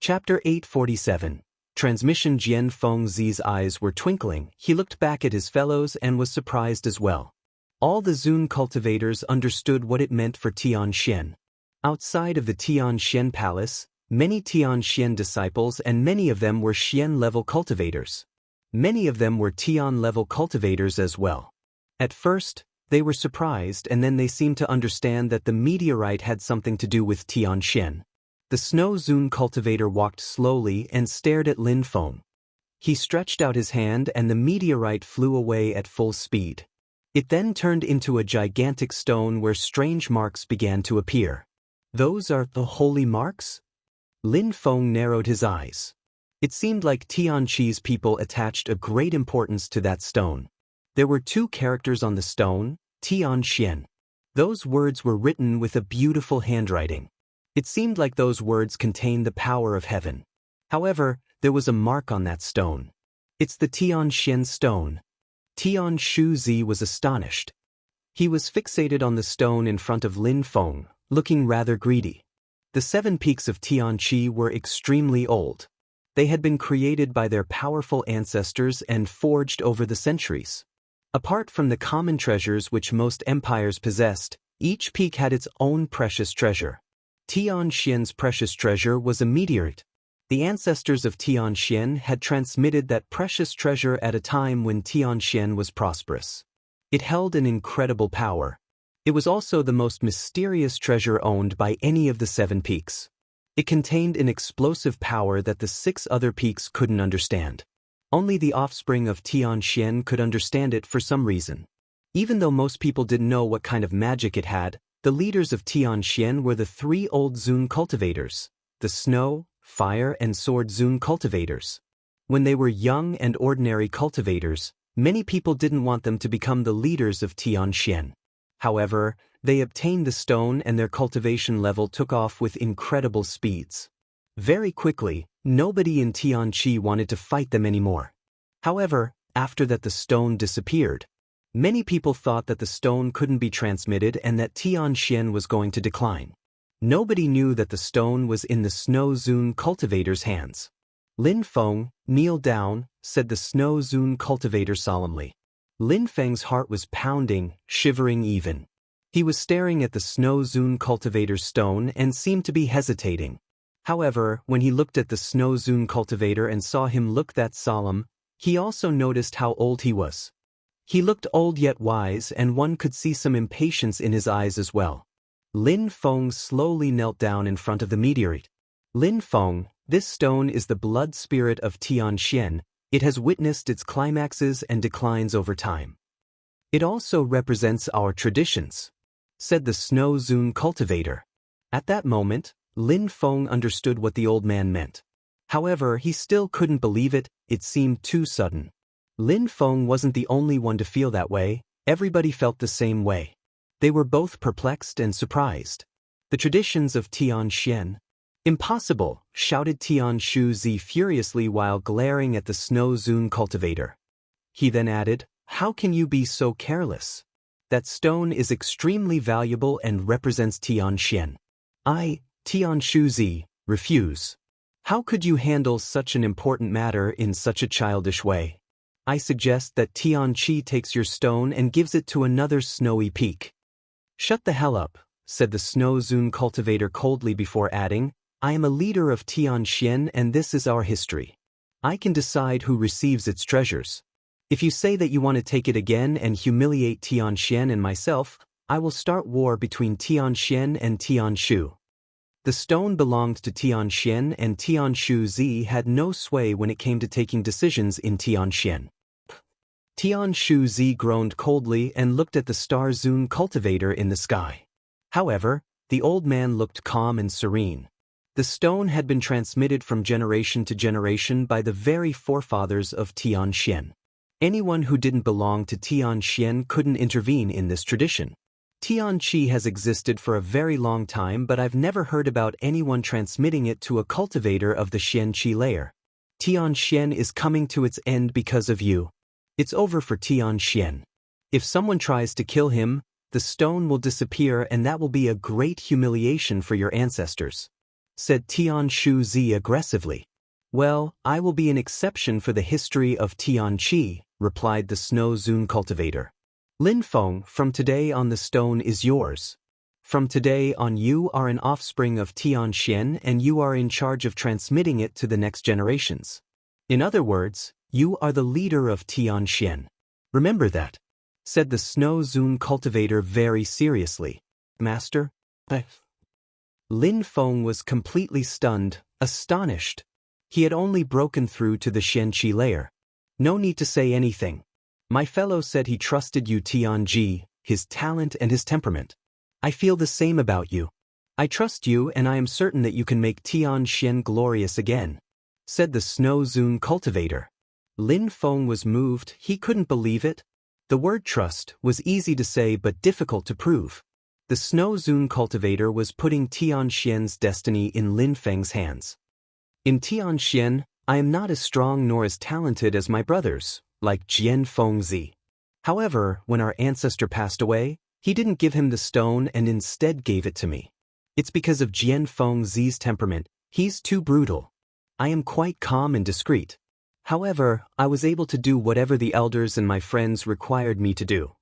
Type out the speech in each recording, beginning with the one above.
Chapter 847. Transmission. Jian Fengzi's eyes were twinkling. He looked back at his fellows and was surprised as well. All the Zun cultivators understood what it meant for Tianxian. Outside of the Tianxian palace, many Tianxian disciples and many of them were Xian-level cultivators. Many of them were Tian-level cultivators as well. At first, they were surprised and then they seemed to understand that the meteorite had something to do with Tianxian. The Snow Zun cultivator walked slowly and stared at Lin Feng. He stretched out his hand and the meteorite flew away at full speed. It then turned into a gigantic stone where strange marks began to appear. Those are the holy marks? Lin Feng narrowed his eyes. It seemed like Tianqi's people attached a great importance to that stone. There were two characters on the stone, Tianxian. Those words were written with a beautiful handwriting. It seemed like those words contained the power of heaven. However, there was a mark on that stone. It's the Tianxian stone. Tian Shuzi was astonished. He was fixated on the stone in front of Lin Feng, looking rather greedy. The 7 peaks of Tianqi were extremely old. They had been created by their powerful ancestors and forged over the centuries. Apart from the common treasures which most empires possessed, each peak had its own precious treasure. Tianxian's precious treasure was a meteorite. The ancestors of Tianxian had transmitted that precious treasure at a time when Tianxian was prosperous. It held an incredible power. It was also the most mysterious treasure owned by any of the 7 peaks. It contained an explosive power that the 6 other peaks couldn't understand. Only the offspring of Tianxian could understand it for some reason. Even though most people didn't know what kind of magic it had, the leaders of Tianxian were the 3 old Zun cultivators, the Snow, Fire and Sword Zun cultivators. When they were young and ordinary cultivators, many people didn't want them to become the leaders of Tianxian. However, they obtained the stone and their cultivation level took off with incredible speeds. Very quickly, nobody in Tianqi wanted to fight them anymore. However, after that the stone disappeared. Many people thought that the stone couldn't be transmitted and that Tianxian was going to decline. Nobody knew that the stone was in the Snow Zun cultivator's hands. Lin Feng, kneel down, said the Snow Zun cultivator solemnly. Lin Feng's heart was pounding, shivering even. He was staring at the Snow Zun cultivator's stone and seemed to be hesitating. However, when he looked at the Snow Zun cultivator and saw him look that solemn, he also noticed how old he was. He looked old yet wise and one could see some impatience in his eyes as well. Lin Feng slowly knelt down in front of the meteorite. Lin Feng, this stone is the blood spirit of Tianxian. It has witnessed its climaxes and declines over time. It also represents our traditions, said the Snow Zun cultivator. At that moment, Lin Feng understood what the old man meant. However, he still couldn't believe it, it seemed too sudden. Lin Feng wasn't the only one to feel that way, everybody felt the same way. They were both perplexed and surprised. The traditions of Tianxian. Impossible, shouted Tian Shuzi furiously while glaring at the Snow Zun cultivator. He then added, how can you be so careless? That stone is extremely valuable and represents Tianxian. I, Tian Shuzi, refuse. How could you handle such an important matter in such a childish way? I suggest that Tianqi takes your stone and gives it to another snowy peak. Shut the hell up, said the Snow Zun cultivator coldly before adding, I am a leader of Tianxian and this is our history. I can decide who receives its treasures. If you say that you want to take it again and humiliate Tianxian and myself, I will start war between Tianxian and Tianshu. The stone belonged to Tianxian and Tianshu Zi had no sway when it came to taking decisions in Tianxian. Tianshu Zi groaned coldly and looked at the Star Zun cultivator in the sky. However, the old man looked calm and serene. The stone had been transmitted from generation to generation by the very forefathers of Tianxian. Anyone who didn't belong to Tianxian couldn't intervene in this tradition. Tianqi has existed for a very long time but I've never heard about anyone transmitting it to a cultivator of the Xianqi layer. Tianxian is coming to its end because of you. It's over for Tianxian. If someone tries to kill him, the stone will disappear and that will be a great humiliation for your ancestors. said Tianshu Zi aggressively. Well, I will be an exception for the history of Tianqi, replied the Snow Zune cultivator. Lin Feng, from today on the stone is yours. From today on you are an offspring of Tianxian and you are in charge of transmitting it to the next generations. In other words, you are the leader of Tianxian. Remember that, said the Snow Zune cultivator very seriously. Master? Lin Feng was completely stunned, astonished. He had only broken through to the Xianqi layer. No need to say anything. My fellow said he trusted you, Tianji, his talent and his temperament. I feel the same about you. I trust you and I am certain that you can make Tianxian glorious again, said the Snow Zune cultivator. Lin Feng was moved, he couldn't believe it. The word trust was easy to say but difficult to prove. The Snow Zune cultivator was putting Tianxian's destiny in Lin Feng's hands. In Tianxian, I am not as strong nor as talented as my brothers, like Jian Fengzi. However, when our ancestor passed away, he didn't give him the stone and instead gave it to me. It's because of Jian Fengzi's temperament, he's too brutal. I am quite calm and discreet. However, I was able to do whatever the elders and my friends required me to do.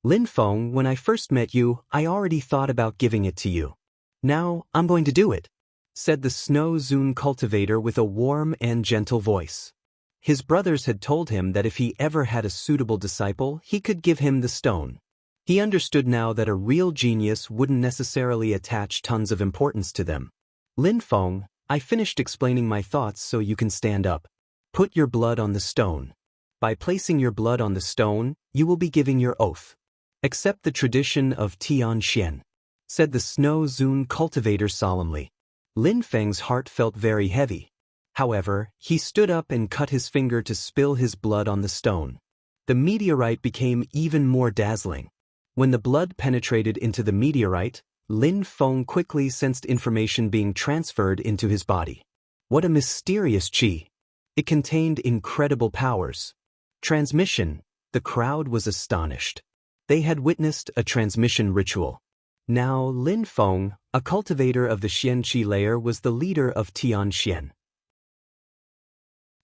Lin Feng, when I first met you, I already thought about giving it to you. Now, I'm going to do it, said the Snow Zune cultivator with a warm and gentle voice. His brothers had told him that if he ever had a suitable disciple, he could give him the stone. He understood now that a real genius wouldn't necessarily attach tons of importance to them. Lin Feng, I finished explaining my thoughts so you can stand up. Put your blood on the stone. By placing your blood on the stone, you will be giving your oath. Accept the tradition of Tianxian, said the Snow Zune cultivator solemnly. Lin Feng's heart felt very heavy. However, he stood up and cut his finger to spill his blood on the stone. The meteorite became even more dazzling. When the blood penetrated into the meteorite, Lin Feng quickly sensed information being transferred into his body. What a mysterious qi! It contained incredible powers. Transmission. The crowd was astonished. They had witnessed a transmission ritual. Now Lin Feng, a cultivator of the Xianqi layer, was the leader of Tianxian.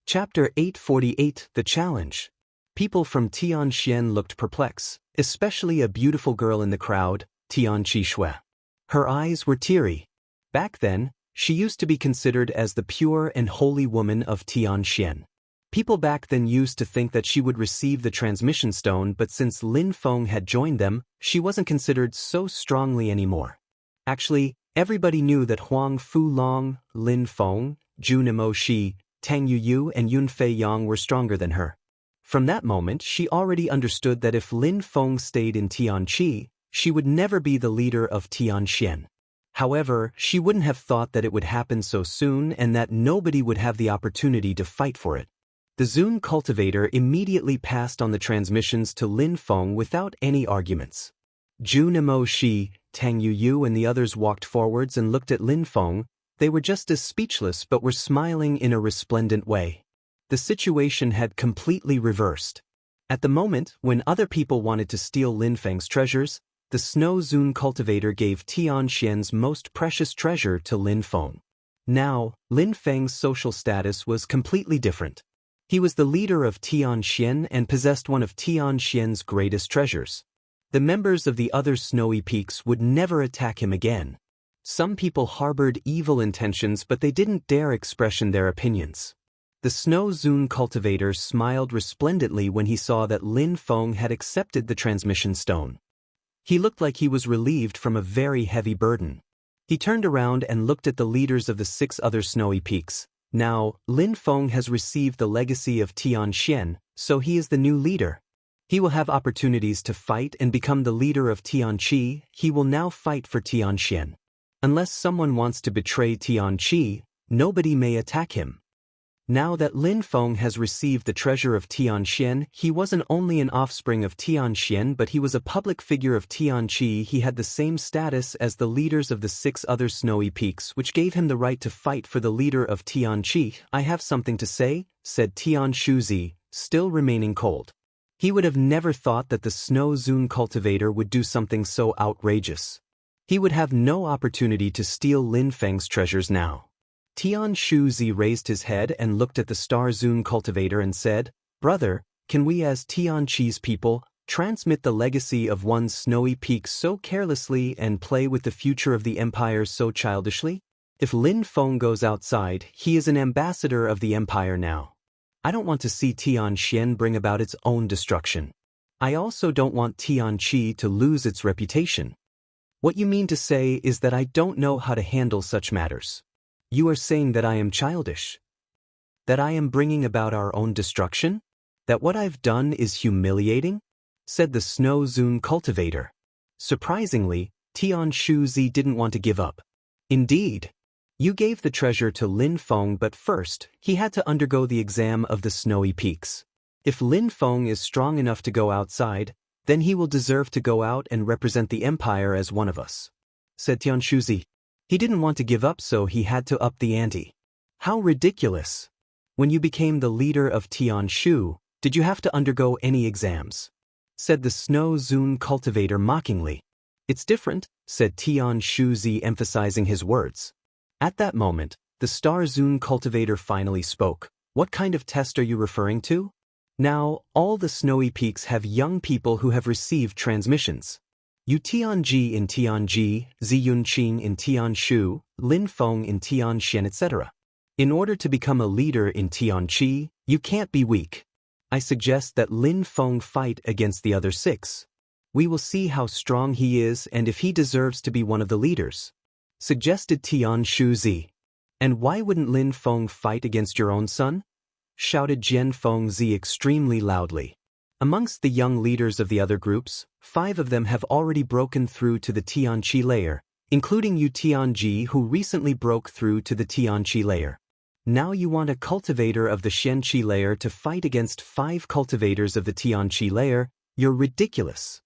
Chapter 848, The Challenge. People from Tianxian looked perplexed, especially a beautiful girl in the crowd, Tianqi Shui. Her eyes were teary. Back then, she used to be considered as the pure and holy woman of Tianxian. People back then used to think that she would receive the transmission stone, but since Lin Feng had joined them, she wasn't considered so strongly anymore. Actually, everybody knew that Huang Fulong, Lin Feng, Zhu Nemo Shi, Tang Yuyu and Yun Fei Yang were stronger than her. From that moment, she already understood that if Lin Feng stayed in Tianqi, she would never be the leader of Tianxian. However, she wouldn't have thought that it would happen so soon and that nobody would have the opportunity to fight for it. The Zune cultivator immediately passed on the transmissions to Lin Feng without any arguments. Zhu Nemo Shi, Tang Yuyu and the others walked forwards and looked at Lin Feng. They were just as speechless but were smiling in a resplendent way. The situation had completely reversed. At the moment, when other people wanted to steal Lin Feng's treasures, the Snow Zune cultivator gave Tianxian's most precious treasure to Lin Feng. Now, Lin Feng's social status was completely different. He was the leader of Tianxian and possessed one of Tianxian's greatest treasures. The members of the other snowy peaks would never attack him again. Some people harbored evil intentions, but they didn't dare express their opinions. The Snow Zune cultivator smiled resplendently when he saw that Lin Feng had accepted the transmission stone. He looked like he was relieved from a very heavy burden. He turned around and looked at the leaders of the 6 other snowy peaks. Now, Lin Feng has received the legacy of Tianxian, so he is the new leader. He will have opportunities to fight and become the leader of Tianqi. He will now fight for Tianxian. Unless someone wants to betray Tianqi, nobody may attack him. Now that Lin Feng has received the treasure of Tianxian, he wasn't only an offspring of Tianxian but he was a public figure of Tianqi. He had the same status as the leaders of the 6 other snowy peaks, which gave him the right to fight for the leader of Tianqi. I have something to say, said Tianshu Zi, still remaining cold. He would have never thought that the Snow Zune cultivator would do something so outrageous. He would have no opportunity to steal Lin Feng's treasures now. Tian Shuzi raised his head and looked at the Star Zune cultivator and said, "Brother, can we as Tianqi's people transmit the legacy of one's snowy peak so carelessly and play with the future of the empire so childishly? If Lin Feng goes outside, he is an ambassador of the empire now. I don't want to see Tianxian bring about its own destruction. I also don't want Tianqi to lose its reputation." "What you mean to say is that I don't know how to handle such matters. You are saying that I am childish? That I am bringing about our own destruction? That what I've done is humiliating?" said the Snow Zune cultivator. Surprisingly, Tian Shuzi didn't want to give up. "Indeed. You gave the treasure to Lin Feng, but first, he had to undergo the exam of the snowy peaks. If Lin Feng is strong enough to go outside, then he will deserve to go out and represent the empire as one of us," said Tian Shuzi. He didn't want to give up, so he had to up the ante. "How ridiculous! When you became the leader of Tian Shu, did you have to undergo any exams?" said the Snow Zune cultivator mockingly. "It's different," said Tian Shuzi, emphasizing his words. At that moment, the Star Zune cultivator finally spoke. "What kind of test are you referring to?" Now, all the snowy peaks have young people who have received transmissions. Yu Tianji in Tianji, Ziyunqin in Tianshu, Lin Feng in Tianxian, etc. In order to become a leader in Tianqi, you can't be weak. I suggest that Lin Feng fight against the other 6. We will see how strong he is and if he deserves to be one of the leaders," suggested Tian Shuzi. "And why wouldn't Lin Feng fight against your own son?" shouted Jian Fengzi extremely loudly. Amongst the young leaders of the other groups, 5 of them have already broken through to the Tianqi layer, including Yu Tianji, who recently broke through to the Tianqi layer. Now you want a cultivator of the Xianqi layer to fight against 5 cultivators of the Tianqi layer? You're ridiculous.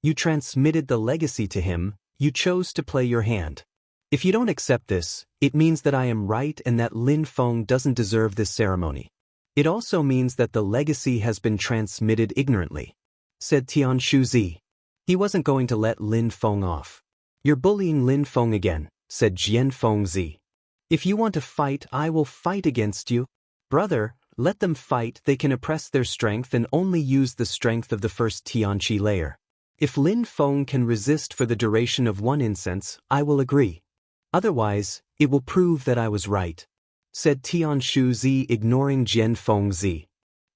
You transmitted the legacy to him, you chose to play your hand. If you don't accept this, it means that I am right and that Lin Feng doesn't deserve this ceremony. It also means that the legacy has been transmitted ignorantly," said Tian Shuzi. He wasn't going to let Lin Feng off. "You're bullying Lin Feng again," said Jian Fengzi. "If you want to fight, I will fight against you." "Brother, let them fight. They can oppress their strength and only use the strength of the first Tianqi layer. If Lin Feng can resist for the duration of 1 incense, I will agree. Otherwise, it will prove that I was right," said Tian Shuzi, ignoring Jian Fengzi.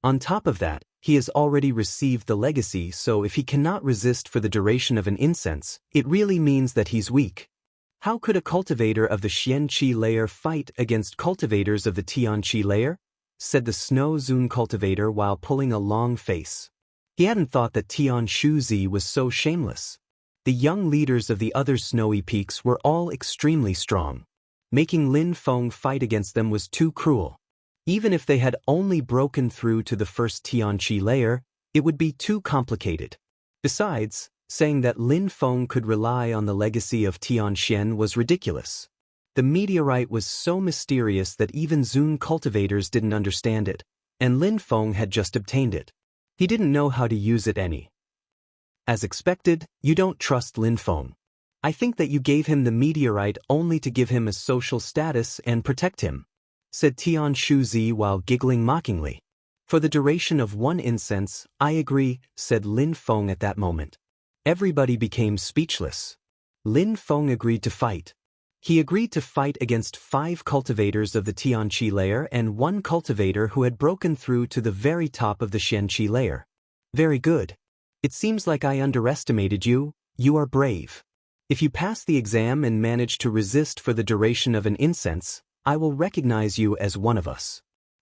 On top of that, he has already received the legacy, so if he cannot resist for the duration of an incense, it really means that he's weak. How could a cultivator of the Xianqi layer fight against cultivators of the Tianqi layer? said the Snow Zune cultivator while pulling a long face. He hadn't thought that Tian Shuzi was so shameless. The young leaders of the other snowy peaks were all extremely strong. Making Lin Feng fight against them was too cruel. Even if they had only broken through to the first Tianqi layer, it would be too complicated. Besides, saying that Lin Feng could rely on the legacy of Tianxian was ridiculous. The meteorite was so mysterious that even Zune cultivators didn't understand it, and Lin Feng had just obtained it. He didn't know how to use it any. As expected, you don't trust Lin Feng. I think that you gave him the meteorite only to give him a social status and protect him, said Tian Shuzi while giggling mockingly. For the duration of 1 incense, I agree, said Lin Feng at that moment. Everybody became speechless. Lin Feng agreed to fight. He agreed to fight against 5 cultivators of the Tianqi layer and 1 cultivator who had broken through to the very top of the Xianqi layer. Very good. It seems like I underestimated you. You are brave. If you pass the exam and manage to resist for the duration of an incense, I will recognize you as one of us.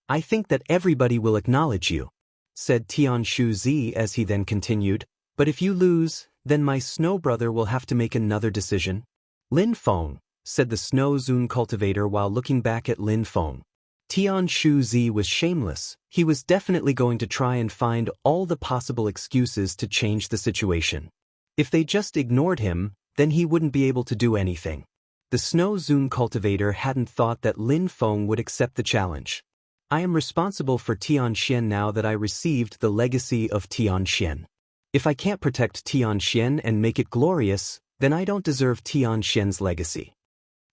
I think that everybody will acknowledge you, said Tian Shuzi as he then continued, but if you lose, then my snow brother will have to make another decision. Lin Feng, said the Snow Zune cultivator while looking back at Lin Feng. Tian Shuzi was shameless. He was definitely going to try and find all the possible excuses to change the situation. If they just ignored him, then he wouldn't be able to do anything. The Snow Zune cultivator hadn't thought that Lin Feng would accept the challenge. I am responsible for Tianxian now that I received the legacy of Tianxian. If I can't protect Tianxian and make it glorious, Then I don't deserve Tianxian's legacy.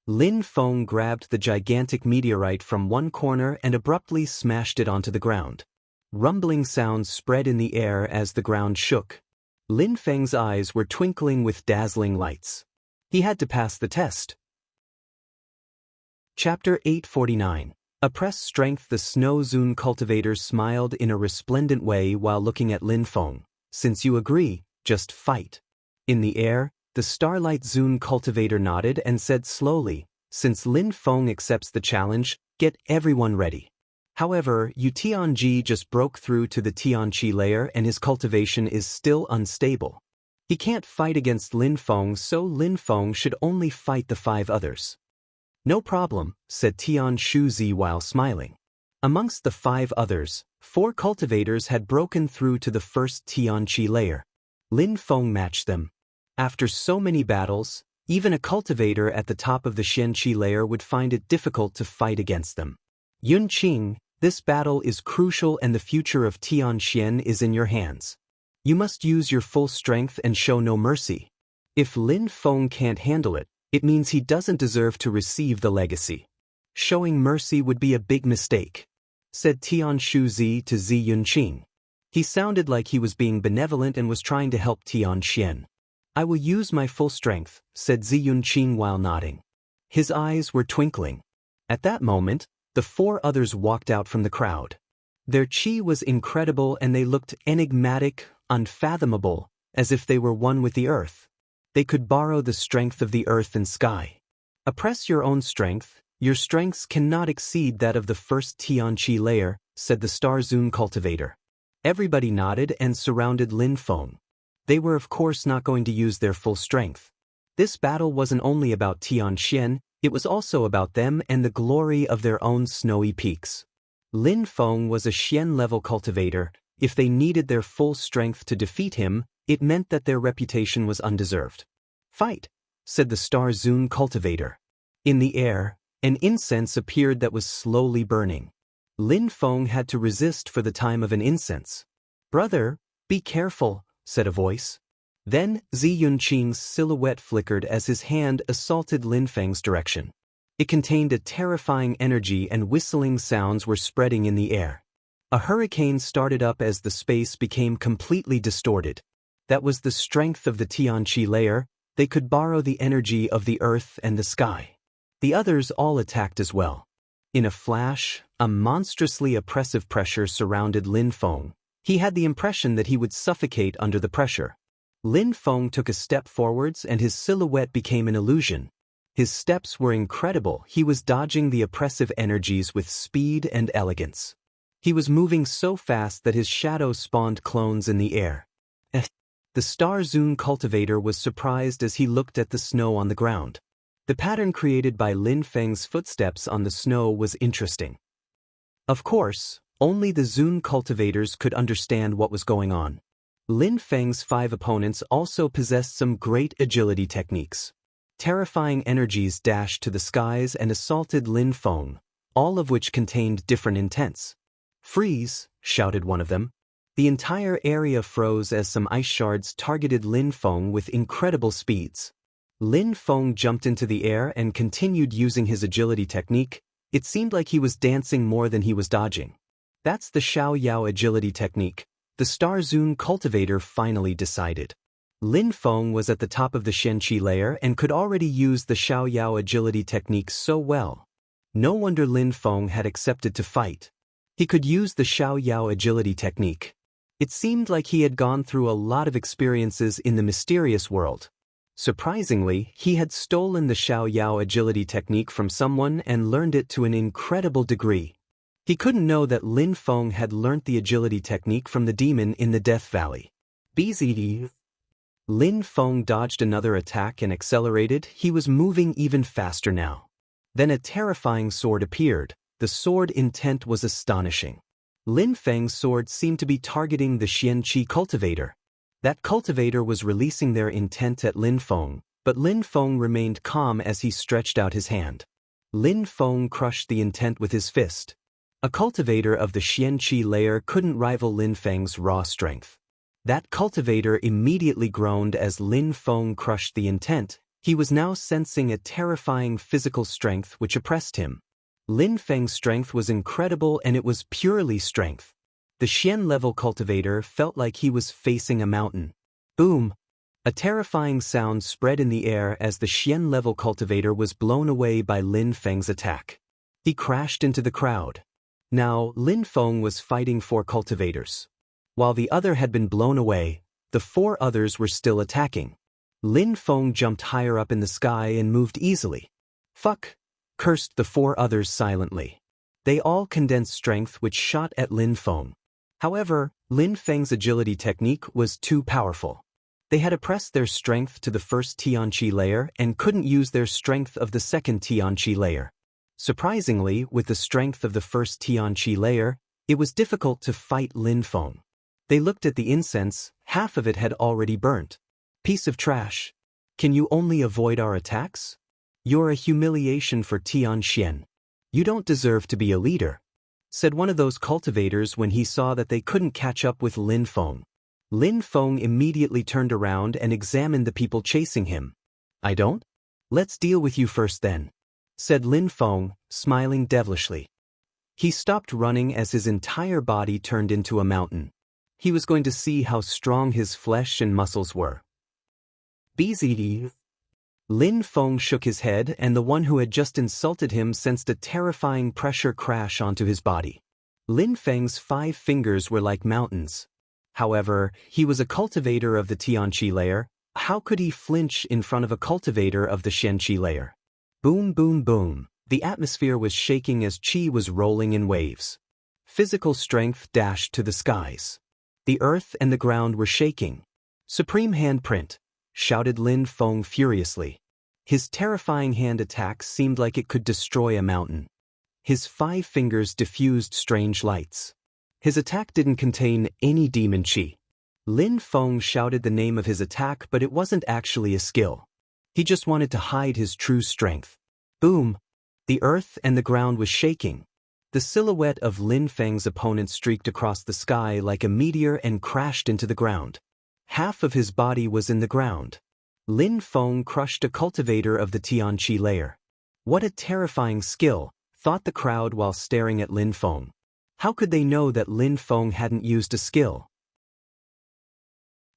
Lin Feng grabbed the gigantic meteorite from one corner and abruptly smashed it onto the ground. Rumbling sounds spread in the air as the ground shook. Lin Feng's eyes were twinkling with dazzling lights. He had to pass the test. Chapter 849. Oppress Strength. The Snow Zune cultivator smiled in a resplendent way while looking at Lin Feng. Since you agree, just fight. In the air, the Starlight Zune cultivator nodded and said slowly, since Lin Feng accepts the challenge, get everyone ready. However, Yu Tianji just broke through to the Tianqi layer and his cultivation is still unstable. He can't fight against Lin Feng, so Lin Feng should only fight the 5 others. No problem, said Tian Shuzi while smiling. Amongst the 5 others, 4 cultivators had broken through to the first Tianqi layer. Lin Feng matched them. After so many battles, even a cultivator at the top of the Xianqi layer would find it difficult to fight against them. Yun Qing, this battle is crucial and the future of Tianxian is in your hands. You must use your full strength and show no mercy. If Lin Feng can't handle it, it means he doesn't deserve to receive the legacy. Showing mercy would be a big mistake, said Tian Shuzi to Zi Yunqing. He sounded like he was being benevolent and was trying to help Tianxian. I will use my full strength, said Zi Yunqing while nodding. His eyes were twinkling. At that moment, the 4 others walked out from the crowd. Their chi was incredible and they looked enigmatic, unfathomable, as if they were one with the earth. They could borrow the strength of the earth and sky. Oppress your own strength. Your strengths cannot exceed that of the first Tianqi layer, said the Star Zune cultivator. Everybody nodded and surrounded Lin Feng. They were of course not going to use their full strength. This battle wasn't only about Tianxian, it was also about them and the glory of their own snowy peaks. Lin Feng was a Xian-level cultivator. If they needed their full strength to defeat him, it meant that their reputation was undeserved. Fight, said the Star Zune cultivator. In the air, an incense appeared that was slowly burning. Lin Feng had to resist for the time of an incense. Brother, be careful, said a voice. Then, Zi Yunqing's silhouette flickered as his hand assaulted Lin Feng's direction. It contained a terrifying energy and whistling sounds were spreading in the air. A hurricane started up as the space became completely distorted. That was the strength of the Tianqi layer. They could borrow the energy of the earth and the sky. The others all attacked as well. In a flash, a monstrously oppressive pressure surrounded Lin Feng. He had the impression that he would suffocate under the pressure. Lin Feng took a step forwards and his silhouette became an illusion. His steps were incredible. He was dodging the oppressive energies with speed and elegance. He was moving so fast that his shadow spawned clones in the air. The Star Zune cultivator was surprised as he looked at the snow on the ground. The pattern created by Lin Feng's footsteps on the snow was interesting. Of course, only the Zune cultivators could understand what was going on. Lin Feng's 5 opponents also possessed some great agility techniques. Terrifying energies dashed to the skies and assaulted Lin Feng, all of which contained different intents. Freeze, shouted one of them. The entire area froze as some ice shards targeted Lin Feng with incredible speeds. Lin Feng jumped into the air and continued using his agility technique. It seemed like he was dancing more than he was dodging. That's the Xiao Yao agility technique, the Star Zune cultivator finally decided. Lin Feng was at the top of the Xianqi layer and could already use the Xiao Yao agility technique so well. No wonder Lin Feng had accepted to fight. He could use the Xiao Yao agility technique. It seemed like he had gone through a lot of experiences in the mysterious world. Surprisingly, he had stolen the Xiao Yao agility technique from someone and learned it to an incredible degree. He couldn't know that Lin Feng had learnt the agility technique from the demon in the Death Valley. BZD. Lin Feng dodged another attack and accelerated. He was moving even faster now. Then a terrifying sword appeared. The sword intent was astonishing. Lin Feng's sword seemed to be targeting the Xianqi cultivator. That cultivator was releasing their intent at Lin Feng, but Lin Feng remained calm as he stretched out his hand. Lin Feng crushed the intent with his fist. A cultivator of the Xianqi layer couldn't rival Lin Feng's raw strength. That cultivator immediately groaned as Lin Feng crushed the intent. He was now sensing a terrifying physical strength which oppressed him. Lin Feng's strength was incredible, and it was purely strength. The Xian-level cultivator felt like he was facing a mountain. Boom! A terrifying sound spread in the air as the Xian-level cultivator was blown away by Lin Feng's attack. He crashed into the crowd. Now, Lin Feng was fighting 4 cultivators. While the other had been blown away, the 4 others were still attacking. Lin Feng jumped higher up in the sky and moved easily. Fuck! Cursed the 4 others silently. They all condensed strength which shot at Lin Feng. However, Lin Feng's agility technique was too powerful. They had oppressed their strength to the first Tianqi layer and couldn't use their strength of the second Tianqi layer. Surprisingly, with the strength of the first Tianqi layer, it was difficult to fight Lin Feng. They looked at the incense, half of it had already burnt. Piece of trash. Can you only avoid our attacks? You're a humiliation for Tianxian. You don't deserve to be a leader, said one of those cultivators when he saw that they couldn't catch up with Lin Feng. Lin Feng immediately turned around and examined the people chasing him. I don't? Let's deal with you first then, said Lin Feng, smiling devilishly. He stopped running as his entire body turned into a mountain. He was going to see how strong his flesh and muscles were. BZD. Lin Feng shook his head, and the one who had just insulted him sensed a terrifying pressure crash onto his body. Lin Feng's 5 fingers were like mountains. However, he was a cultivator of the Tianqi layer. How could he flinch in front of a cultivator of the Xianqi layer? Boom, boom, boom. The atmosphere was shaking as qi was rolling in waves. Physical strength dashed to the skies. The earth and the ground were shaking. Supreme handprint, shouted Lin Feng furiously. His terrifying hand attack seemed like it could destroy a mountain. His 5 fingers diffused strange lights. His attack didn't contain any demon qi. Lin Feng shouted the name of his attack, but it wasn't actually a skill. He just wanted to hide his true strength. Boom! The earth and the ground was shaking. The silhouette of Lin Feng's opponent streaked across the sky like a meteor and crashed into the ground. Half of his body was in the ground. Lin Feng crushed a cultivator of the Tianqi layer. What a terrifying skill, thought the crowd while staring at Lin Feng. How could they know that Lin Feng hadn't used a skill?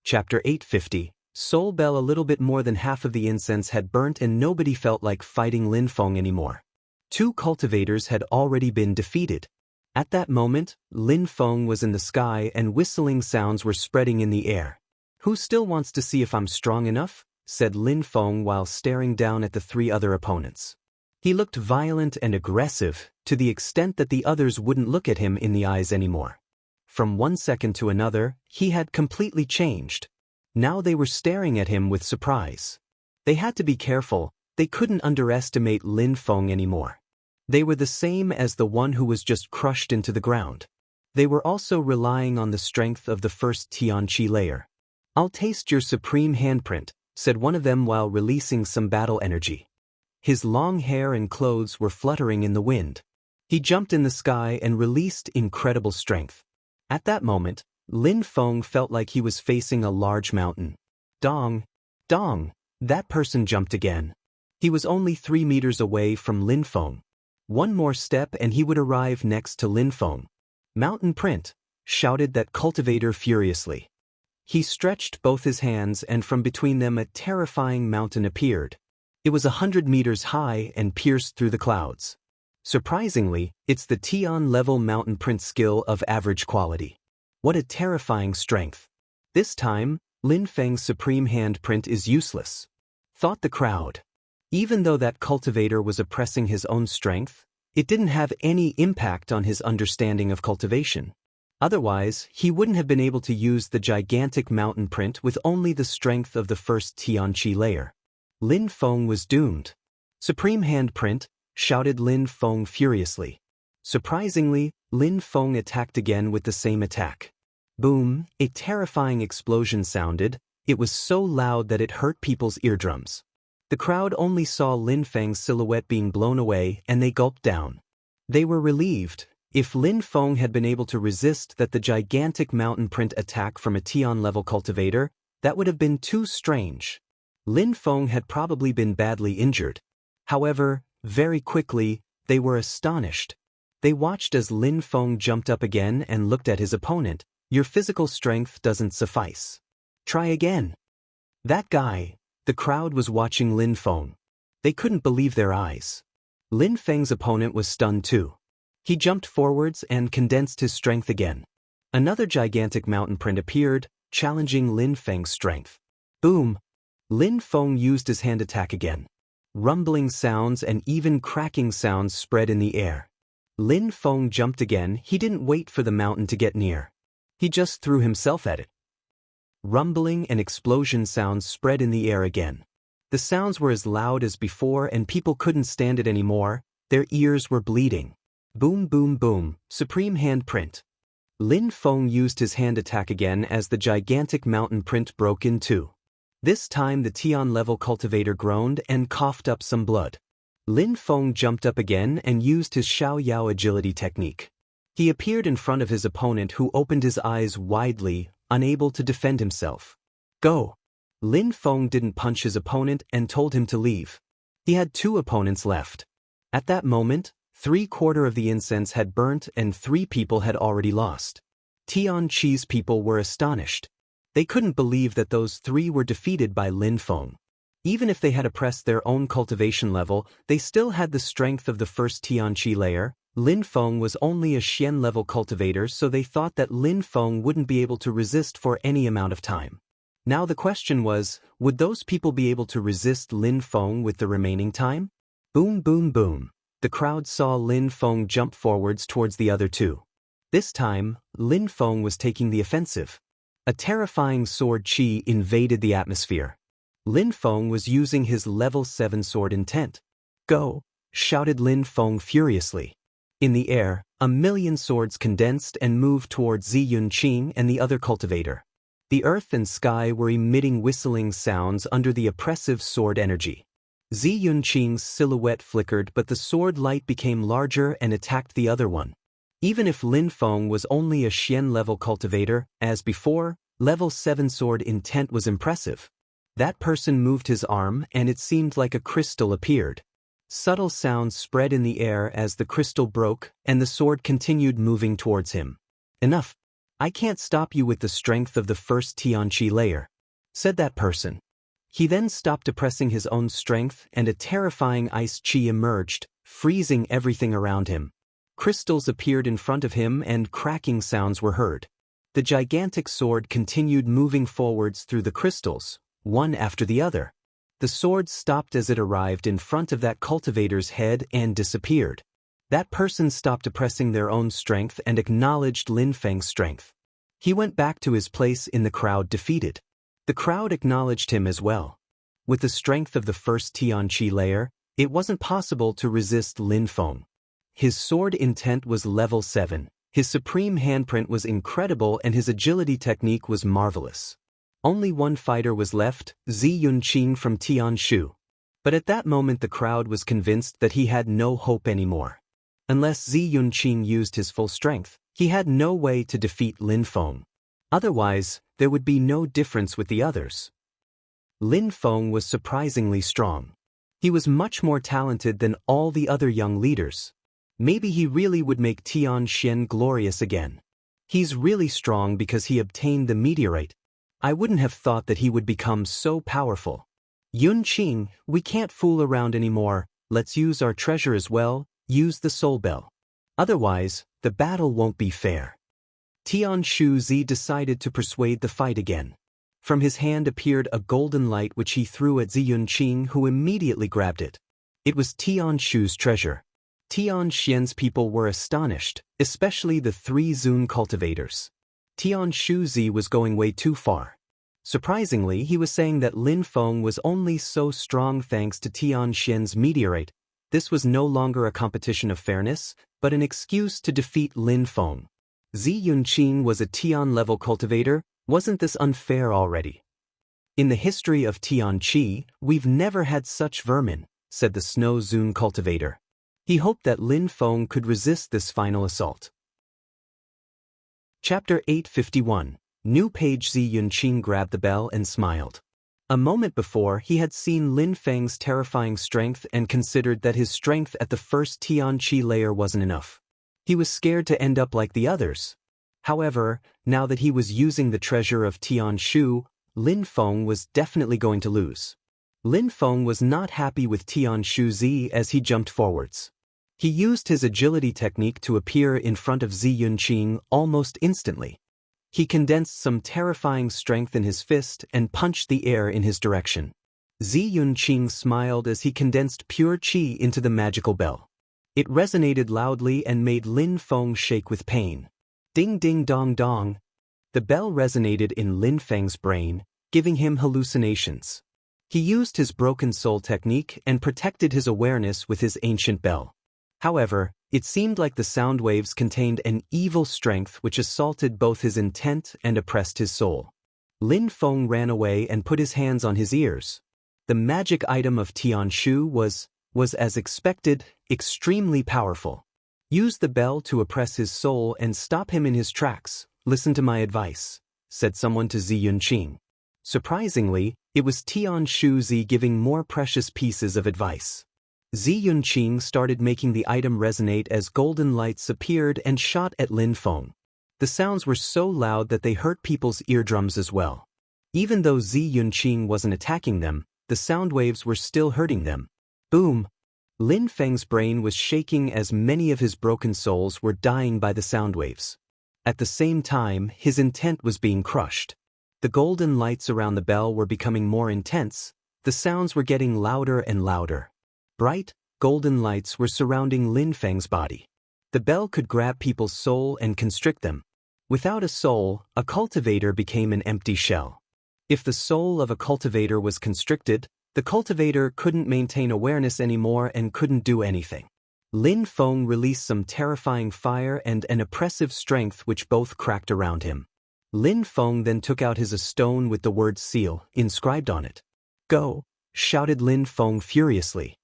Chapter 850. Soul Bell. A little bit more than half of the incense had burnt and nobody felt like fighting Lin Feng anymore. 2 cultivators had already been defeated. At that moment, Lin Feng was in the sky and whistling sounds were spreading in the air. Who still wants to see if I'm strong enough? Said Lin Feng while staring down at the 3 other opponents. He looked violent and aggressive, to the extent that the others wouldn't look at him in the eyes anymore. From one second to another, he had completely changed. Now they were staring at him with surprise. They had to be careful. They couldn't underestimate Lin Feng anymore. They were the same as the one who was just crushed into the ground. They were also relying on the strength of the first Tianqi layer. I'll taste your supreme handprint, said one of them while releasing some battle energy. His long hair and clothes were fluttering in the wind. He jumped in the sky and released incredible strength. At that moment, Lin Feng felt like he was facing a large mountain. Dong! Dong! That person jumped again. He was only 3 meters away from Lin Feng. One more step and he would arrive next to Lin Feng. Mountain print, shouted that cultivator furiously. He stretched both his hands and from between them a terrifying mountain appeared. It was 100 meters high and pierced through the clouds. Surprisingly, it's the Tian-level mountain print skill of average quality. What a terrifying strength. This time, Lin Feng's supreme handprint is useless, thought the crowd. Even though that cultivator was oppressing his own strength, it didn't have any impact on his understanding of cultivation. Otherwise, he wouldn't have been able to use the gigantic mountain print with only the strength of the first Tianqi layer. Lin Feng was doomed. Supreme handprint, shouted Lin Feng furiously. Surprisingly, Lin Feng attacked again with the same attack. Boom, a terrifying explosion sounded. It was so loud that it hurt people's eardrums. The crowd only saw Lin Feng's silhouette being blown away and they gulped down. They were relieved. If Lin Feng had been able to resist the gigantic mountain print attack from a Tian-level cultivator, that would have been too strange. Lin Feng had probably been badly injured. However, very quickly, they were astonished. They watched as Lin Feng jumped up again and looked at his opponent. Your physical strength doesn't suffice. Try again. That guy. The crowd was watching Lin Feng. They couldn't believe their eyes. Lin Feng's opponent was stunned too. He jumped forwards and condensed his strength again. Another gigantic mountain print appeared, challenging Lin Feng's strength. Boom! Lin Feng used his hand attack again. Rumbling sounds and even cracking sounds spread in the air. Lin Feng jumped again. He didn't wait for the mountain to get near. He just threw himself at it. Rumbling and explosion sounds spread in the air again. The sounds were as loud as before and people couldn't stand it anymore. Their ears were bleeding. Boom boom boom, supreme hand print. Lin Feng used his hand attack again as the gigantic mountain print broke in two. This time the Tian-level cultivator groaned and coughed up some blood. Lin Feng jumped up again and used his Xiao Yao agility technique. He appeared in front of his opponent, who opened his eyes widely, unable to defend himself. Go! Lin Feng didn't punch his opponent and told him to leave. He had two opponents left. At that moment, 3/4 of the incense had burnt and 3 people had already lost. Tian Chi's people were astonished. They couldn't believe that those 3 were defeated by Lin Feng. Even if they had oppressed their own cultivation level, they still had the strength of the first Tian Chi layer. Lin Feng was only a Xian-level cultivator, so they thought that Lin Feng wouldn't be able to resist for any amount of time. Now the question was, would those people be able to resist Lin Feng with the remaining time? Boom boom boom. The crowd saw Lin Feng jump forwards towards the other 2. This time, Lin Feng was taking the offensive. A terrifying sword chi invaded the atmosphere. Lin Feng was using his level 7 sword intent. Go! Shouted Lin Feng furiously. In the air, 1,000,000 swords condensed and moved towards Zi Yunqing and the other cultivator. The earth and sky were emitting whistling sounds under the oppressive sword energy. Zi Yunqing's silhouette flickered, but the sword light became larger and attacked the other one. Even if Lin Feng was only a Xian-level cultivator, as before, level 7 sword intent was impressive. That person moved his arm and it seemed like a crystal appeared. Subtle sounds spread in the air as the crystal broke and the sword continued moving towards him. Enough. I can't stop you with the strength of the first Tianqi layer, said that person. He then stopped oppressing his own strength and a terrifying ice chi emerged, freezing everything around him. Crystals appeared in front of him and cracking sounds were heard. The gigantic sword continued moving forwards through the crystals, one after the other. The sword stopped as it arrived in front of that cultivator's head and disappeared. That person stopped oppressing their own strength and acknowledged Lin Feng's strength. He went back to his place in the crowd defeated. The crowd acknowledged him as well. With the strength of the first Tianqi layer, it wasn't possible to resist Lin Feng. His sword intent was level 7, his supreme handprint was incredible and his agility technique was marvelous. Only one fighter was left, Zi Yunqing from Tianshu. But at that moment the crowd was convinced that he had no hope anymore. Unless Zi Yunqing used his full strength, he had no way to defeat Lin Feng. Otherwise, there would be no difference with the others. Lin Feng was surprisingly strong. He was much more talented than all the other young leaders. Maybe he really would make Tianxian glorious again. He's really strong because he obtained the meteorite. I wouldn't have thought that he would become so powerful. Yunqing, we can't fool around anymore, let's use our treasure as well, use the soul bell. Otherwise, the battle won't be fair. Tianshu Zi decided to persuade the fight again. From his hand appeared a golden light which he threw at Zi Yunqing, who immediately grabbed it. It was Tianshu's treasure. Tianxian's people were astonished, especially the 3 Zun cultivators. Tianshu Zi was going way too far. Surprisingly, he was saying that Lin Feng was only so strong thanks to Tianxian's meteorite. This was no longer a competition of fairness, but an excuse to defeat Lin Feng. Zi Yunqing was a Tian-level cultivator. Wasn't this unfair already? In the history of Tianqi, we've never had such vermin, said the Snow Zun cultivator. He hoped that Lin Feng could resist this final assault. Chapter 851. New page. Zi Yunqing grabbed the bell and smiled. A moment before, he had seen Lin Feng's terrifying strength and considered that his strength at the first Tianqi layer wasn't enough. He was scared to end up like the others. However, now that he was using the treasure of Tianshu, Lin Feng was definitely going to lose. Lin Feng was not happy with Tianshu Zi as he jumped forwards. He used his agility technique to appear in front of Zi Yunqing almost instantly. He condensed some terrifying strength in his fist and punched the air in his direction. Zi Yunqing smiled as he condensed pure qi into the magical bell. It resonated loudly and made Lin Feng shake with pain. Ding ding dong dong. The bell resonated in Lin Feng's brain, giving him hallucinations. He used his broken soul technique and protected his awareness with his ancient bell. However, it seemed like the sound waves contained an evil strength which assaulted both his intent and oppressed his soul. Lin Feng ran away and put his hands on his ears. The magic item of Tianshu was, as expected, extremely powerful. Use the bell to oppress his soul and stop him in his tracks. Listen to my advice, said someone to Zi Yunqing. Surprisingly, it was Tianshu Zi giving more precious pieces of advice. Zi Yunqing started making the item resonate as golden lights appeared and shot at Lin Feng. The sounds were so loud that they hurt people's eardrums as well. Even though Zi Yunqing wasn't attacking them, the sound waves were still hurting them. Boom! Lin Feng's brain was shaking as many of his broken souls were dying by the sound waves. At the same time, his intent was being crushed. The golden lights around the bell were becoming more intense, the sounds were getting louder and louder. Bright, golden lights were surrounding Lin Feng's body. The bell could grab people's soul and constrict them. Without a soul, a cultivator became an empty shell. If the soul of a cultivator was constricted, the cultivator couldn't maintain awareness anymore and couldn't do anything. Lin Feng released some terrifying fire and an oppressive strength which both cracked around him. Lin Feng then took out his stone with the word seal inscribed on it. Go! Shouted Lin Feng furiously.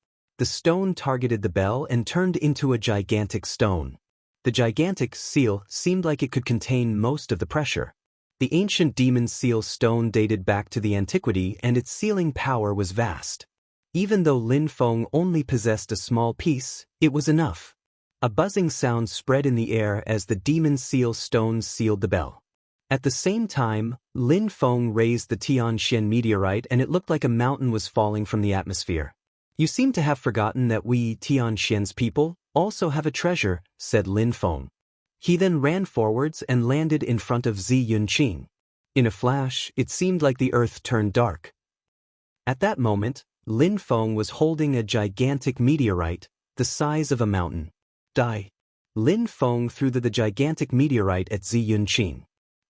The stone targeted the bell and turned into a gigantic stone. The gigantic seal seemed like it could contain most of the pressure. The ancient demon seal stone dated back to the antiquity and its sealing power was vast. Even though Lin Feng only possessed a small piece, it was enough. A buzzing sound spread in the air as the demon seal stone sealed the bell. At the same time, Lin Feng raised the Tianxian meteorite and it looked like a mountain was falling from the atmosphere. You seem to have forgotten that we Tianxian's people also have a treasure, said Lin Feng. He then ran forwards and landed in front of Zi Yunqing. In a flash, it seemed like the earth turned dark. At that moment, Lin Feng was holding a gigantic meteorite, the size of a mountain. Die! Lin Feng threw the gigantic meteorite at Zi Yunqing.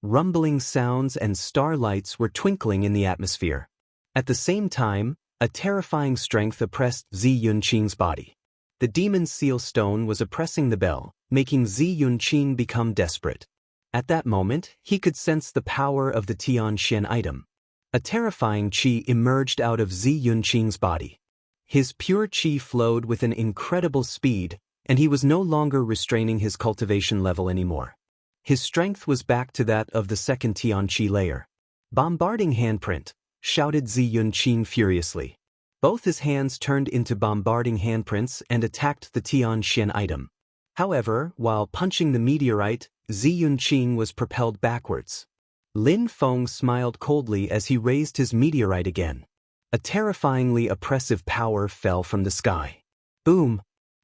Rumbling sounds and starlights were twinkling in the atmosphere. At the same time, a terrifying strength oppressed Zi Yunqing's body. The demon seal stone was oppressing the bell, making Zi Yunqing become desperate. At that moment, he could sense the power of the Tianxian item. A terrifying qi emerged out of Zi Yunqing's body. His pure qi flowed with an incredible speed, and he was no longer restraining his cultivation level anymore. His strength was back to that of the second Tianqi layer. Bombarding handprint, shouted Zi Yunqing furiously. Both his hands turned into bombarding handprints and attacked the Tianxian item. However, while punching the meteorite, Zi Yunqing was propelled backwards. Lin Feng smiled coldly as he raised his meteorite again. A terrifyingly oppressive power fell from the sky. Boom!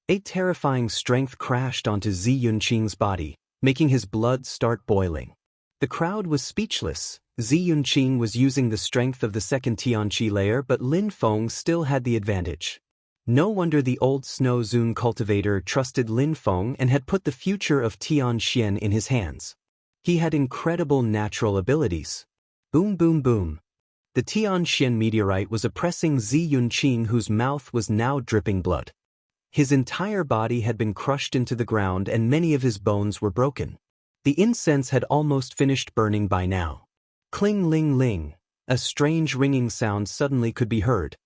A terrifying strength crashed onto Zi Yunqing's body, making his blood start boiling. The crowd was speechless. Zi Yunqing was using the strength of the second Tianqi layer, but Lin Feng still had the advantage. No wonder the old Snow Zun cultivator trusted Lin Feng and had put the future of Tianxian in his hands. He had incredible natural abilities. Boom boom boom. The Tianxian meteorite was oppressing Zi Yunqing, whose mouth was now dripping blood. His entire body had been crushed into the ground and many of his bones were broken. The incense had almost finished burning by now. Cling ling ling, a strange ringing sound suddenly could be heard.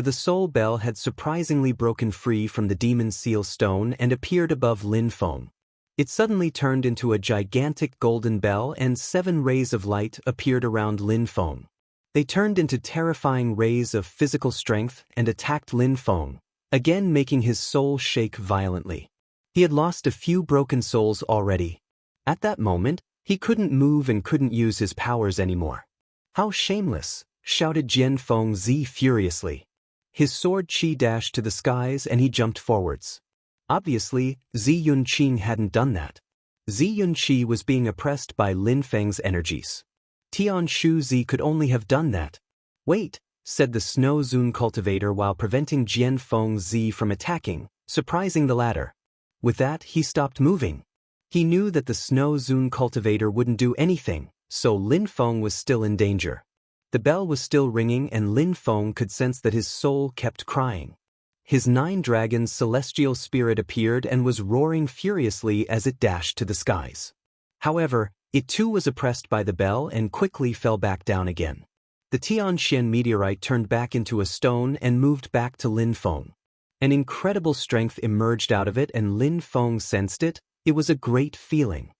The soul bell had surprisingly broken free from the demon seal stone and appeared above Lin Feng. It suddenly turned into a gigantic golden bell, and 7 rays of light appeared around Lin Feng. They turned into terrifying rays of physical strength and attacked Lin Feng, again making his soul shake violently. He had lost a few broken souls already. At that moment, he couldn't move and couldn't use his powers anymore. "How shameless!" shouted Jian Fengzi furiously. His sword chi dashed to the skies and he jumped forwards. Obviously, Zi Yunqing hadn't done that. Zi Yunqi was being oppressed by Lin Feng's energies. Tian Shu Zi could only have done that. "Wait," said the Snow Zun cultivator while preventing Jian Fengzi from attacking, surprising the latter. With that, he stopped moving. He knew that the Snow Zun cultivator wouldn't do anything, so Lin Feng was still in danger. The bell was still ringing and Lin Feng could sense that his soul kept crying. His 9 dragons' celestial spirit appeared and was roaring furiously as it dashed to the skies. However, it too was oppressed by the bell and quickly fell back down again. The Tianxian meteorite turned back into a stone and moved back to Lin Feng. An incredible strength emerged out of it and Lin Feng sensed it. It was a great feeling.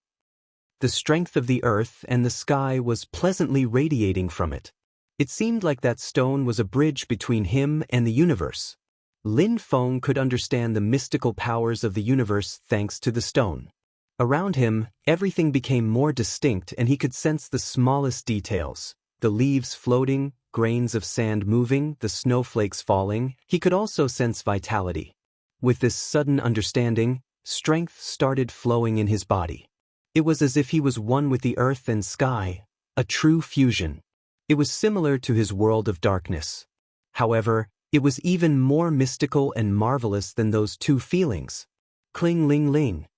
The strength of the earth and the sky was pleasantly radiating from it. It seemed like that stone was a bridge between him and the universe. Lin Feng could understand the mystical powers of the universe thanks to the stone. Around him, everything became more distinct and he could sense the smallest details. The leaves floating, grains of sand moving, the snowflakes falling. He could also sense vitality. With this sudden understanding, strength started flowing in his body. It was as if he was one with the earth and sky, a true fusion. It was similar to his world of darkness. However, it was even more mystical and marvelous than those two feelings. Kling ling ling.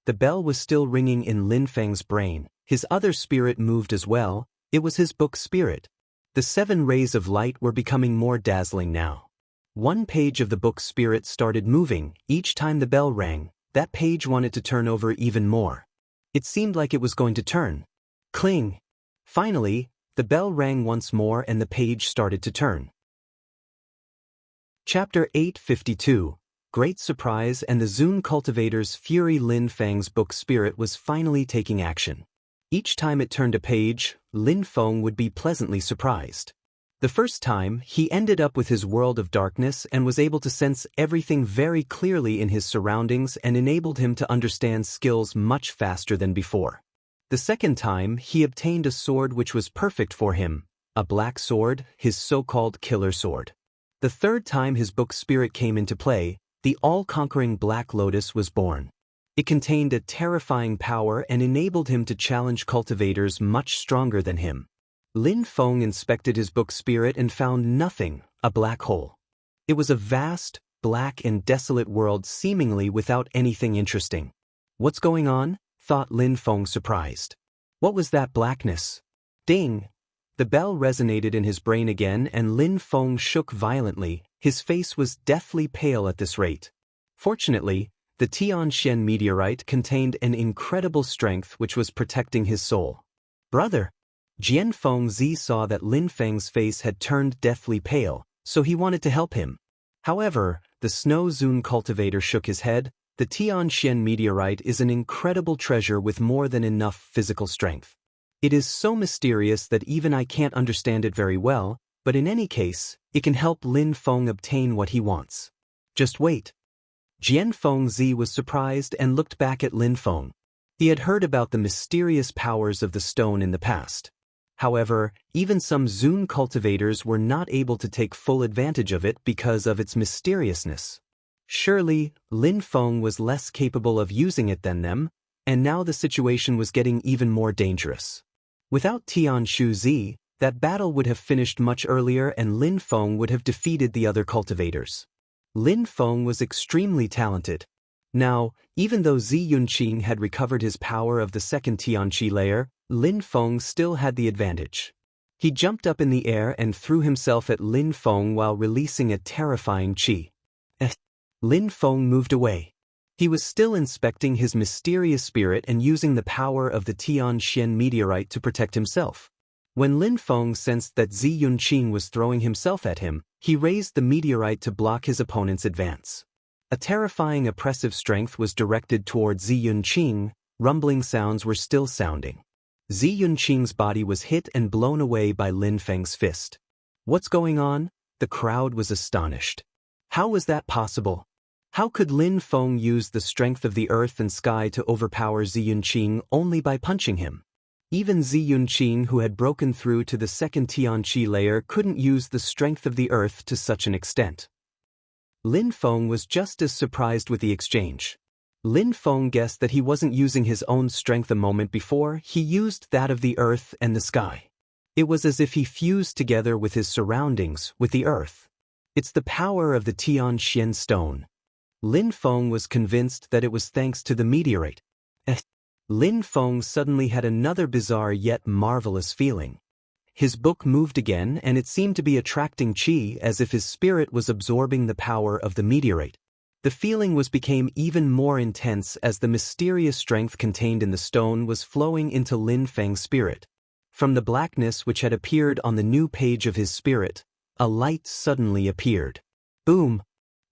The bell was still ringing in Lin Feng's brain. His other spirit moved as well. It was his book spirit. The 7 rays of light were becoming more dazzling now. One page of the book spirit started moving. Each time the bell rang, that page wanted to turn over even more. It seemed like it was going to turn. Cling. Finally, the bell rang once more and the page started to turn. Chapter 852. Great surprise, and the Zun cultivator's fury. Lin Feng's book spirit was finally taking action. Each time it turned a page, Lin Feng would be pleasantly surprised. The first time, he ended up with his world of darkness and was able to sense everything very clearly in his surroundings and enabled him to understand skills much faster than before. The second time, he obtained a sword which was perfect for him, a black sword, his so-called killer sword. The third time his book spirit came into play, the all-conquering Black Lotus was born. It contained a terrifying power and enabled him to challenge cultivators much stronger than him. Lin Feng inspected his book spirit and found nothing, a black hole. It was a vast, black and desolate world seemingly without anything interesting. "What's going on?" thought Lin Feng surprised. What was that blackness? Ding! The bell resonated in his brain again and Lin Feng shook violently. His face was deathly pale at this rate. Fortunately, the Tianxian meteorite contained an incredible strength which was protecting his soul. "Brother!" Jian Fengzi saw that Lin Feng's face had turned deathly pale, so he wanted to help him. However, the Snow Zun cultivator shook his head. The Tianxian meteorite is an incredible treasure with more than enough physical strength. It is so mysterious that even I can't understand it very well, but in any case, it can help Lin Feng obtain what he wants. Just wait. Jian Fengzi was surprised and looked back at Lin Feng. He had heard about the mysterious powers of the stone in the past. However, even some Zun cultivators were not able to take full advantage of it because of its mysteriousness. Surely, Lin Feng was less capable of using it than them, and now the situation was getting even more dangerous. Without Tian Shu Zi, that battle would have finished much earlier and Lin Feng would have defeated the other cultivators. Lin Feng was extremely talented. Now, even though Zi Yunqing had recovered his power of the second Tianqi layer, Lin Feng still had the advantage. He jumped up in the air and threw himself at Lin Feng while releasing a terrifying qi. Lin Feng moved away. He was still inspecting his mysterious spirit and using the power of the Tianxian meteorite to protect himself. When Lin Feng sensed that Zi Yunqing was throwing himself at him, He raised the meteorite to block his opponent's advance. A terrifying oppressive strength was directed toward Zi Yunqing. Rumbling sounds were still sounding. Zi Yunqing's body was hit and blown away by Lin Feng's fist. What's going on? The crowd was astonished. How was that possible? How could Lin Feng use the strength of the earth and sky to overpower Zi Yunqing only by punching him? Even Zi Yunqing, who had broken through to the second Tianqi layer, couldn't use the strength of the earth to such an extent. Lin Feng was just as surprised with the exchange. Lin Feng guessed that he wasn't using his own strength a moment before, he used that of the earth and the sky. It was as if he fused together with his surroundings, with the earth. It's the power of the Tianxian stone. Lin Feng was convinced that it was thanks to the meteorite. Lin Feng suddenly had another bizarre yet marvelous feeling. His book moved again, and it seemed to be attracting qi as if his spirit was absorbing the power of the meteorite. The feeling became even more intense as the mysterious strength contained in the stone was flowing into Lin Feng's spirit. From the blackness which had appeared on the new page of his spirit, a light suddenly appeared. Boom!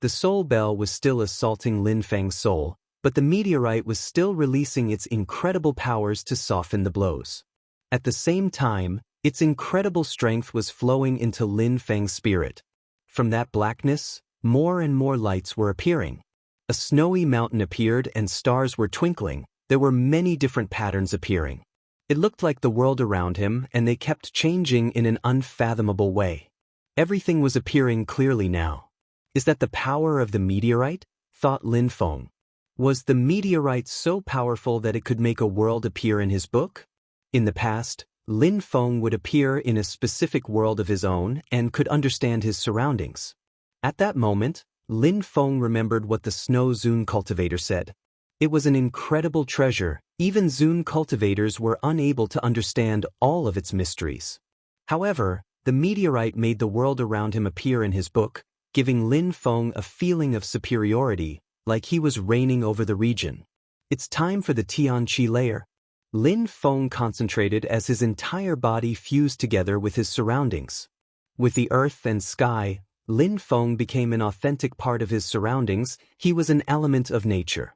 The soul bell was still assaulting Lin Feng's soul, but the meteorite was still releasing its incredible powers to soften the blows. At the same time, its incredible strength was flowing into Lin Feng's spirit. From that blackness, more and more lights were appearing. A snowy mountain appeared and stars were twinkling. There were many different patterns appearing. It looked like the world around him, and they kept changing in an unfathomable way. Everything was appearing clearly now. Is that the power of the meteorite? Thought Lin Feng. Was the meteorite so powerful that it could make a world appear in his book? In the past, Lin Feng would appear in a specific world of his own and could understand his surroundings. At that moment, Lin Feng remembered what the Snow Zune cultivator said. It was an incredible treasure. Even Zune cultivators were unable to understand all of its mysteries. However, the meteorite made the world around him appear in his book, giving Lin Feng a feeling of superiority, like he was reigning over the region. It's time for the Tianqi layer. Lin Feng concentrated as his entire body fused together with his surroundings. With the earth and sky, Lin Feng became an authentic part of his surroundings. He was an element of nature.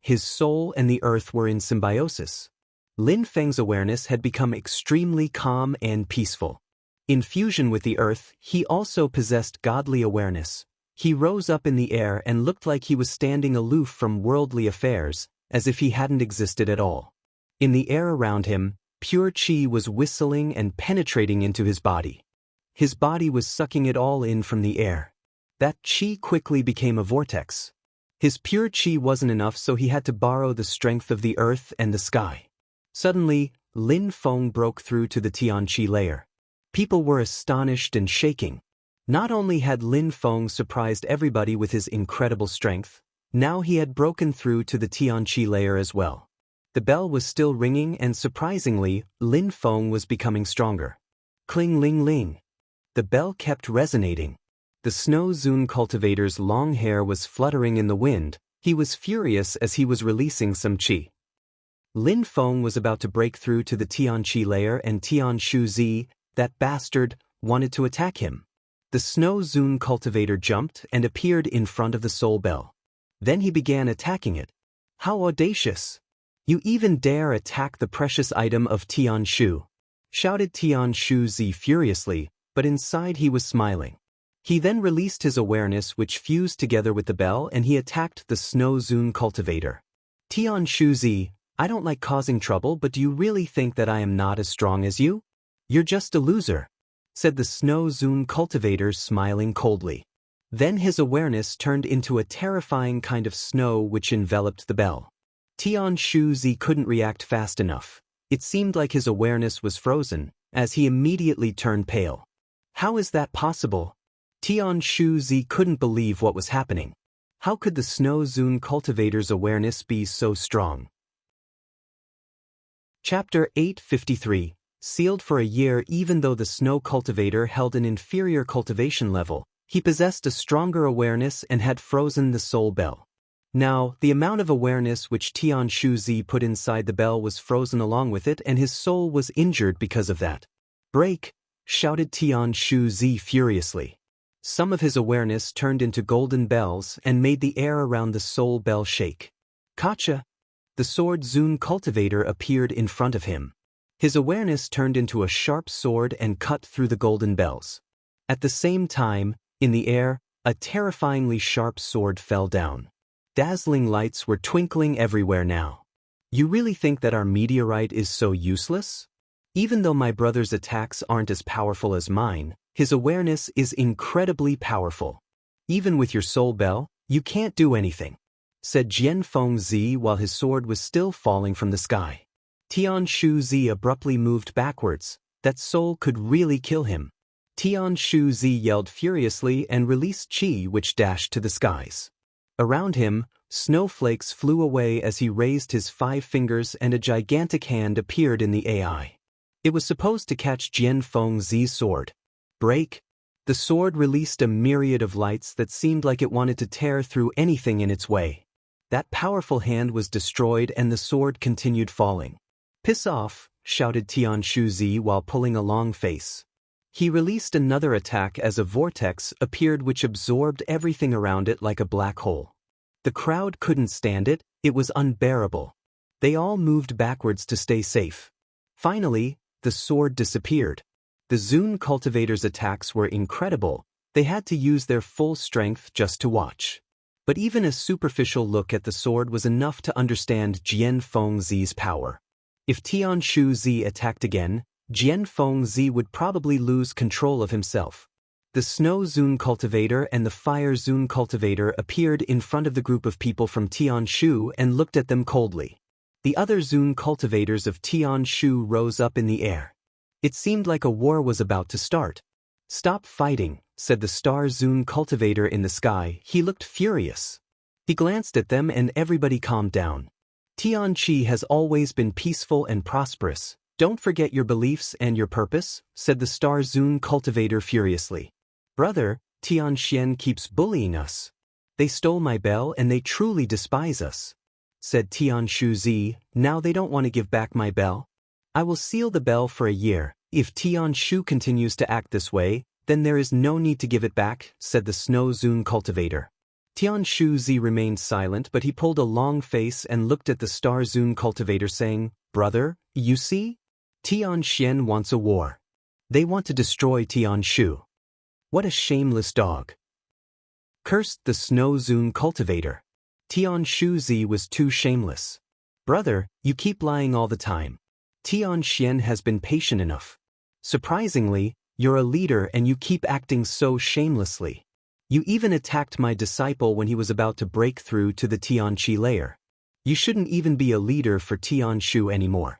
His soul and the earth were in symbiosis. Lin Feng's awareness had become extremely calm and peaceful. In fusion with the earth, he also possessed godly awareness. He rose up in the air and looked like he was standing aloof from worldly affairs, as if he hadn't existed at all. In the air around him, pure qi was whistling and penetrating into his body. His body was sucking it all in from the air. That qi quickly became a vortex. His pure qi wasn't enough, so he had to borrow the strength of the earth and the sky. Suddenly, Lin Feng broke through to the Tianqi layer. People were astonished and shaking. Not only had Lin Feng surprised everybody with his incredible strength, now he had broken through to the Tianqi layer as well. The bell was still ringing, and surprisingly, Lin Feng was becoming stronger. Cling ling ling. The bell kept resonating. The Snow Zune cultivator's long hair was fluttering in the wind. He was furious as he was releasing some qi. Lin Feng was about to break through to the Tianqi layer, and Tianshu Zi, that bastard, wanted to attack him. The Snow Zune cultivator jumped and appeared in front of the soul bell. Then he began attacking it. How audacious! You even dare attack the precious item of Tianshu! Shouted Tianshu Zi furiously, but inside he was smiling. He then released his awareness, which fused together with the bell, and he attacked the Snow Zune cultivator. Tianshu Zi, I don't like causing trouble, but do you really think that I am not as strong as you? You're just a loser, said the Snow Zune cultivator, smiling coldly. Then his awareness turned into a terrifying kind of snow which enveloped the bell. Tianshu Zi couldn't react fast enough. It seemed like his awareness was frozen, as he immediately turned pale. How is that possible? Tianshu Zi couldn't believe what was happening. How could the Snow Zune cultivator's awareness be so strong? Chapter 853. Sealed for a year. Even though the snow cultivator held an inferior cultivation level, he possessed a stronger awareness and had frozen the soul bell. Now, the amount of awareness which Tianshu Zi put inside the bell was frozen along with it, and his soul was injured because of that. Break! Shouted Tianshu Zi furiously. Some of his awareness turned into golden bells and made the air around the soul bell shake. Kacha! The sword Zune cultivator appeared in front of him. His awareness turned into a sharp sword and cut through the golden bells. At the same time, in the air, a terrifyingly sharp sword fell down. Dazzling lights were twinkling everywhere now. You really think that our meteorite is so useless? Even though my brother's attacks aren't as powerful as mine, his awareness is incredibly powerful. Even with your soul bell, you can't do anything, said Jian Fengzi while his sword was still falling from the sky. Tian Shu-zi abruptly moved backwards. That soul could really kill him. Tian Shu-zi yelled furiously and released qi which dashed to the skies. Around him, snowflakes flew away as he raised his 5 fingers and a gigantic hand appeared in the AI. It was supposed to catch Jian Fengzi's sword. Break! The sword released a myriad of lights that seemed like it wanted to tear through anything in its way. That powerful hand was destroyed and the sword continued falling. Piss off, shouted Tian Shu-zi while pulling a long face. He released another attack as a vortex appeared which absorbed everything around it like a black hole. The crowd couldn't stand it, it was unbearable. They all moved backwards to stay safe. Finally, the sword disappeared. The Zune cultivator's attacks were incredible, they had to use their full strength just to watch. But even a superficial look at the sword was enough to understand Jian Fengzi's power. If Tian Shu-zi attacked again, Jian Fengzi would probably lose control of himself. The Snow Zune cultivator and the Fire Zune cultivator appeared in front of the group of people from Tian Shu and looked at them coldly. The other Zune cultivators of Tian Shu rose up in the air. It seemed like a war was about to start. Stop fighting, said the Star Zune cultivator in the sky. He looked furious. He glanced at them and everybody calmed down. Tianqi has always been peaceful and prosperous. Don't forget your beliefs and your purpose, said the Star Zune cultivator furiously. Brother, Tianxian keeps bullying us. They stole my bell and they truly despise us, said Tian Shu-zi. Now they don't want to give back my bell. I will seal the bell for a year. If Tian Shu continues to act this way, then there is no need to give it back, said the Snow Zune cultivator. Tian Shu-zi remained silent but he pulled a long face and looked at the Star Zune cultivator saying, Brother, you see? Tian Xian wants a war. They want to destroy Tian Shu. What a shameless dog. Cursed the Snow Zune cultivator. Tian Shu-zi was too shameless. Brother, you keep lying all the time. Tian Xian has been patient enough. Surprisingly, you're a leader and you keep acting so shamelessly. You even attacked my disciple when he was about to break through to the Tianqi layer. You shouldn't even be a leader for Tian Shu anymore,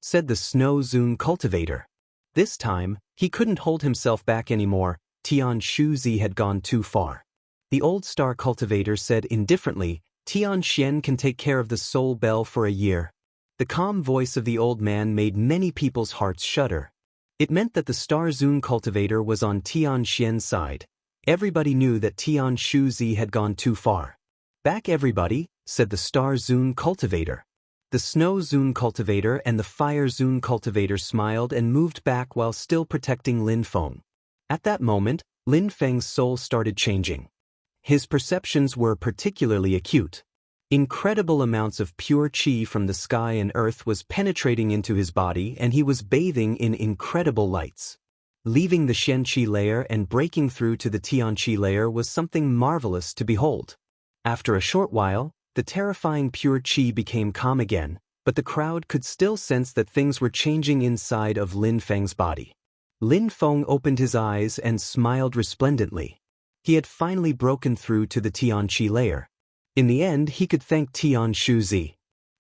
said the Snow Zune cultivator. This time, he couldn't hold himself back anymore. Tian Shu-zi had gone too far. The old star cultivator said indifferently, Tian Xian can take care of the soul bell for a year. The calm voice of the old man made many people's hearts shudder. It meant that the Star Zune cultivator was on Tian Xian's side. Everybody knew that Tian Shu-zi had gone too far. Back everybody, said the Star Zune cultivator. The Snow Zune cultivator and the Fire Zune cultivator smiled and moved back while still protecting Lin Feng. At that moment, Lin Feng's soul started changing. His perceptions were particularly acute. Incredible amounts of pure qi from the sky and earth was penetrating into his body and he was bathing in incredible lights. Leaving the Shen Qi layer and breaking through to the Tian Qi layer was something marvelous to behold. After a short while, the terrifying pure qi became calm again, but the crowd could still sense that things were changing inside of Lin Feng's body. Lin Feng opened his eyes and smiled resplendently. He had finally broken through to the Tian Qi layer. In the end, he could thank Tian Shu-zi.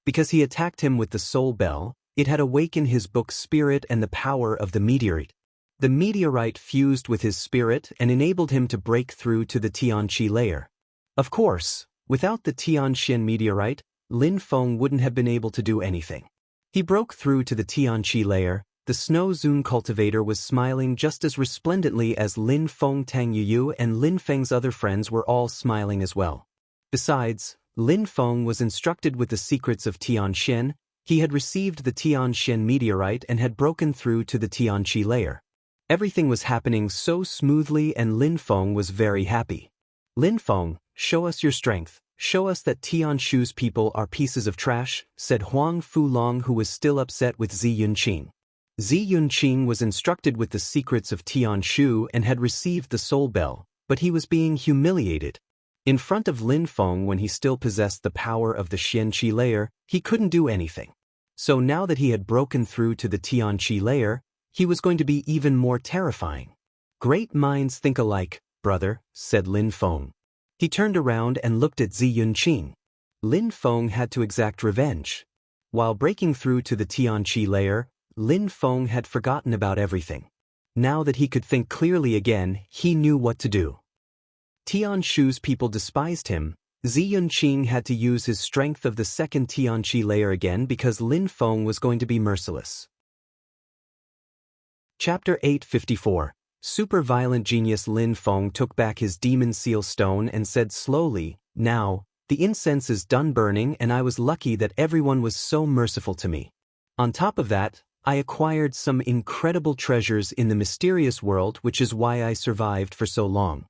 Because he attacked him with the soul bell, it had awakened his book's spirit and the power of the meteorite. The meteorite fused with his spirit and enabled him to break through to the Tianqi layer. Of course, without the Tianxian meteorite, Lin Feng wouldn't have been able to do anything. He broke through to the Tianqi layer. The Snow Zune cultivator was smiling just as resplendently as Lin Feng. Tang Yuyu and Lin Feng's other friends were all smiling as well. Besides, Lin Feng was instructed with the secrets of Tianxian. He had received the Tianxian meteorite and had broken through to the Tianqi layer. Everything was happening so smoothly and Lin Feng was very happy. Lin Feng, show us your strength. Show us that Tianshu's people are pieces of trash, said Huang Fulong, who was still upset with Zi Yunqing. Zi Yunqing was instructed with the secrets of Tianshu and had received the soul bell, but he was being humiliated. In front of Lin Feng, when he still possessed the power of the Xianqi layer, he couldn't do anything. So now that he had broken through to the Tianqi layer, he was going to be even more terrifying. Great minds think alike, brother, said Lin Feng. He turned around and looked at Zi Yunqing. Lin Feng had to exact revenge. While breaking through to the Tianqi layer, Lin Feng had forgotten about everything. Now that he could think clearly again, he knew what to do. Tianshu's people despised him. Zi Yunqing had to use his strength of the second Tianqi layer again because Lin Feng was going to be merciless. Chapter 854. Super violent genius Lin Feng took back his demon seal stone and said slowly, "Now, the incense is done burning and I was lucky that everyone was so merciful to me. On top of that, I acquired some incredible treasures in the mysterious world, which is why I survived for so long."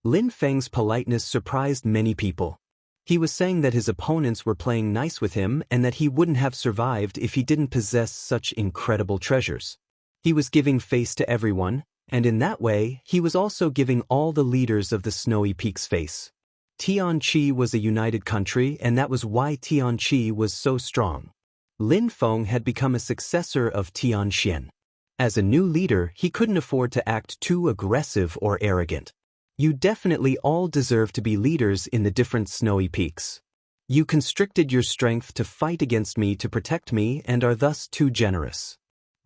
Lin Feng's politeness surprised many people. He was saying that his opponents were playing nice with him and that he wouldn't have survived if he didn't possess such incredible treasures. He was giving face to everyone, and in that way, he was also giving all the leaders of the Snowy Peaks face. Tianqi was a united country, and that was why Tianqi was so strong. Lin Feng had become a successor of Tianxian. As a new leader, he couldn't afford to act too aggressive or arrogant. You definitely all deserve to be leaders in the different Snowy Peaks. You constricted your strength to fight against me to protect me and are thus too generous.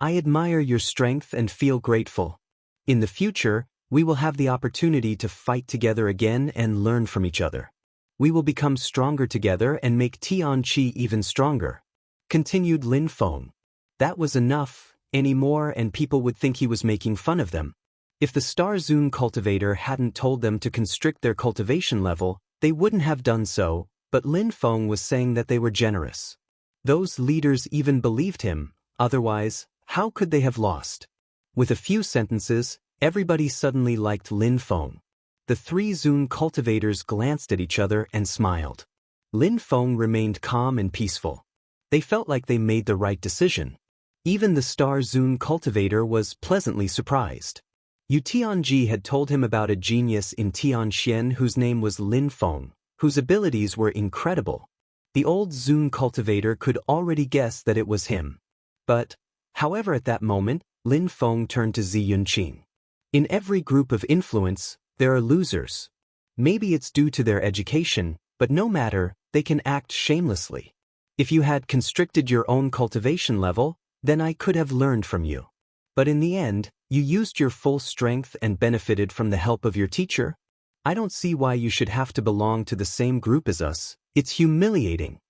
I admire your strength and feel grateful. In the future, we will have the opportunity to fight together again and learn from each other. We will become stronger together and make Tianqi even stronger. Continued Lin Feng. That was enough, anymore, and people would think he was making fun of them. If the Star Zune cultivator hadn't told them to constrict their cultivation level, they wouldn't have done so, but Lin Feng was saying that they were generous. Those leaders even believed him, otherwise, how could they have lost? With a few sentences, everybody suddenly liked Lin Feng. The three Zune cultivators glanced at each other and smiled. Lin Feng remained calm and peaceful. They felt like they made the right decision. Even the Star Zune cultivator was pleasantly surprised. Yu Tianji had told him about a genius in Tianxian whose name was Lin Feng, whose abilities were incredible. The old Zune cultivator could already guess that it was him. But, however, at that moment, Lin Feng turned to Zi Yunqing. In every group of influence, there are losers. Maybe it's due to their education, but no matter, they can act shamelessly. If you had constricted your own cultivation level, then I could have learned from you. But in the end, you used your full strength and benefited from the help of your teacher. I don't see why you should have to belong to the same group as us. It's humiliating.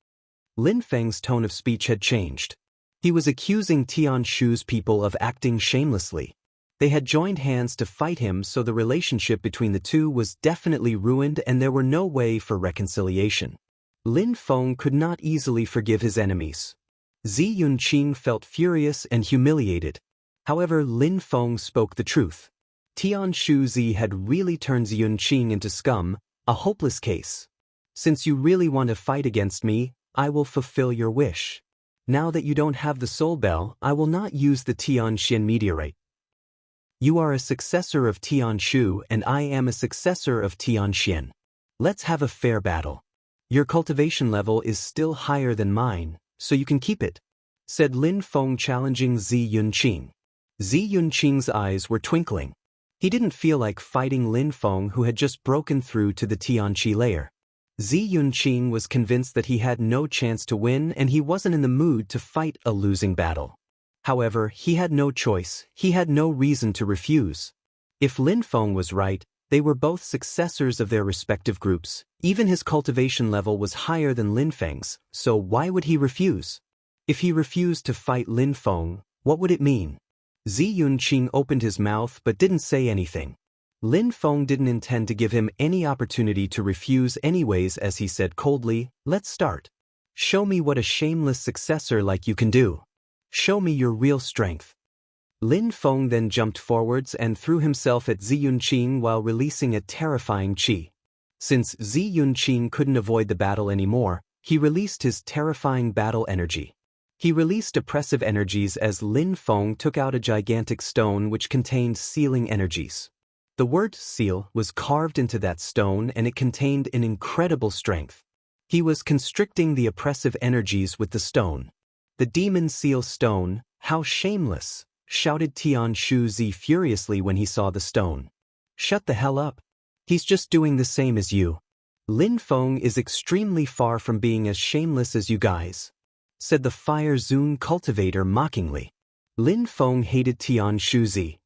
Lin Feng's tone of speech had changed. He was accusing Tianshu's people of acting shamelessly. They had joined hands to fight him, so the relationship between the two was definitely ruined and there were no way for reconciliation. Lin Feng could not easily forgive his enemies. Zi Yunqing felt furious and humiliated. However, Lin Feng spoke the truth. Tianshu Zi had really turned Zi Yunqing into scum, a hopeless case. Since you really want to fight against me, I will fulfill your wish. Now that you don't have the soul bell, I will not use the Tianxian meteorite. You are a successor of Tianshu and I am a successor of Tianxian. Let's have a fair battle. Your cultivation level is still higher than mine, so you can keep it, said Lin Feng, challenging Zi Yunqing. Zi Yunqing's eyes were twinkling. He didn't feel like fighting Lin Feng, who had just broken through to the Tianqi layer. Zi Yunqing was convinced that he had no chance to win and he wasn't in the mood to fight a losing battle. However, he had no choice, he had no reason to refuse. If Lin Feng was right, they were both successors of their respective groups. Even his cultivation level was higher than Lin Feng's, so why would he refuse? If he refused to fight Lin Feng, what would it mean? Zi Yunqing opened his mouth but didn't say anything. Lin Feng didn't intend to give him any opportunity to refuse anyways, as he said coldly, "Let's start. Show me what a shameless successor like you can do. Show me your real strength." Lin Feng then jumped forwards and threw himself at Zi Yunqing while releasing a terrifying qi. Since Zi Yunqing couldn't avoid the battle anymore, he released his terrifying battle energy. He released oppressive energies as Lin Feng took out a gigantic stone which contained sealing energies. The word seal was carved into that stone and it contained an incredible strength. He was constricting the oppressive energies with the stone. The demon seal stone, how shameless, shouted Tianshu Zi furiously when he saw the stone. Shut the hell up. He's just doing the same as you. Lin Feng is extremely far from being as shameless as you guys, said the Fire Zune cultivator mockingly. Lin Feng hated Tianshu Zi.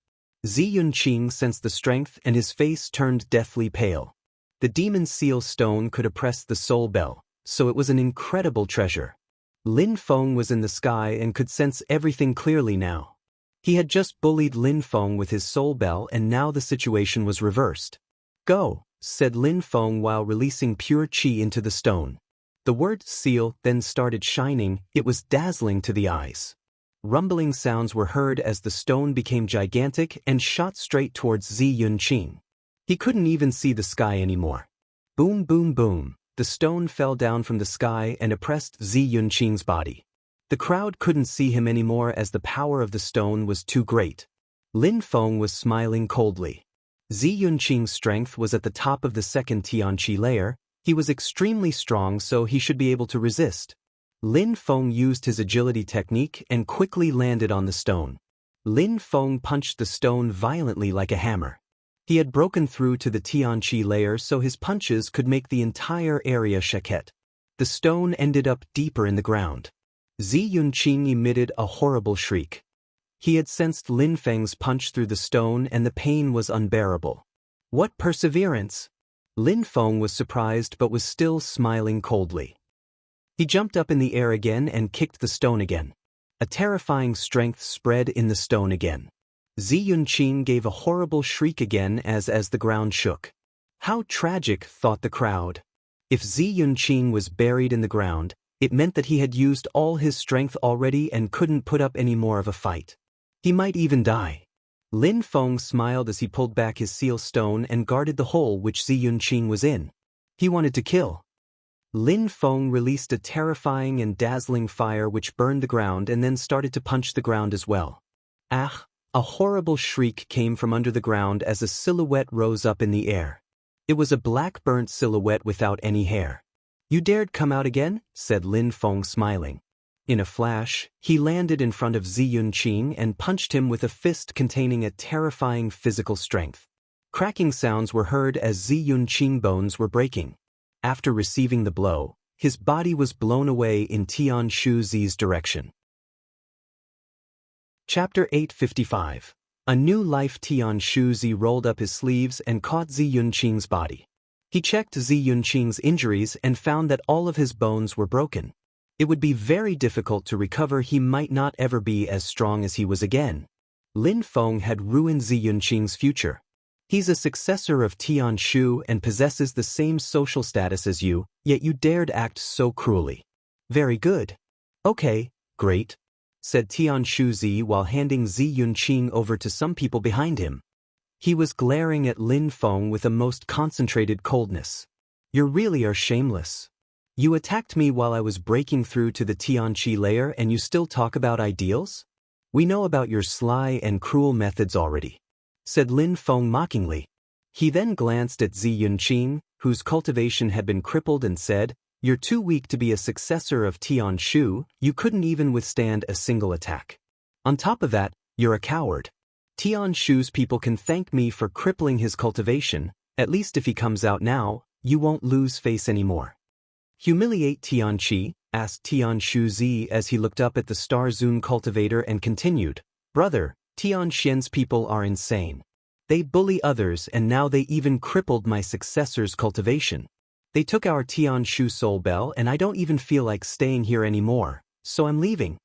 Zi Yunqing sensed the strength and his face turned deathly pale. The demon seal stone could oppress the soul bell, so it was an incredible treasure. Lin Feng was in the sky and could sense everything clearly now. He had just bullied Lin Feng with his soul bell and now the situation was reversed. Go, said Lin Feng while releasing pure qi into the stone. The word seal then started shining, it was dazzling to the eyes. Rumbling sounds were heard as the stone became gigantic and shot straight towards Zi Yunqing. He couldn't even see the sky anymore. Boom boom boom, the stone fell down from the sky and oppressed Zi Yunqing's body. The crowd couldn't see him anymore as the power of the stone was too great. Lin Feng was smiling coldly. Zi Yunqing's strength was at the top of the second Tianqi layer. He was extremely strong so he should be able to resist. Lin Feng used his agility technique and quickly landed on the stone. Lin Feng punched the stone violently like a hammer. He had broken through to the Tianqi layer so his punches could make the entire area shake. The stone ended up deeper in the ground. Zi Yunqing emitted a horrible shriek. He had sensed Lin Feng's punch through the stone and the pain was unbearable. What perseverance! Lin Feng was surprised but was still smiling coldly. He jumped up in the air again and kicked the stone again. A terrifying strength spread in the stone again. Zi Yunqing gave a horrible shriek again as the ground shook. How tragic, thought the crowd. If Zi Yunqing was buried in the ground, it meant that he had used all his strength already and couldn't put up any more of a fight. He might even die. Lin Feng smiled as he pulled back his seal stone and guarded the hole which Zi Yunqing was in. He wanted to kill. Lin Feng released a terrifying and dazzling fire which burned the ground and then started to punch the ground as well. Ah! A horrible shriek came from under the ground as a silhouette rose up in the air. It was a black burnt silhouette without any hair. You dared come out again? Said Lin Feng smiling. In a flash, he landed in front of Zi Yunqing and punched him with a fist containing a terrifying physical strength. Cracking sounds were heard as Zi Yunqing bones were breaking. After receiving the blow, his body was blown away in Tianshu Zi's direction. Chapter 855. A New Life. Tianshu Zi rolled up his sleeves and caught Zi Yunqing's body. He checked Zi Yunqing's injuries and found that all of his bones were broken. It would be very difficult to recover. He might not ever be as strong as he was again. Lin Feng had ruined Zi Yunqing's future. He's a successor of Tianshu and possesses the same social status as you, yet you dared act so cruelly. Very good. Okay, great, said Tianshu Zi while handing Zi Yunqing over to some people behind him. He was glaring at Lin Feng with a most concentrated coldness. You really are shameless. You attacked me while I was breaking through to the Tianqi layer and you still talk about ideals? We know about your sly and cruel methods already, said Lin Feng mockingly. He then glanced at Zi Yunqing, whose cultivation had been crippled, and said, You're too weak to be a successor of Tianshu, you couldn't even withstand a single attack. On top of that, you're a coward. Tianshu's people can thank me for crippling his cultivation, at least if he comes out now, you won't lose face anymore. Humiliate Tianqi? Asked Tianshu Zi as he looked up at the Star Zune cultivator and continued, Brother, Tianxian's people are insane. They bully others and now they even crippled my successor's cultivation. They took our Tianshu soul bell and I don't even feel like staying here anymore, so I'm leaving.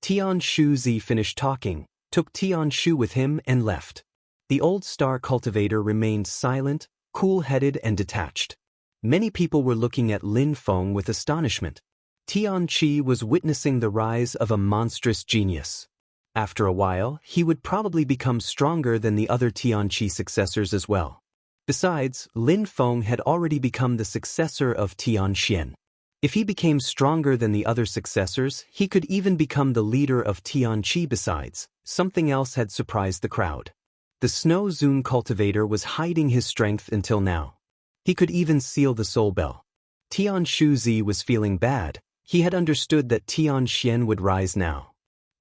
Tianshu Zi finished talking, took Tianshu with him and left. The old star cultivator remained silent, cool-headed and detached. Many people were looking at Lin Feng with astonishment. Tianqi was witnessing the rise of a monstrous genius. After a while, he would probably become stronger than the other Tianqi successors as well. Besides, Lin Feng had already become the successor of Tianxian. If he became stronger than the other successors, he could even become the leader of Tianqi. Besides, something else had surprised the crowd. The Snow Zune cultivator was hiding his strength until now. He could even seal the soul bell. Tian Shuzi was feeling bad. He had understood that Tianxian would rise now.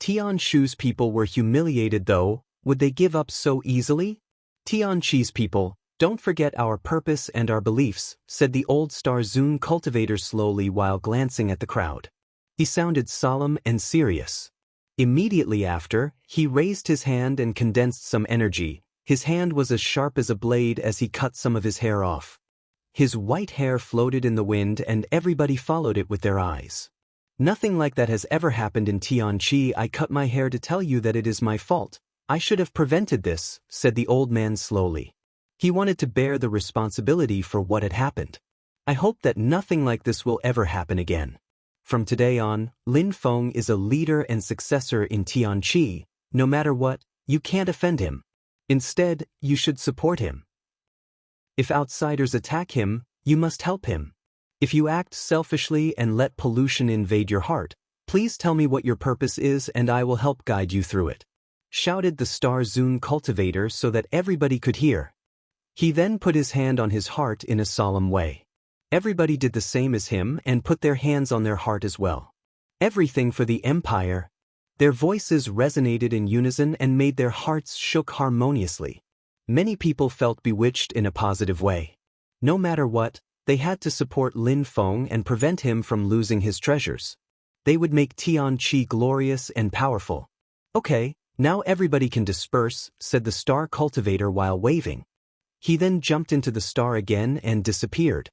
Tian Shu's people were humiliated though. Would they give up so easily? Tianqi's people, don't forget our purpose and our beliefs, said the old Star Zune cultivator slowly while glancing at the crowd. He sounded solemn and serious. Immediately after, he raised his hand and condensed some energy. His hand was as sharp as a blade as he cut some of his hair off. His white hair floated in the wind and everybody followed it with their eyes. Nothing like that has ever happened in Tianqi. I cut my hair to tell you that it is my fault. I should have prevented this, said the old man slowly. He wanted to bear the responsibility for what had happened. I hope that nothing like this will ever happen again. From today on, Lin Feng is a leader and successor in Tianqi. No matter what, you can't offend him. Instead, you should support him. If outsiders attack him, you must help him. If you act selfishly and let pollution invade your heart, please tell me what your purpose is and I will help guide you through it, shouted the Star Zune cultivator so that everybody could hear. He then put his hand on his heart in a solemn way. Everybody did the same as him and put their hands on their heart as well. Everything for the empire. Their voices resonated in unison and made their hearts shook harmoniously. Many people felt bewitched in a positive way. No matter what, they had to support Lin Feng and prevent him from losing his treasures. They would make Tianqi glorious and powerful. Okay, now everybody can disperse, said the star cultivator while waving. He then jumped into the star again and disappeared.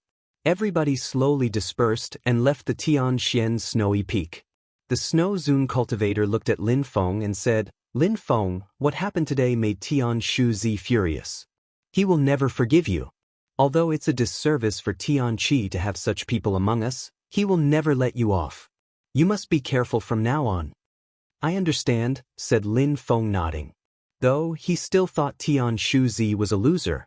Everybody slowly dispersed and left the Tianxian snowy peak. The Snow Zune cultivator looked at Lin Feng and said, Lin Feng, what happened today made Tian Shuzi furious. He will never forgive you. Although it's a disservice for Tianqi to have such people among us, he will never let you off. You must be careful from now on. I understand, said Lin Feng nodding. Though he still thought Tian Shuzi was a loser.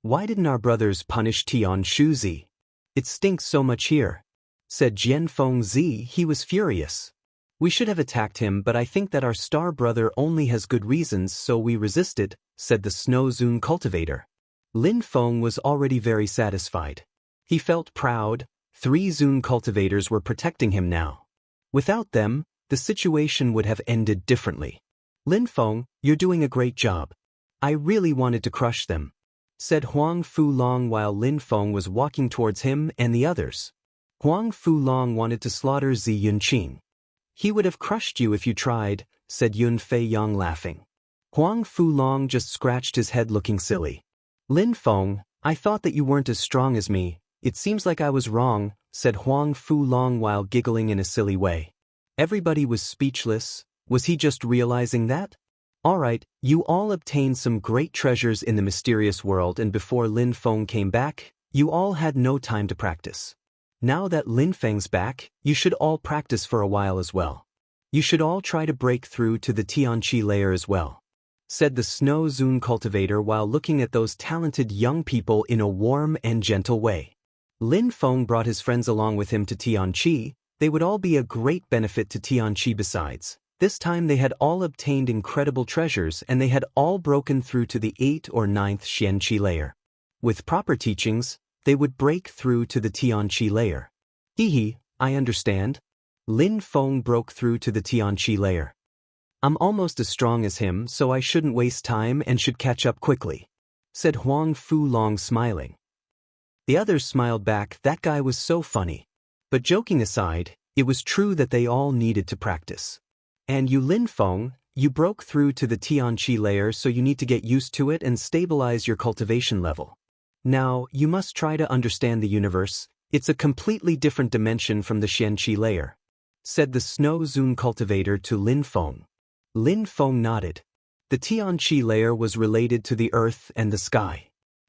Why didn't our brothers punish Tian Shuzi? It stinks so much here, said Jian Fengzi. He was furious. We should have attacked him, but I think that our star brother only has good reasons, so we resisted, said the Snow Zune cultivator. Lin Feng was already very satisfied. He felt proud. 3 Zune cultivators were protecting him now. Without them, the situation would have ended differently. Lin Feng, you're doing a great job. I really wanted to crush them, said Huang Fulong while Lin Feng was walking towards him and the others. Huang Fulong wanted to slaughter Zi Yunqing. He would have crushed you if you tried, said Yun Fei Yang laughing. Huang Fulong just scratched his head looking silly. Lin Feng, I thought that you weren't as strong as me. It seems like I was wrong, said Huang Fulong while giggling in a silly way. Everybody was speechless. Was he just realizing that? Alright, you all obtained some great treasures in the mysterious world, and before Lin Feng came back, you all had no time to practice. Now that Lin Feng's back, you should all practice for a while as well. You should all try to break through to the Tianqi layer as well, said the Snow Zune cultivator while looking at those talented young people in a warm and gentle way. Lin Feng brought his friends along with him to Tianqi. They would all be a great benefit to Tianqi. Besides, this time they had all obtained incredible treasures and they had all broken through to the 8th or 9th Xianqi layer. With proper teachings, they would break through to the Tianqi layer. Hehe, I understand. Lin Feng broke through to the Tianqi layer. I'm almost as strong as him, so I shouldn't waste time and should catch up quickly, said Huang Fulong smiling. The others smiled back. That guy was so funny. But joking aside, it was true that they all needed to practice. And you, Lin Feng, you broke through to the Tianqi layer, so you need to get used to it and stabilize your cultivation level. Now, you must try to understand the universe. It's a completely different dimension from the Xianqi layer, said the Snow Zune cultivator to Lin Feng. Lin Feng nodded. The Tianqi layer was related to the earth and the sky.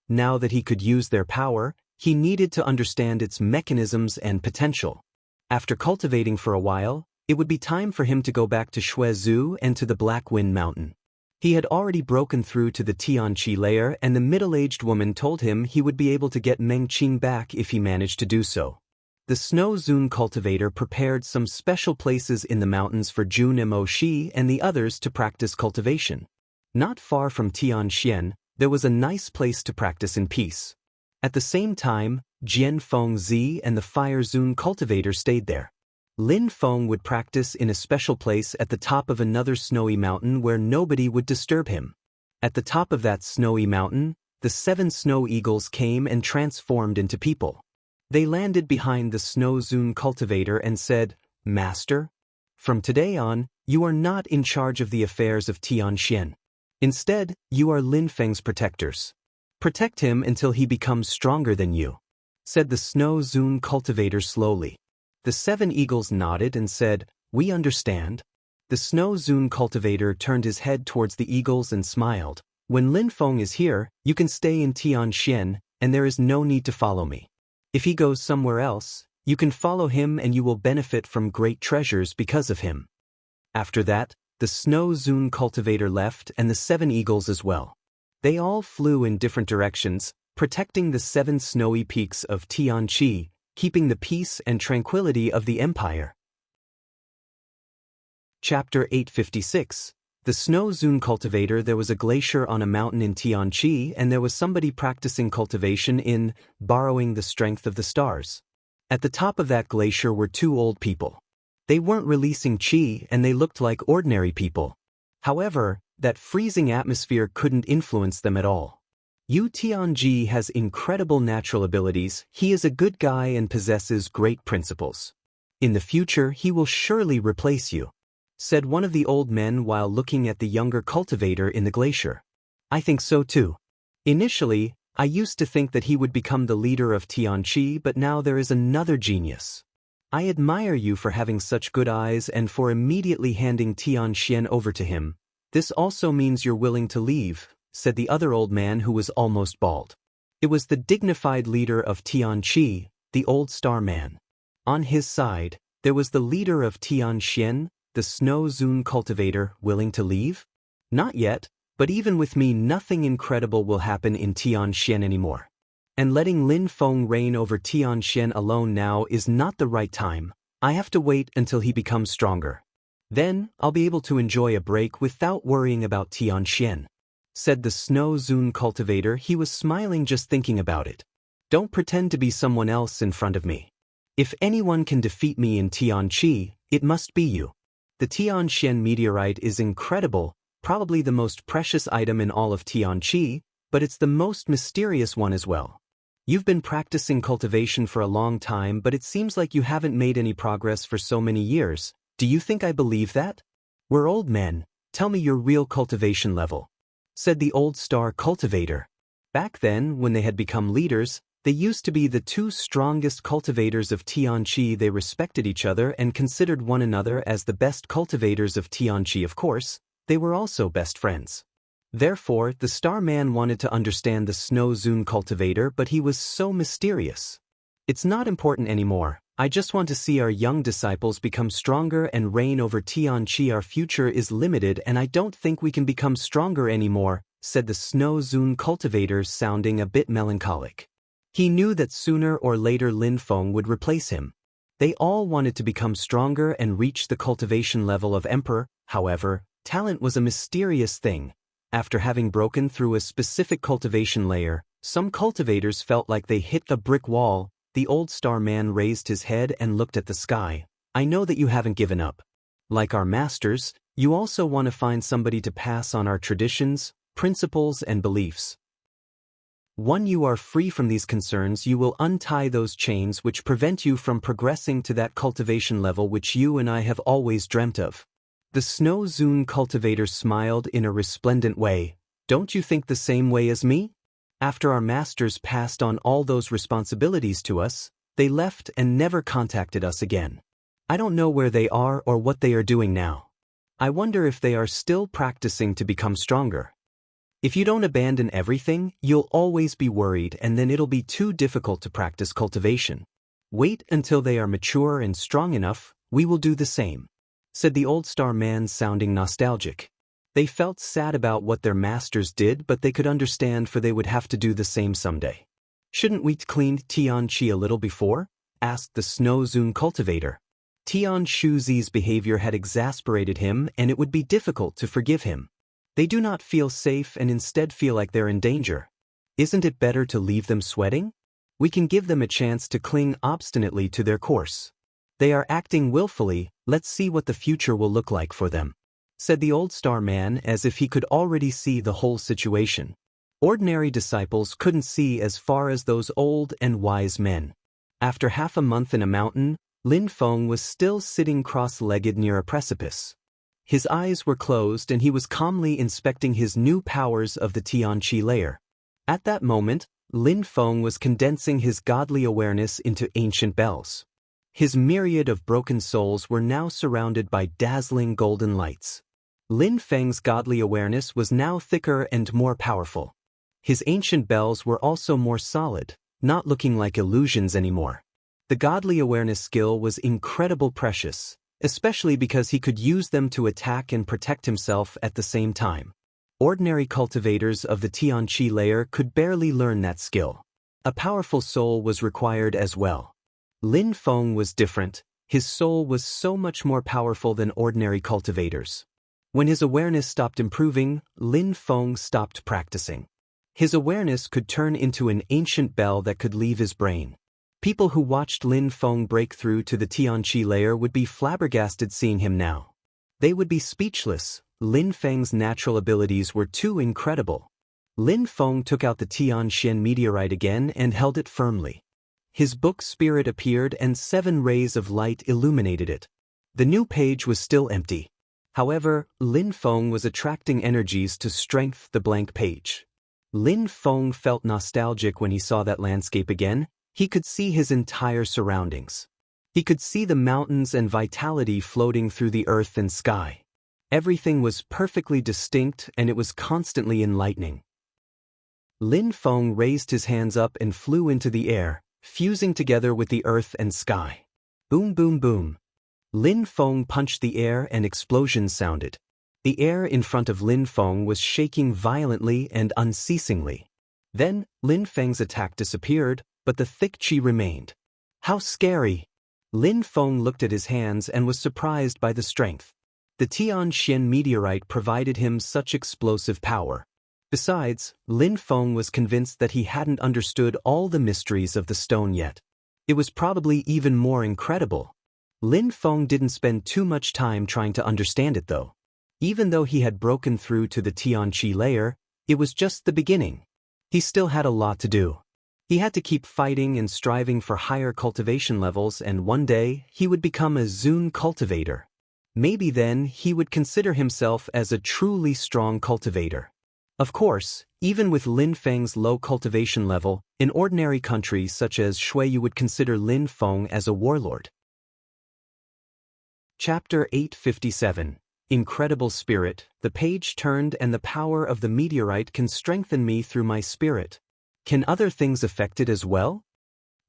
Now that he could use their power, he needed to understand its mechanisms and potential. After cultivating for a while, It would be time for him to go back to Shuezhou and to the Black Wind Mountain. He had already broken through to the Tianqi layer, and the middle-aged woman told him he would be able to get Meng Qing back if he managed to do so. The Snow Zune cultivator prepared some special places in the mountains for Jun Mo Shi and the others to practice cultivation. Not far from Tianxian, there was a nice place to practice in peace. At the same time, Jian Feng Zi and the Fire Zune cultivator stayed there. Lin Feng would practice in a special place at the top of another snowy mountain where nobody would disturb him. At the top of that snowy mountain, the 7 snow eagles came and transformed into people. They landed behind the Snow Zune cultivator and said, "Master, from today on, you are not in charge of the affairs of Tianxian. Instead, you are Lin Feng's protectors. Protect him until he becomes stronger than you," said the Snow Zune cultivator slowly. The 7 eagles nodded and said, "We understand." The Snow Zune cultivator turned his head towards the eagles and smiled. "When Lin Feng is here, you can stay in Tianxian, and there is no need to follow me. If he goes somewhere else, you can follow him and you will benefit from great treasures because of him." After that, the Snow Zune cultivator left and the 7 eagles as well. They all flew in different directions, protecting the 7 snowy peaks of Tianqi, keeping the peace and tranquility of the empire. Chapter 856. The Snow Zune cultivator. There was a glacier on a mountain in Tianqi, and there was somebody practicing cultivation in borrowing the strength of the stars. At the top of that glacier were 2 old people. They weren't releasing qi and they looked like ordinary people. However, that freezing atmosphere couldn't influence them at all. Yu Tianji has incredible natural abilities. He is a good guy and possesses great principles. In the future, he will surely replace you, said one of the old men while looking at the younger cultivator in the glacier. I think so too. Initially, I used to think that he would become the leader of Tianqi, but now there is another genius. I admire you for having such good eyes and for immediately handing Tianxian over to him. This also means you're willing to leave, said the other old man who was almost bald. It was the dignified leader of Tianqi, the old star man. On his side, there was the leader of Tianxian, the Snow Zune cultivator, willing to leave? Not yet, but even with me nothing incredible will happen in Tianxian anymore. And letting Lin Feng reign over Tianxian alone now is not the right time. I have to wait until he becomes stronger. Then, I'll be able to enjoy a break without worrying about Tianxian, said the Snow Zune cultivator. He was smiling just thinking about it. Don't pretend to be someone else in front of me. If anyone can defeat me in Tianqi, it must be you. The Tianxian meteorite is incredible, probably the most precious item in all of Tianqi, but it's the most mysterious one as well. You've been practicing cultivation for a long time, but it seems like you haven't made any progress for so many years. Do you think I believe that? We're old men. Tell me your real cultivation level, said the old star cultivator. Back then, when they had become leaders, they used to be the 2 strongest cultivators of Tianqi. They respected each other and considered one another as the best cultivators of Tianqi. Of course, they were also best friends. Therefore, the star man wanted to understand the Snow Zune cultivator, but he was so mysterious. It's not important anymore. I just want to see our young disciples become stronger and reign over Tianqi. Our future is limited and I don't think we can become stronger anymore, said the Snow Zune cultivator, sounding a bit melancholic. He knew that sooner or later Lin Feng would replace him. They all wanted to become stronger and reach the cultivation level of emperor. However, talent was a mysterious thing. After having broken through a specific cultivation layer, some cultivators felt like they hit the brick wall. The old star man raised his head and looked at the sky. I know that you haven't given up. Like our masters, you also want to find somebody to pass on our traditions, principles, and beliefs. Once you are free from these concerns, you will untie those chains which prevent you from progressing to that cultivation level which you and I have always dreamt of. The Snow Zune cultivator smiled in a resplendent way. Don't you think the same way as me? After our masters passed on all those responsibilities to us, they left and never contacted us again. I don't know where they are or what they are doing now. I wonder if they are still practicing to become stronger. If you don't abandon everything, you'll always be worried and then it'll be too difficult to practice cultivation. Wait until they are mature and strong enough. We will do the same. said the old star man, sounding nostalgic. They felt sad about what their masters did, but they could understand, for they would have to do the same someday. Shouldn't we clean Tianqi a little before? Asked the Snow Zune cultivator. Tianshuzi's behavior had exasperated him, and it would be difficult to forgive him. They do not feel safe and instead feel like they're in danger. Isn't it better to leave them sweating? We can give them a chance to cling obstinately to their course. They are acting willfully, let's see what the future will look like for them, said the old star man, as if he could already see the whole situation. Ordinary disciples couldn't see as far as those old and wise men. After half a month in a mountain, Lin Feng was still sitting cross-legged near a precipice. His eyes were closed and he was calmly inspecting his new powers of the Tianqi layer. At that moment, Lin Feng was condensing his godly awareness into ancient bells. His myriad of broken souls were now surrounded by dazzling golden lights. Lin Feng's godly awareness was now thicker and more powerful. His ancient bells were also more solid, not looking like illusions anymore. The godly awareness skill was incredibly precious, especially because he could use them to attack and protect himself at the same time. Ordinary cultivators of the Tianqi layer could barely learn that skill. A powerful soul was required as well. Lin Feng was different. His soul was so much more powerful than ordinary cultivators. When his awareness stopped improving, Lin Feng stopped practicing. His awareness could turn into an ancient bell that could leave his brain. People who watched Lin Feng break through to the Tianqi layer would be flabbergasted seeing him now. They would be speechless. Lin Feng's natural abilities were too incredible. Lin Feng took out the Tianxian meteorite again and held it firmly. His book spirit appeared and 7 rays of light illuminated it. The new page was still empty. However, Lin Feng was attracting energies to strengthen the blank page. Lin Feng felt nostalgic when he saw that landscape again. He could see his entire surroundings. He could see the mountains and vitality floating through the earth and sky. Everything was perfectly distinct and it was constantly enlightening. Lin Feng raised his hands up and flew into the air, fusing together with the earth and sky. Boom, boom, boom. Lin Feng punched the air and explosions sounded. The air in front of Lin Feng was shaking violently and unceasingly. Then, Lin Feng's attack disappeared, but the thick qi remained. How scary! Lin Feng looked at his hands and was surprised by the strength. The Tianxian meteorite provided him such explosive power. Besides, Lin Feng was convinced that he hadn't understood all the mysteries of the stone yet. It was probably even more incredible. Lin Feng didn't spend too much time trying to understand it though. Even though he had broken through to the Tianqi layer, it was just the beginning. He still had a lot to do. He had to keep fighting and striving for higher cultivation levels, and one day he would become a Zune cultivator. Maybe then he would consider himself as a truly strong cultivator. Of course, even with Lin Feng's low cultivation level, in ordinary countries such as Shui you would consider Lin Feng as a warlord. Chapter 857. Incredible Spirit. The page turned and the power of the meteorite can strengthen me through my spirit. Can other things affect it as well?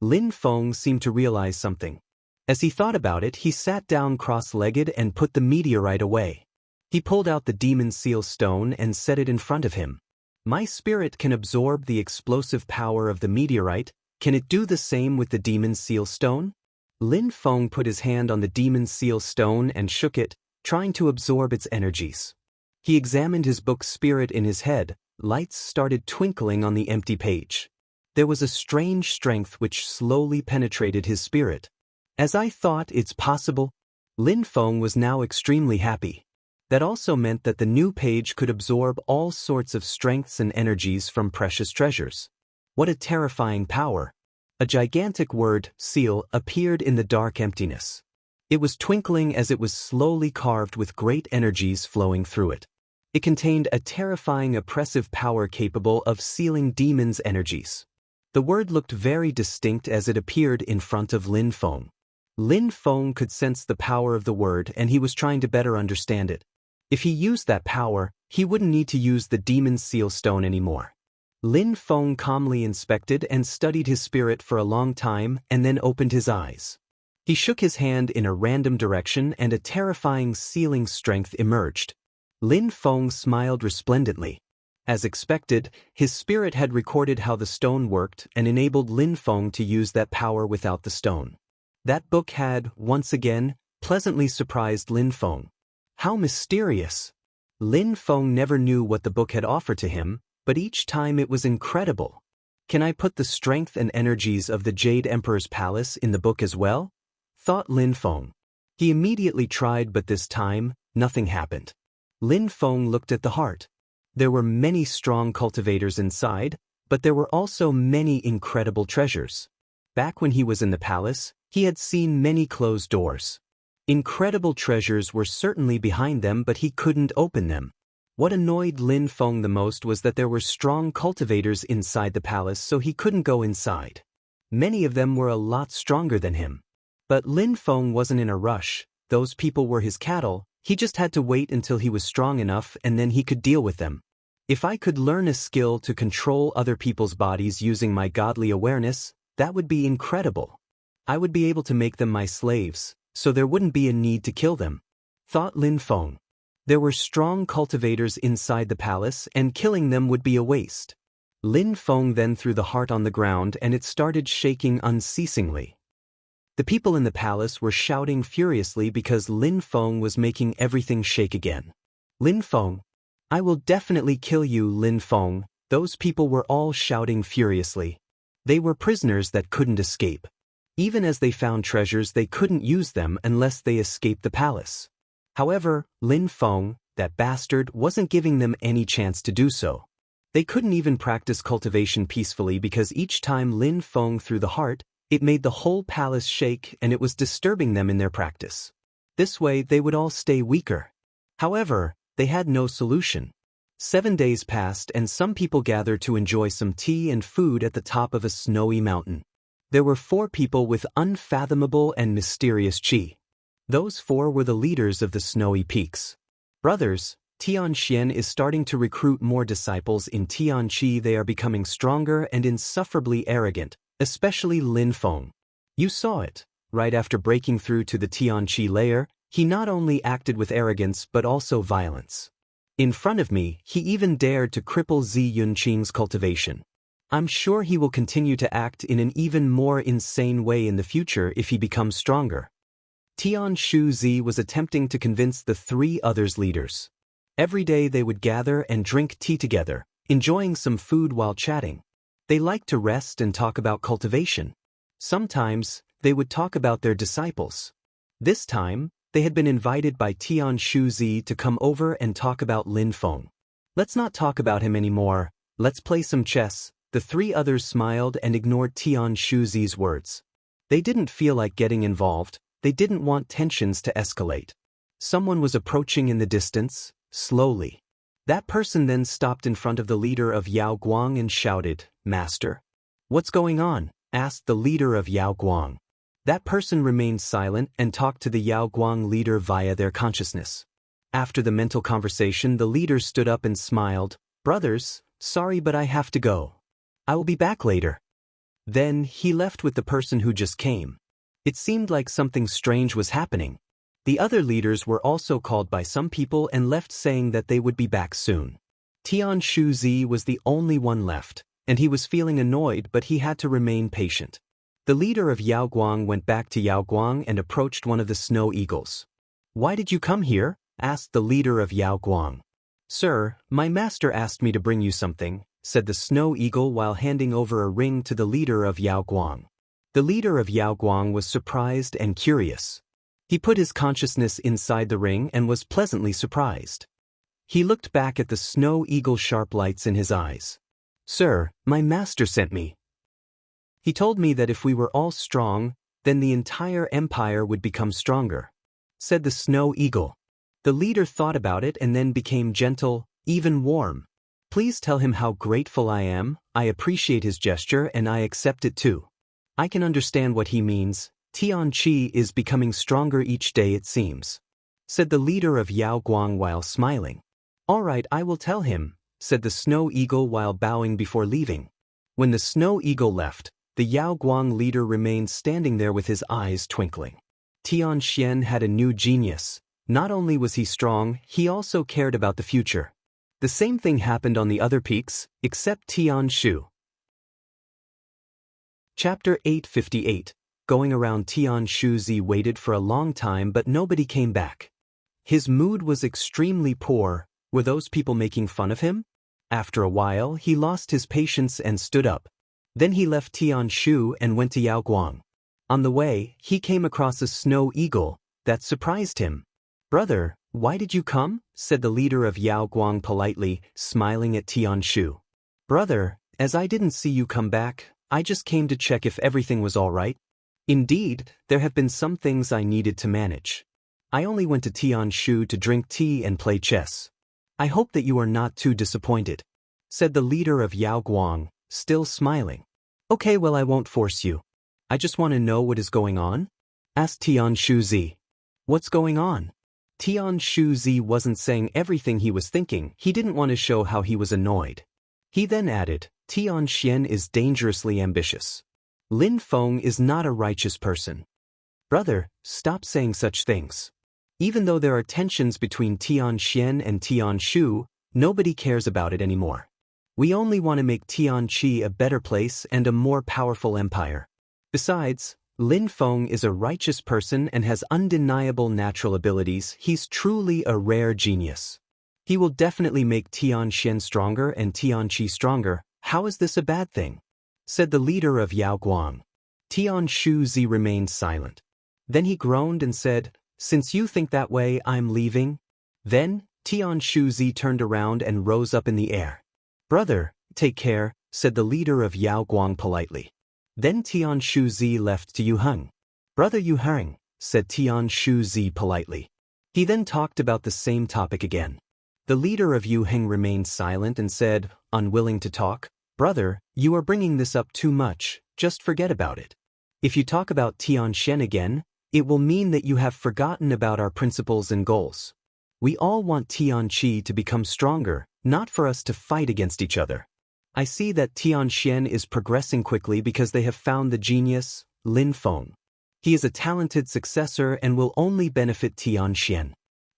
Lin Feng seemed to realize something. As he thought about it, he sat down cross-legged and put the meteorite away. He pulled out the demon seal stone and set it in front of him. My spirit can absorb the explosive power of the meteorite. Can it do the same with the demon seal stone? Lin Feng put his hand on the demon seal stone and shook it, trying to absorb its energies. He examined his book spirit in his head. Lights started twinkling on the empty page. There was a strange strength which slowly penetrated his spirit. As I thought it's possible, Lin Feng was now extremely happy. That also meant that the new page could absorb all sorts of strengths and energies from precious treasures. What a terrifying power! A gigantic word, seal, appeared in the dark emptiness. It was twinkling as it was slowly carved with great energies flowing through it. It contained a terrifying oppressive power capable of sealing demons' energies. The word looked very distinct as it appeared in front of Lin Feng. Lin Feng could sense the power of the word and he was trying to better understand it. If he used that power, he wouldn't need to use the demon seal stone anymore. Lin Feng calmly inspected and studied his spirit for a long time and then opened his eyes. He shook his hand in a random direction and a terrifying sealing strength emerged. Lin Feng smiled resplendently. As expected, his spirit had recorded how the stone worked and enabled Lin Feng to use that power without the stone. That book had, once again, pleasantly surprised Lin Feng. How mysterious! Lin Feng never knew what the book had offered to him, but each time it was incredible. Can I put the strength and energies of the Jade Emperor's palace in the book as well? Thought Lin Feng. He immediately tried, but this time, nothing happened. Lin Feng looked at the heart. There were many strong cultivators inside, but there were also many incredible treasures. Back when he was in the palace, he had seen many closed doors. Incredible treasures were certainly behind them, but he couldn't open them. What annoyed Lin Feng the most was that there were strong cultivators inside the palace, so he couldn't go inside. Many of them were a lot stronger than him. But Lin Feng wasn't in a rush. Those people were his cattle. He just had to wait until he was strong enough, and then he could deal with them. If I could learn a skill to control other people's bodies using my godly awareness, that would be incredible. I would be able to make them my slaves, so there wouldn't be a need to kill them. Thought Lin Feng. There were strong cultivators inside the palace, and killing them would be a waste. Lin Feng then threw the heart on the ground, and it started shaking unceasingly. The people in the palace were shouting furiously because Lin Feng was making everything shake again. Lin Feng, I will definitely kill you, Lin Feng. Those people were all shouting furiously. They were prisoners that couldn't escape. Even as they found treasures, they couldn't use them unless they escaped the palace. However, Lin Feng, that bastard, wasn't giving them any chance to do so. They couldn't even practice cultivation peacefully because each time Lin Feng threw the heart, it made the whole palace shake, and it was disturbing them in their practice. This way they would all stay weaker. However, they had no solution. 7 days passed, and some people gathered to enjoy some tea and food at the top of a snowy mountain. There were 4 people with unfathomable and mysterious chi. Those 4 were the leaders of the snowy peaks. Brothers, Tianxian is starting to recruit more disciples in Tianqi. They are becoming stronger and insufferably arrogant, especially Lin Feng. You saw it. Right after breaking through to the Tianqi layer, he not only acted with arrogance but also violence. In front of me, he even dared to cripple Zi Yunqing's cultivation. I'm sure he will continue to act in an even more insane way in the future if he becomes stronger. Tian Shu Zi was attempting to convince the 3 others leaders. Every day they would gather and drink tea together, enjoying some food while chatting. They liked to rest and talk about cultivation. Sometimes, they would talk about their disciples. This time, they had been invited by Tian Shu Zi to come over and talk about Lin Feng. Let's not talk about him anymore. Let's play some chess. The 3 others smiled and ignored Tian Shu Zi's words. They didn't feel like getting involved. They didn't want tensions to escalate. Someone was approaching in the distance, slowly. That person then stopped in front of the leader of Yao Guang and shouted, "Master." "What's going on?" asked the leader of Yao Guang. That person remained silent and talked to the Yao Guang leader via their consciousness. After the mental conversation, the leader stood up and smiled. "Brothers, sorry, but I have to go. I will be back later." Then he left with the person who just came. It seemed like something strange was happening. The other leaders were also called by some people and left saying that they would be back soon. Tian Shu Zi was the only one left, and he was feeling annoyed, but he had to remain patient. The leader of Yao Guang went back to Yao Guang and approached one of the snow eagles. "Why did you come here?" asked the leader of Yao Guang. "Sir, my master asked me to bring you something," said the snow eagle while handing over a ring to the leader of Yao Guang. The leader of Yao Guang was surprised and curious. He put his consciousness inside the ring and was pleasantly surprised. He looked back at the snow eagle's sharp lights in his eyes. "Sir, my master sent me. He told me that if we were all strong, then the entire empire would become stronger," said the snow eagle. The leader thought about it and then became gentle, even warm. "Please tell him how grateful I am. I appreciate his gesture and I accept it too. I can understand what he means. Tianqi is becoming stronger each day, it seems," said the leader of Yao Guang while smiling. "All right, I will tell him," said the snow eagle while bowing before leaving. When the snow eagle left, the Yao Guang leader remained standing there with his eyes twinkling. Tian Xian had a new genius. Not only was he strong, he also cared about the future. The same thing happened on the other peaks, except Tian Shu. Chapter 858. Going around Tian Shu. Zi waited for a long time but nobody came back. His mood was extremely poor. Were those people making fun of him? After a while, he lost his patience and stood up. Then he left Tian Shu and went to Yao Guang. On the way, he came across a snow eagle. That surprised him. "Brother, why did you come?" said the leader of Yao Guang politely, smiling at Tian Shu. "Brother, as I didn't see you come back, I just came to check if everything was all right. Indeed, there have been some things I needed to manage. I only went to Tian Shu to drink tea and play chess. I hope that you are not too disappointed," said the leader of Yao Guang, still smiling. "Okay, well, I won't force you. I just want to know what is going on?" asked Tian Shu. Zi. "What's going on?" Tian Shu. Zi wasn't saying everything he was thinking. He didn't want to show how he was annoyed. He then added, "Tian Xian is dangerously ambitious. Lin Feng is not a righteous person." "Brother, stop saying such things. Even though there are tensions between Tian Xian and Tian Shu, nobody cares about it anymore. We only want to make Tianqi a better place and a more powerful empire. Besides, Lin Feng is a righteous person and has undeniable natural abilities. He's truly a rare genius. He will definitely make Tian Xian stronger and Tianqi stronger. How is this a bad thing?" said the leader of Yao Guang. Tian Shu. Zi remained silent. Then he groaned and said, "Since you think that way, I'm leaving." Then, Tian Shu. Zi turned around and rose up in the air. "Brother, take care," said the leader of Yao Guang politely. Then Tian Shu. Zi left to Yu Heng. "Brother Yu Heng," said Tian Shu. Zi politely. He then talked about the same topic again. The leader of Yu Heng remained silent and said, unwilling to talk, "Brother, you are bringing this up too much, just forget about it. If you talk about Tian Xian again, it will mean that you have forgotten about our principles and goals. We all want Tianqi to become stronger, not for us to fight against each other. I see that Tian Xian is progressing quickly because they have found the genius, Lin Feng. He is a talented successor and will only benefit Tian Xian.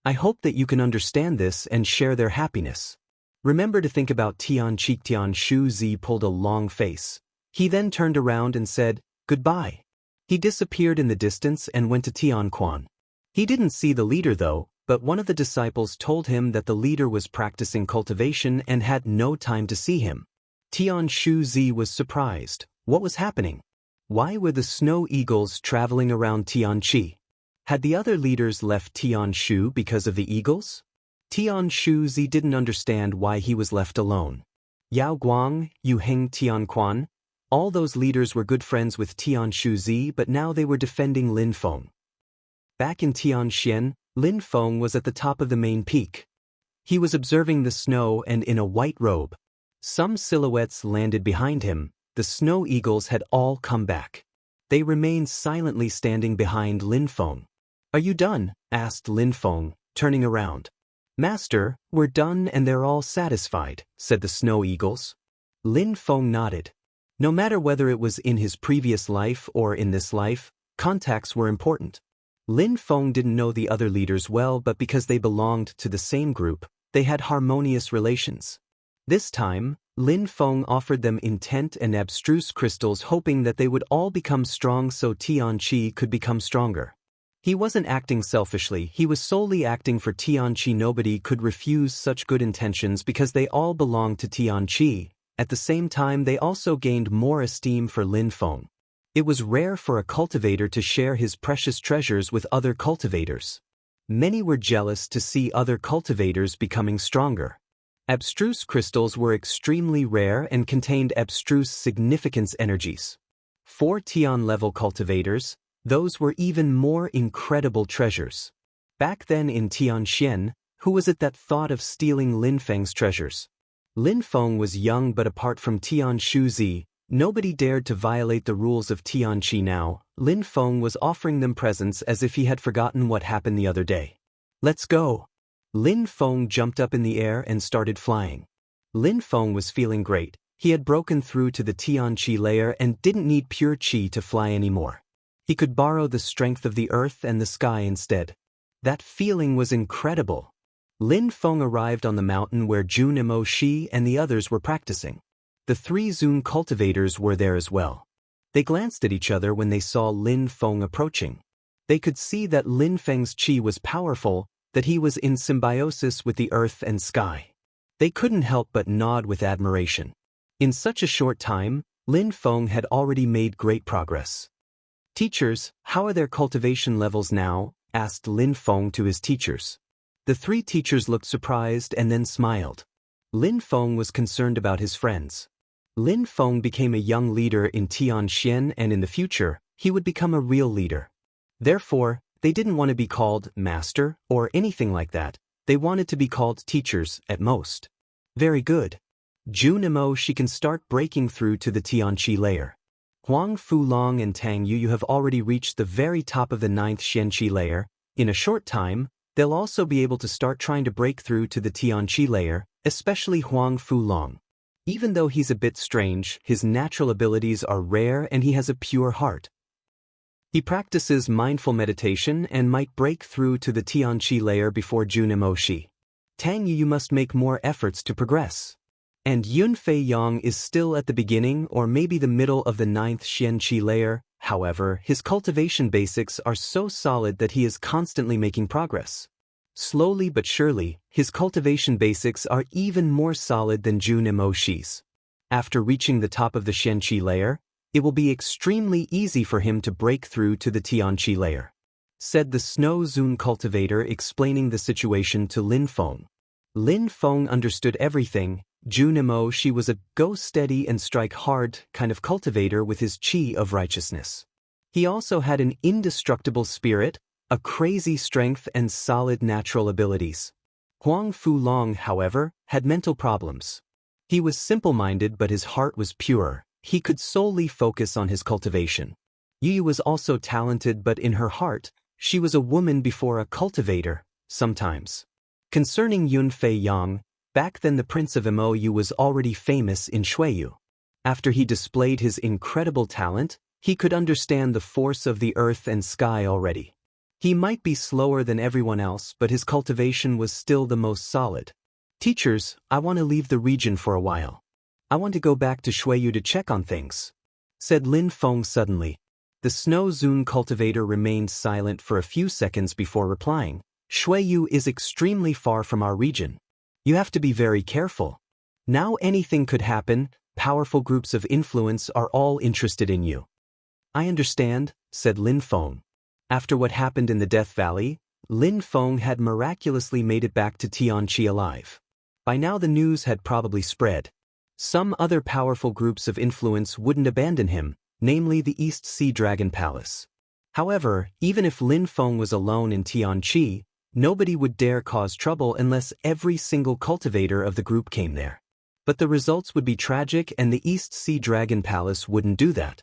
I hope that you can understand this and share their happiness. Remember to think about Tianqi." Tian Shu. Zi pulled a long face. He then turned around and said, "Goodbye." He disappeared in the distance and went to Tian Quan. He didn't see the leader though, but one of the disciples told him that the leader was practicing cultivation and had no time to see him. Tian Shu. Zi was surprised. What was happening? Why were the snow eagles traveling around Tianqi? Had the other leaders left Tian Shu because of the eagles? Tian Shu. Zi didn't understand why he was left alone. Yao Guang, Yu Heng, Tian Quan, all those leaders were good friends with Tian Shu. Zi, but now they were defending Lin Feng. Back in Tian Xian, Lin Feng was at the top of the main peak. He was observing the snow and in a white robe. Some silhouettes landed behind him. The snow eagles had all come back. They remained silently standing behind Lin Feng. "Are you done?" asked Lin Feng, turning around. "Master, we're done and they're all satisfied," said the snow eagles. Lin Feng nodded. No matter whether it was in his previous life or in this life, contacts were important. Lin Feng didn't know the other leaders well, but because they belonged to the same group, they had harmonious relations. This time, Lin Feng offered them intent and abstruse crystals, hoping that they would all become strong so Tianqi could become stronger. He wasn't acting selfishly, he was solely acting for Tianqi. Nobody could refuse such good intentions because they all belonged to Tianqi. At the same time, they also gained more esteem for Lin Feng. It was rare for a cultivator to share his precious treasures with other cultivators. Many were jealous to see other cultivators becoming stronger. Abstruse crystals were extremely rare and contained abstruse significance energies. For Tian-level cultivators, those were even more incredible treasures. Back then in Tian Xian, who was it that thought of stealing Lin Feng's treasures? Lin Feng was young, but apart from Tian Shu. Zi, nobody dared to violate the rules of Tianqi now. Lin Feng was offering them presents as if he had forgotten what happened the other day. "Let's go." Lin Feng jumped up in the air and started flying. Lin Feng was feeling great. He had broken through to the Tianqi layer and didn't need pure qi to fly anymore. He could borrow the strength of the earth and the sky instead. That feeling was incredible. Lin Feng arrived on the mountain where Jun Imo Shi and the others were practicing. The 3 Zun cultivators were there as well. They glanced at each other when they saw Lin Feng approaching. They could see that Lin Feng's qi was powerful, that he was in symbiosis with the earth and sky. They couldn't help but nod with admiration. In such a short time, Lin Feng had already made great progress. "Teachers, how are their cultivation levels now?" asked Lin Feng to his teachers. The 3 teachers looked surprised and then smiled. Lin Feng was concerned about his friends. Lin Feng became a young leader in Tianxian, and in the future, he would become a real leader. Therefore, they didn't want to be called master or anything like that. They wanted to be called teachers at most. Very good. Jun Imo Shi can start breaking through to the Tianqi layer. Huang Fulong and Tang Yu have already reached the very top of the 9th Xianqi layer. In a short time, they'll also be able to start trying to break through to the Tianqi layer, especially Huang Fulong. Even though he's a bit strange, his natural abilities are rare and he has a pure heart. He practices mindful meditation and might break through to the Tianqi layer before Jun Imo Shi. Tang Yu must make more efforts to progress. And Yunfei Yang is still at the beginning or maybe the middle of the 9th Xianqi layer. However, his cultivation basics are so solid that he is constantly making progress. Slowly but surely, his cultivation basics are even more solid than Jun Imo Shi's. After reaching the top of the Xianqi layer, it will be extremely easy for him to break through to the Tianqi layer, said the Snow Zun cultivator, explaining the situation to Lin Feng. Lin Feng understood everything. Jun Imo Shi was a go steady and strike hard kind of cultivator with his qi of righteousness. He also had an indestructible spirit, a crazy strength and solid natural abilities. Huang Fulong, however, had mental problems. He was simple-minded but his heart was pure. He could solely focus on his cultivation. Yu was also talented but in her heart, she was a woman before a cultivator, sometimes. Concerning Yunfei Yang, back then the Prince of Imo Yu was already famous in Shuiyu. After he displayed his incredible talent, he could understand the force of the earth and sky already. He might be slower than everyone else, but his cultivation was still the most solid. "Teachers, I want to leave the region for a while. I want to go back to Shuiyu to check on things," said Lin Feng suddenly. The Snow Zun cultivator remained silent for a few seconds before replying. "Shuiyu is extremely far from our region. You have to be very careful. Now anything could happen. Powerful groups of influence are all interested in you." "I understand," said Lin Feng. After what happened in the Death Valley, Lin Feng had miraculously made it back to Tianqi alive. By now the news had probably spread. Some other powerful groups of influence wouldn't abandon him, namely the East Sea Dragon Palace. However, even if Lin Feng was alone in Tianqi, nobody would dare cause trouble unless every single cultivator of the group came there. But the results would be tragic and the East Sea Dragon Palace wouldn't do that.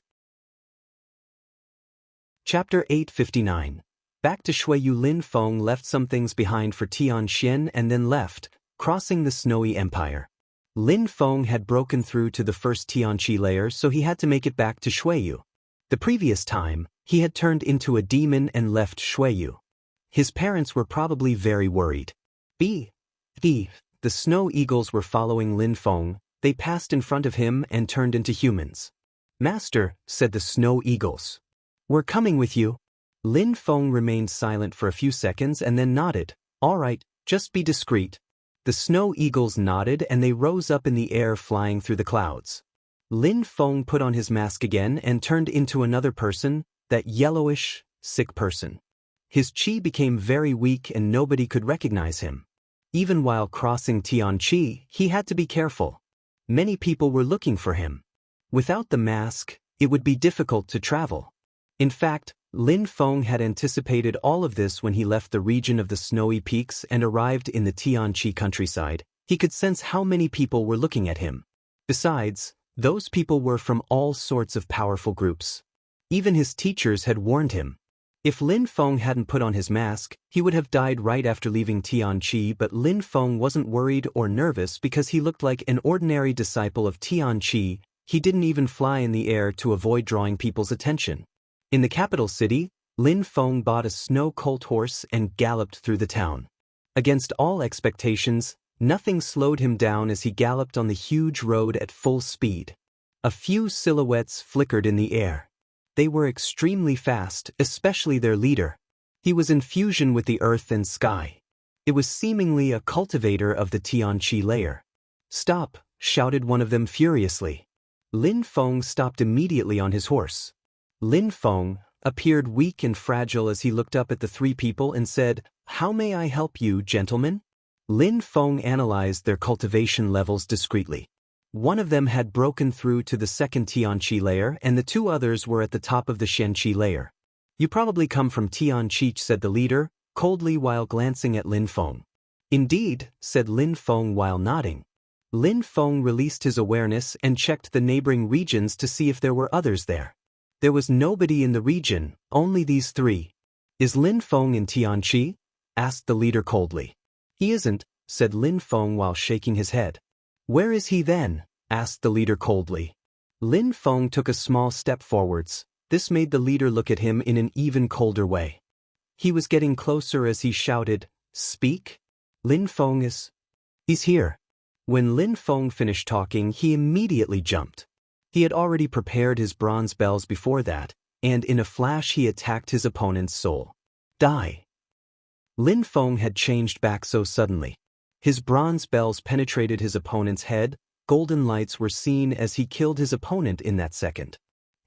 Chapter 859. Back to Shuiyu. Lin Feng left some things behind for Tianxian and then left, crossing the Snowy Empire. Lin Feng had broken through to the first Tianqi layer, so he had to make it back to Shuiyu. The previous time, he had turned into a demon and left Shuiyu. His parents were probably very worried. The snow eagles were following Lin Feng. They passed in front of him and turned into humans. "Master," said the snow eagles, "we're coming with you." Lin Feng remained silent for a few seconds and then nodded. "All right, just be discreet." The snow eagles nodded and they rose up in the air, flying through the clouds. Lin Feng put on his mask again and turned into another person, that yellowish, sick person. His qi became very weak and nobody could recognize him. Even while crossing Tianqi, he had to be careful. Many people were looking for him. Without the mask, it would be difficult to travel. In fact, Lin Feng had anticipated all of this when he left the region of the snowy peaks and arrived in the Tianqi countryside. He could sense how many people were looking at him. Besides, those people were from all sorts of powerful groups. Even his teachers had warned him. If Lin Feng hadn't put on his mask, he would have died right after leaving Tianqi, but Lin Feng wasn't worried or nervous because he looked like an ordinary disciple of Tianqi. He didn't even fly in the air to avoid drawing people's attention. In the capital city, Lin Feng bought a snow colt horse and galloped through the town. Against all expectations, nothing slowed him down as he galloped on the huge road at full speed. A few silhouettes flickered in the air. They were extremely fast, especially their leader. He was in fusion with the earth and sky. It was seemingly a cultivator of the Tianqi layer. "Stop!" shouted one of them furiously. Lin Feng stopped immediately on his horse. Lin Feng appeared weak and fragile as he looked up at the three people and said, "How may I help you, gentlemen?" Lin Feng analyzed their cultivation levels discreetly. One of them had broken through to the second Tianqi layer and the two others were at the top of the Xianqi layer. "You probably come from Tianqi," said the leader, coldly while glancing at Lin Feng. "Indeed," said Lin Feng while nodding. Lin Feng released his awareness and checked the neighboring regions to see if there were others there. There was nobody in the region, only these three. "Is Lin Feng in Tianqi?" asked the leader coldly. "He isn't," said Lin Feng while shaking his head. "Where is he then?" asked the leader coldly. Lin Feng took a small step forwards. This made the leader look at him in an even colder way. He was getting closer as he shouted, "Speak? Lin Feng is... He's here." When Lin Feng finished talking, he immediately jumped. He had already prepared his bronze bells before that, and in a flash he attacked his opponent's soul. "Die!" Lin Feng had changed back so suddenly. His bronze bells penetrated his opponent's head. Golden lights were seen as he killed his opponent in that second.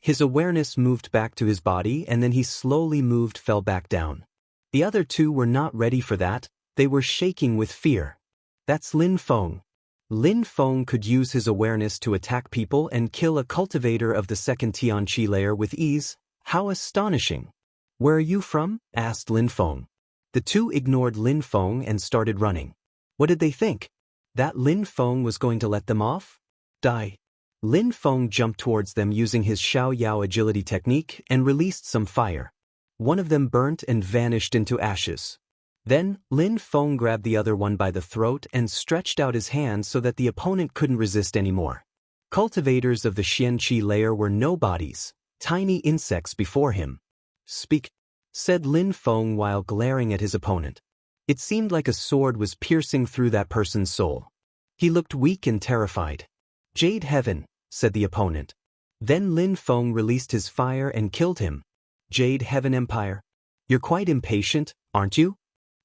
His awareness moved back to his body and then he slowly fell back down. The other two were not ready for that. They were shaking with fear. "That's Lin Feng." Lin Feng could use his awareness to attack people and kill a cultivator of the second Tianqi layer with ease. How astonishing! "Where are you from?" asked Lin Feng. The two ignored Lin Feng and started running. What did they think? That Lin Feng was going to let them off? "Die!" Lin Feng jumped towards them using his Xiao Yao agility technique and released some fire. One of them burnt and vanished into ashes. Then, Lin Feng grabbed the other one by the throat and stretched out his hand so that the opponent couldn't resist anymore. Cultivators of the Xianqi layer were nobodies, tiny insects before him. "Speak," said Lin Feng while glaring at his opponent. It seemed like a sword was piercing through that person's soul. He looked weak and terrified. "Jade Heaven," said the opponent. Then Lin Feng released his fire and killed him. "Jade Heaven Empire? You're quite impatient, aren't you?"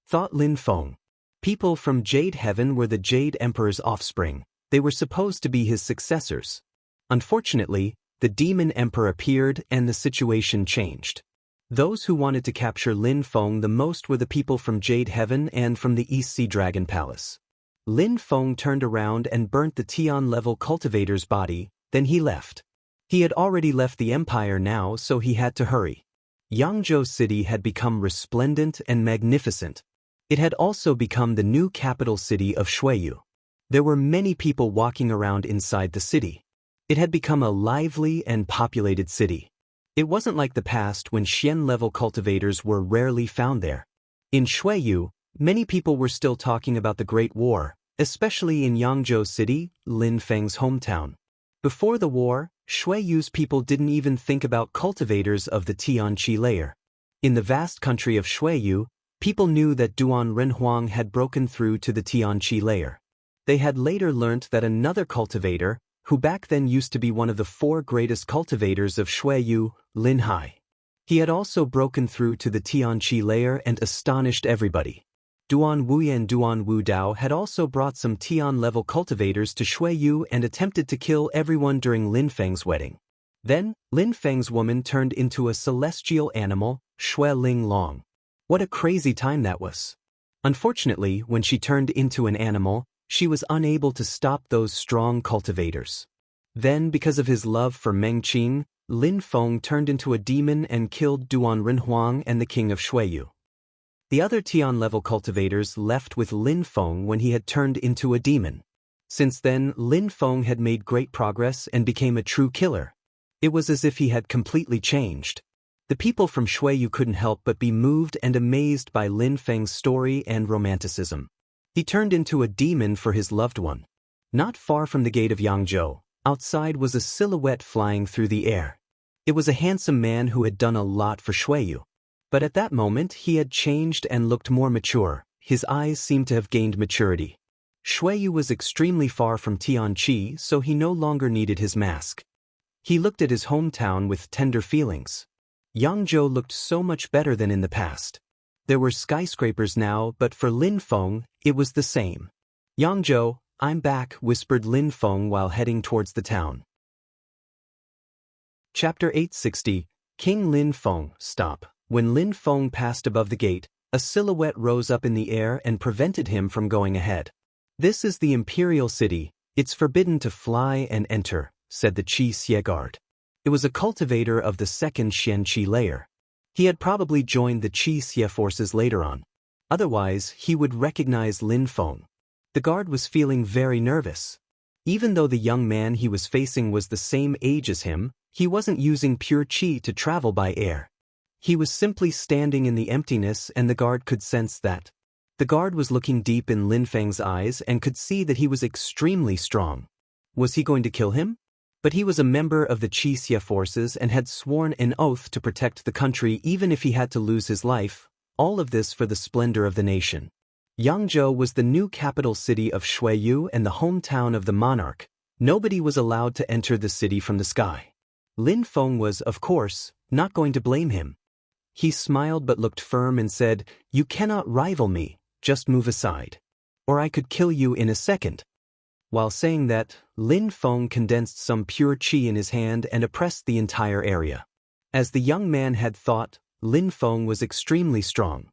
thought Lin Feng. People from Jade Heaven were the Jade Emperor's offspring. They were supposed to be his successors. Unfortunately, the Demon Emperor appeared and the situation changed. Those who wanted to capture Lin Feng the most were the people from Jade Heaven and from the East Sea Dragon Palace. Lin Feng turned around and burnt the Tian-level cultivator's body, then he left. He had already left the empire now, so he had to hurry. Yangzhou City had become resplendent and magnificent. It had also become the new capital city of Shuiyu. There were many people walking around inside the city. It had become a lively and populated city. It wasn't like the past when Xian-level cultivators were rarely found there. In Shuiyu, many people were still talking about the Great War, especially in Yangzhou City, Lin Feng's hometown. Before the war, Shuiyu's people didn't even think about cultivators of the Tianqi layer. In the vast country of Shuiyu, people knew that Duan Renhuang had broken through to the Tianqi layer. They had later learnt that another cultivator, who back then used to be one of the 4 greatest cultivators of Shuiyu, Lin Hai. He had also broken through to the Tianqi layer and astonished everybody. Duan Wu and Duan Wu Dao had also brought some Tian-level cultivators to Shuiyu and attempted to kill everyone during Lin Feng's wedding. Then, Lin Feng's woman turned into a celestial animal, Shui Ling Long. What a crazy time that was. Unfortunately, when she turned into an animal, she was unable to stop those strong cultivators. Then, because of his love for Meng Qing, Lin Feng turned into a demon and killed Duan Renhuang and the king of Shuiyu. The other Tian-level cultivators left with Lin Feng when he had turned into a demon. Since then, Lin Feng had made great progress and became a true killer. It was as if he had completely changed. The people from Shuiyu couldn't help but be moved and amazed by Lin Feng's story and romanticism. He turned into a demon for his loved one. Not far from the gate of Yangzhou, outside was a silhouette flying through the air. It was a handsome man who had done a lot for Shuiyu. But at that moment he had changed and looked more mature. His eyes seemed to have gained maturity. Shuiyu was extremely far from Tianqi, so he no longer needed his mask. He looked at his hometown with tender feelings. Yangzhou looked so much better than in the past. There were skyscrapers now, but for Lin Feng, it was the same. "Yangzhou, I'm back," whispered Lin Feng while heading towards the town. Chapter 860, King Lin Feng. Stop. When Lin Feng passed above the gate, a silhouette rose up in the air and prevented him from going ahead. "This is the imperial city. It's forbidden to fly and enter," said the Qi Xie guard. It was a cultivator of the second Xianqi layer. He had probably joined the Qi Xie forces later on. Otherwise, he would recognize Lin Feng. The guard was feeling very nervous. Even though the young man he was facing was the same age as him, he wasn't using pure qi to travel by air. He was simply standing in the emptiness, and the guard could sense that. The guard was looking deep in Lin Feng's eyes and could see that he was extremely strong. Was he going to kill him? But he was a member of the Qi Xie forces and had sworn an oath to protect the country even if he had to lose his life, all of this for the splendor of the nation. Yangzhou was the new capital city of Shuiyu and the hometown of the monarch. Nobody was allowed to enter the city from the sky. Lin Feng was, of course, not going to blame him. He smiled but looked firm and said, "You cannot rival me, just move aside. Or I could kill you in a second." While saying that, Lin Feng condensed some pure qi in his hand and oppressed the entire area. As the young man had thought, Lin Feng was extremely strong.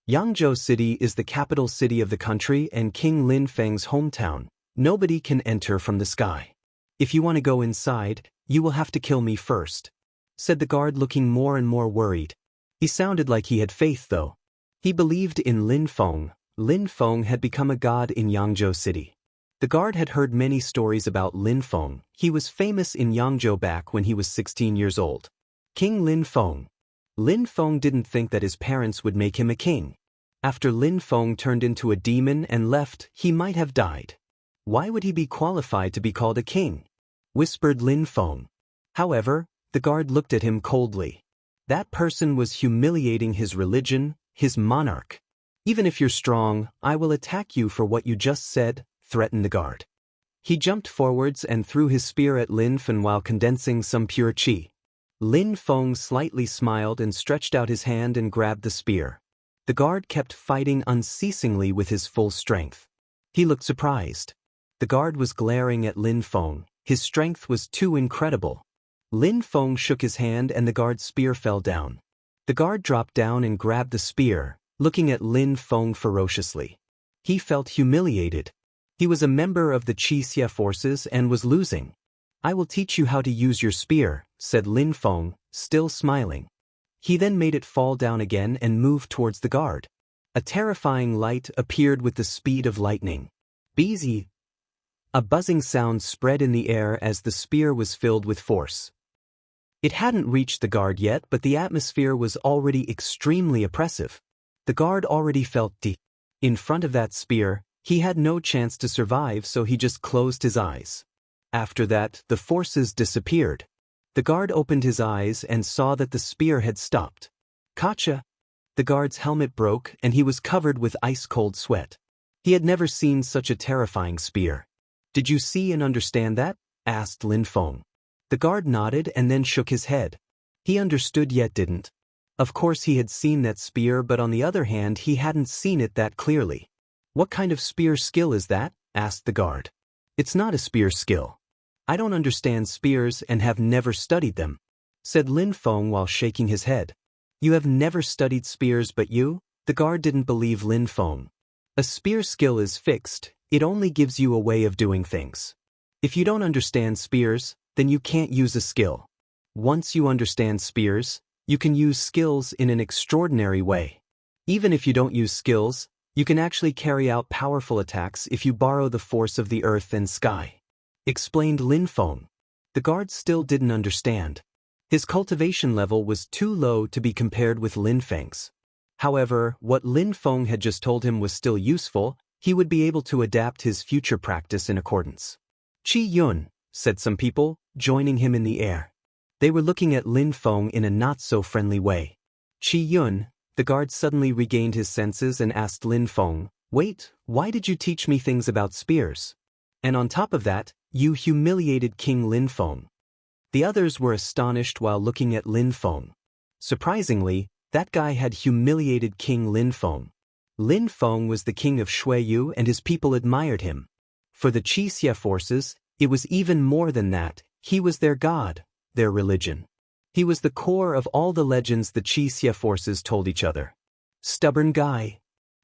Yangzhou City is the capital city of the country and King Lin Feng's hometown. Nobody can enter from the sky. "If you want to go inside, you will have to kill me first," said the guard, looking more and more worried. He sounded like he had faith though. He believed in Lin Feng. Lin Feng had become a god in Yangzhou City. The guard had heard many stories about Lin Feng. He was famous in Yangzhou back when he was 16 years old. King Lin Feng. Lin Feng didn't think that his parents would make him a king. After Lin Feng turned into a demon and left, he might have died. Why would he be qualified to be called a king? Whispered Lin Feng. However, the guard looked at him coldly. That person was humiliating his religion, his monarch. "Even if you're strong, I will attack you for what you just said," threatened the guard. He jumped forwards and threw his spear at Lin Feng while condensing some pure qi. Lin Feng slightly smiled and stretched out his hand and grabbed the spear. The guard kept fighting unceasingly with his full strength. He looked surprised. The guard was glaring at Lin Feng. His strength was too incredible. Lin Feng shook his hand and the guard's spear fell down. The guard dropped down and grabbed the spear, looking at Lin Feng ferociously. He felt humiliated. He was a member of the Qi Xie forces and was losing. "I will teach you how to use your spear," said Lin Feng, still smiling. He then made it fall down again and moved towards the guard. A terrifying light appeared with the speed of lightning. Beezy. A buzzing sound spread in the air as the spear was filled with force. It hadn't reached the guard yet, but the atmosphere was already extremely oppressive. The guard already felt deep. In front of that spear, he had no chance to survive, so he just closed his eyes. After that, the forces disappeared. The guard opened his eyes and saw that the spear had stopped. "Gotcha!" The guard's helmet broke and he was covered with ice-cold sweat. He had never seen such a terrifying spear. "Did you see and understand that?" asked Lin Feng. The guard nodded and then shook his head. He understood yet didn't. Of course he had seen that spear, but on the other hand he hadn't seen it that clearly. "What kind of spear skill is that?" asked the guard. "It's not a spear skill. I don't understand spears and have never studied them," said Lin Feng while shaking his head. "You have never studied spears, but you?" The guard didn't believe Lin Feng. "A spear skill is fixed. It only gives you a way of doing things. If you don't understand spears, then you can't use a skill. Once you understand spears, you can use skills in an extraordinary way. Even if you don't use skills, you can actually carry out powerful attacks if you borrow the force of the earth and sky," explained Lin Feng. The guard still didn't understand. His cultivation level was too low to be compared with Lin Feng's. However, what Lin Feng had just told him was still useful. He would be able to adapt his future practice in accordance. "Qi Yun," said some people, joining him in the air. They were looking at Lin Feng in a not-so-friendly way. "Qi Yun," the guard suddenly regained his senses and asked Lin Feng, "Wait, why did you teach me things about spears? And on top of that, you humiliated King Lin Feng." The others were astonished while looking at Lin Feng. Surprisingly, that guy had humiliated King Lin Feng. Lin Feng was the king of Shuiyu and his people admired him. For the Qixia forces, it was even more than that. He was their god, their religion. He was the core of all the legends the Qixia forces told each other. "Stubborn guy."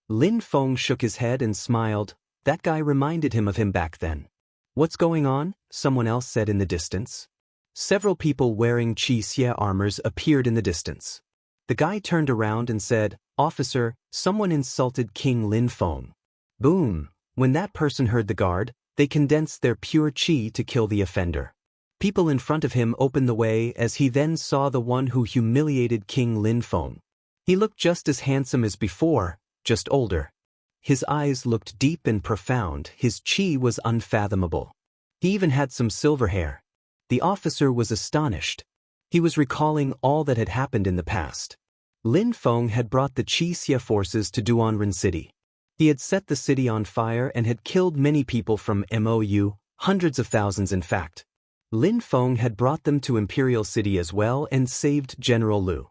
Lin Feng shook his head and smiled. That guy reminded him of him back then. "What's going on?" someone else said in the distance. Several people wearing Qixia armors appeared in the distance. The guy turned around and said, "Officer, someone insulted King Lin Feng." Boom! When that person heard the guard, they condensed their pure qi to kill the offender. People in front of him opened the way as he then saw the one who humiliated King Lin Feng. He looked just as handsome as before, just older. His eyes looked deep and profound, his qi was unfathomable. He even had some silver hair. The officer was astonished. He was recalling all that had happened in the past. Lin Feng had brought the Qixia forces to Duanren City. He had set the city on fire and had killed many people from Mou, hundreds of thousands in fact. Lin Feng had brought them to Imperial City as well and saved General Lu.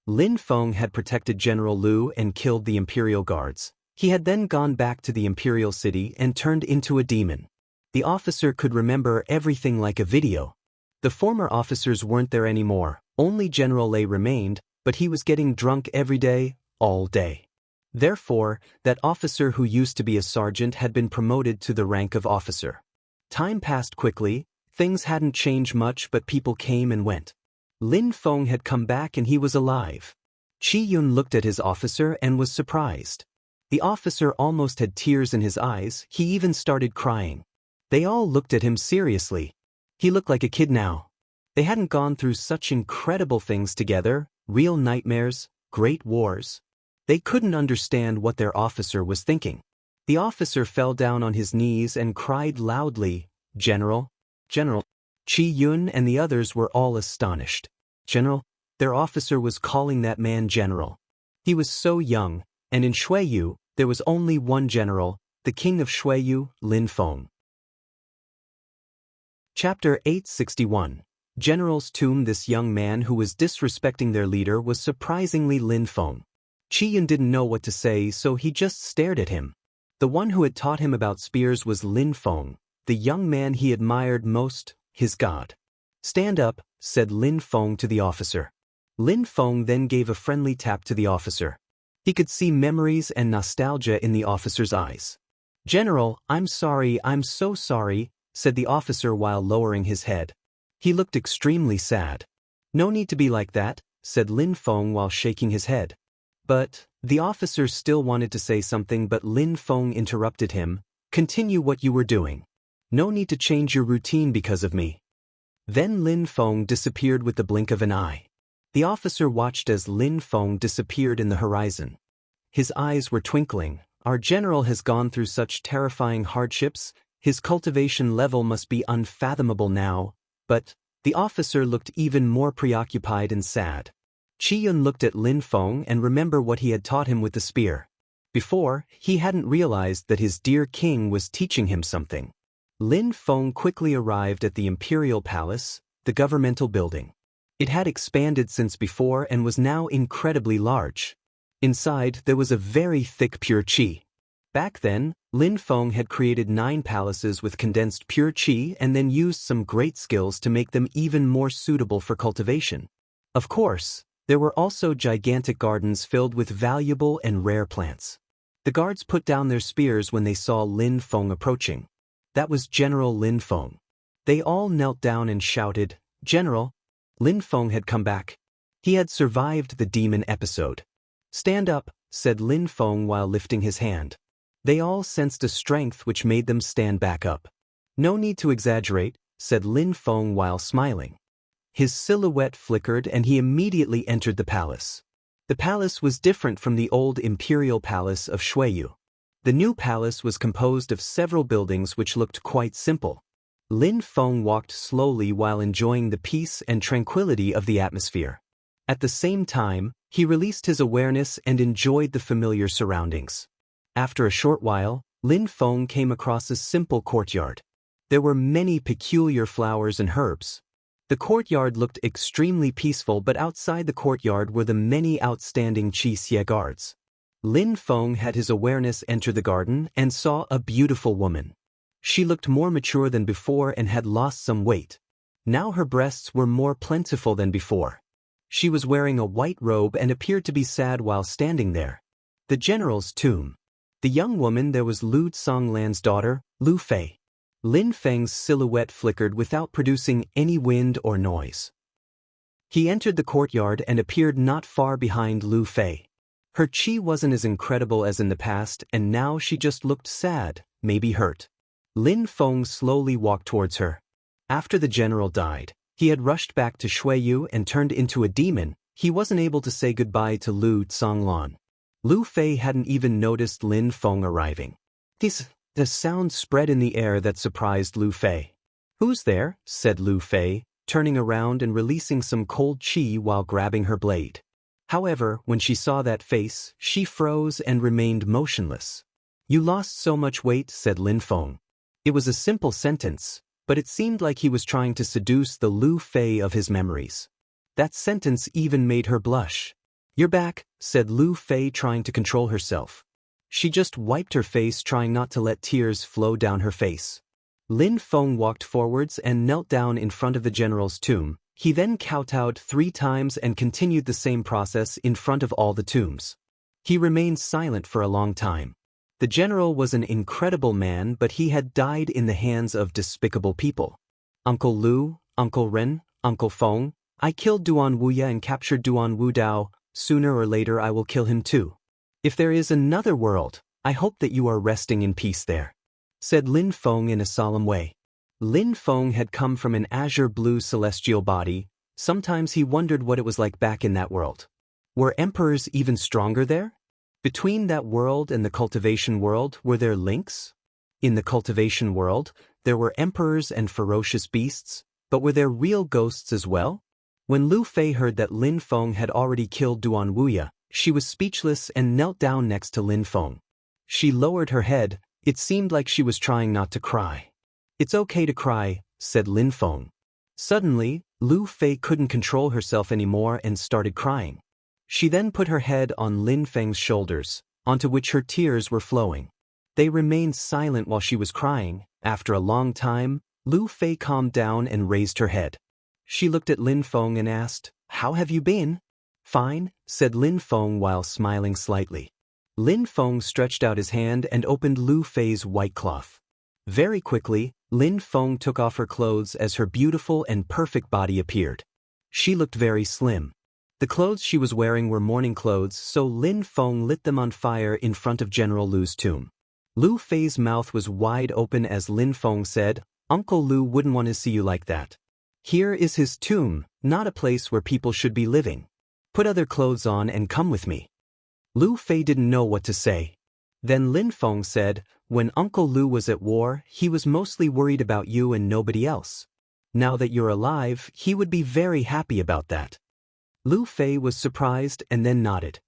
Lin Feng had protected General Lu and killed the Imperial guards. He had then gone back to the Imperial City and turned into a demon. The officer could remember everything like a video. The former officers weren't there anymore, only General Lei remained, but he was getting drunk every day, all day. Therefore, that officer who used to be a sergeant had been promoted to the rank of officer. Time passed quickly, things hadn't changed much but people came and went. Lin Feng had come back and he was alive. Qi Yun looked at his officer and was surprised. The officer almost had tears in his eyes, he even started crying. They all looked at him seriously. He looked like a kid now. They hadn't gone through such incredible things together, real nightmares, great wars. They couldn't understand what their officer was thinking. The officer fell down on his knees and cried loudly, "General, General." Qi Yun and the others were all astonished. "General?" Their officer was calling that man General. He was so young, and in Shuiyu, there was only one general, the king of Shuiyu, Lin Feng. Chapter 861. General's Tomb. This young man who was disrespecting their leader was surprisingly Lin Feng. Qi Yun didn't know what to say, so he just stared at him. The one who had taught him about spears was Lin Feng, the young man he admired most, his god. "Stand up," said Lin Feng to the officer. Lin Feng then gave a friendly tap to the officer. He could see memories and nostalgia in the officer's eyes. "General, I'm so sorry," said the officer while lowering his head. He looked extremely sad. "No need to be like that," said Lin Feng while shaking his head. But the officer still wanted to say something, but Lin Feng interrupted him. "Continue what you were doing. No need to change your routine because of me." Then Lin Feng disappeared with the blink of an eye. The officer watched as Lin Feng disappeared in the horizon. His eyes were twinkling. "Our general has gone through such terrifying hardships, his cultivation level must be unfathomable now." But the officer looked even more preoccupied and sad. Qi Yun looked at Lin Feng and remembered what he had taught him with the spear. Before, he hadn't realized that his dear king was teaching him something. Lin Feng quickly arrived at the Imperial Palace, the governmental building. It had expanded since before and was now incredibly large. Inside, there was a very thick pure qi. Back then, Lin Feng had created 9 palaces with condensed pure qi and then used some great skills to make them even more suitable for cultivation. Of course, there were also gigantic gardens filled with valuable and rare plants. The guards put down their spears when they saw Lin Feng approaching. That was General Lin Feng. They all knelt down and shouted, "General!" Lin Feng had come back. He had survived the demon episode. "Stand up," said Lin Feng while lifting his hand. They all sensed a strength which made them stand back up. "No need to exaggerate," said Lin Feng while smiling. His silhouette flickered and he immediately entered the palace. The palace was different from the old imperial palace of Shuiyu. The new palace was composed of several buildings which looked quite simple. Lin Feng walked slowly while enjoying the peace and tranquility of the atmosphere. At the same time, he released his awareness and enjoyed the familiar surroundings. After a short while, Lin Feng came across a simple courtyard. There were many peculiar flowers and herbs. The courtyard looked extremely peaceful, but outside the courtyard were the many outstanding Qixie guards. Lin Feng had his awareness enter the garden and saw a beautiful woman. She looked more mature than before and had lost some weight. Now her breasts were more plentiful than before. She was wearing a white robe and appeared to be sad while standing there. The general's tomb. The young woman there was Lu Songlan's daughter, Lu Fei. Lin Feng's silhouette flickered without producing any wind or noise. He entered the courtyard and appeared not far behind Lu Fei. Her qi wasn't as incredible as in the past, and now she just looked sad, maybe hurt. Lin Feng slowly walked towards her. After the general died, he had rushed back to Shuiyu and turned into a demon. He wasn't able to say goodbye to Lu Songlan. Lu Fei hadn't even noticed Lin Feng arriving. The sound spread in the air that surprised Lu Fei. "Who's there?" said Lu Fei, turning around and releasing some cold qi while grabbing her blade. However, when she saw that face, she froze and remained motionless. "You lost so much weight," said Lin Feng. It was a simple sentence, but it seemed like he was trying to seduce the Lu Fei of his memories. That sentence even made her blush. "You're back," said Lu Fei, trying to control herself. She just wiped her face, trying not to let tears flow down her face. Lin Feng walked forwards and knelt down in front of the general's tomb. He then kowtowed 3 times and continued the same process in front of all the tombs. He remained silent for a long time. The general was an incredible man, but he had died in the hands of despicable people. "Uncle Lu, Uncle Ren, Uncle Feng, I killed Duan Wuya and captured Duan Wudao. Sooner or later I will kill him too. If there is another world, I hope that you are resting in peace there," said Lin Feng in a solemn way. Lin Feng had come from an azure blue celestial body. Sometimes he wondered what it was like back in that world. Were emperors even stronger there? Between that world and the cultivation world, were there links? In the cultivation world, there were emperors and ferocious beasts, but were there real ghosts as well? When Lu Fei heard that Lin Feng had already killed Duan Wuya, she was speechless and knelt down next to Lin Feng. She lowered her head. It seemed like she was trying not to cry. "It's okay to cry," said Lin Feng. Suddenly, Lu Fei couldn't control herself anymore and started crying. She then put her head on Lin Feng's shoulders, onto which her tears were flowing. They remained silent while she was crying. After a long time, Lu Fei calmed down and raised her head. She looked at Lin Feng and asked, "How have you been?" "Fine," said Lin Feng while smiling slightly. Lin Feng stretched out his hand and opened Lu Fei's white cloth. Very quickly, Lin Feng took off her clothes as her beautiful and perfect body appeared. She looked very slim. The clothes she was wearing were mourning clothes, so Lin Feng lit them on fire in front of General Lu's tomb. Lu Fei's mouth was wide open as Lin Feng said, "Uncle Lu wouldn't want to see you like that. Here is his tomb, not a place where people should be living. Put other clothes on and come with me." Lu Fei didn't know what to say. Then Lin Feng said, "When Uncle Lu was at war, he was mostly worried about you and nobody else. Now that you're alive, he would be very happy about that." Lu Fei was surprised and then nodded.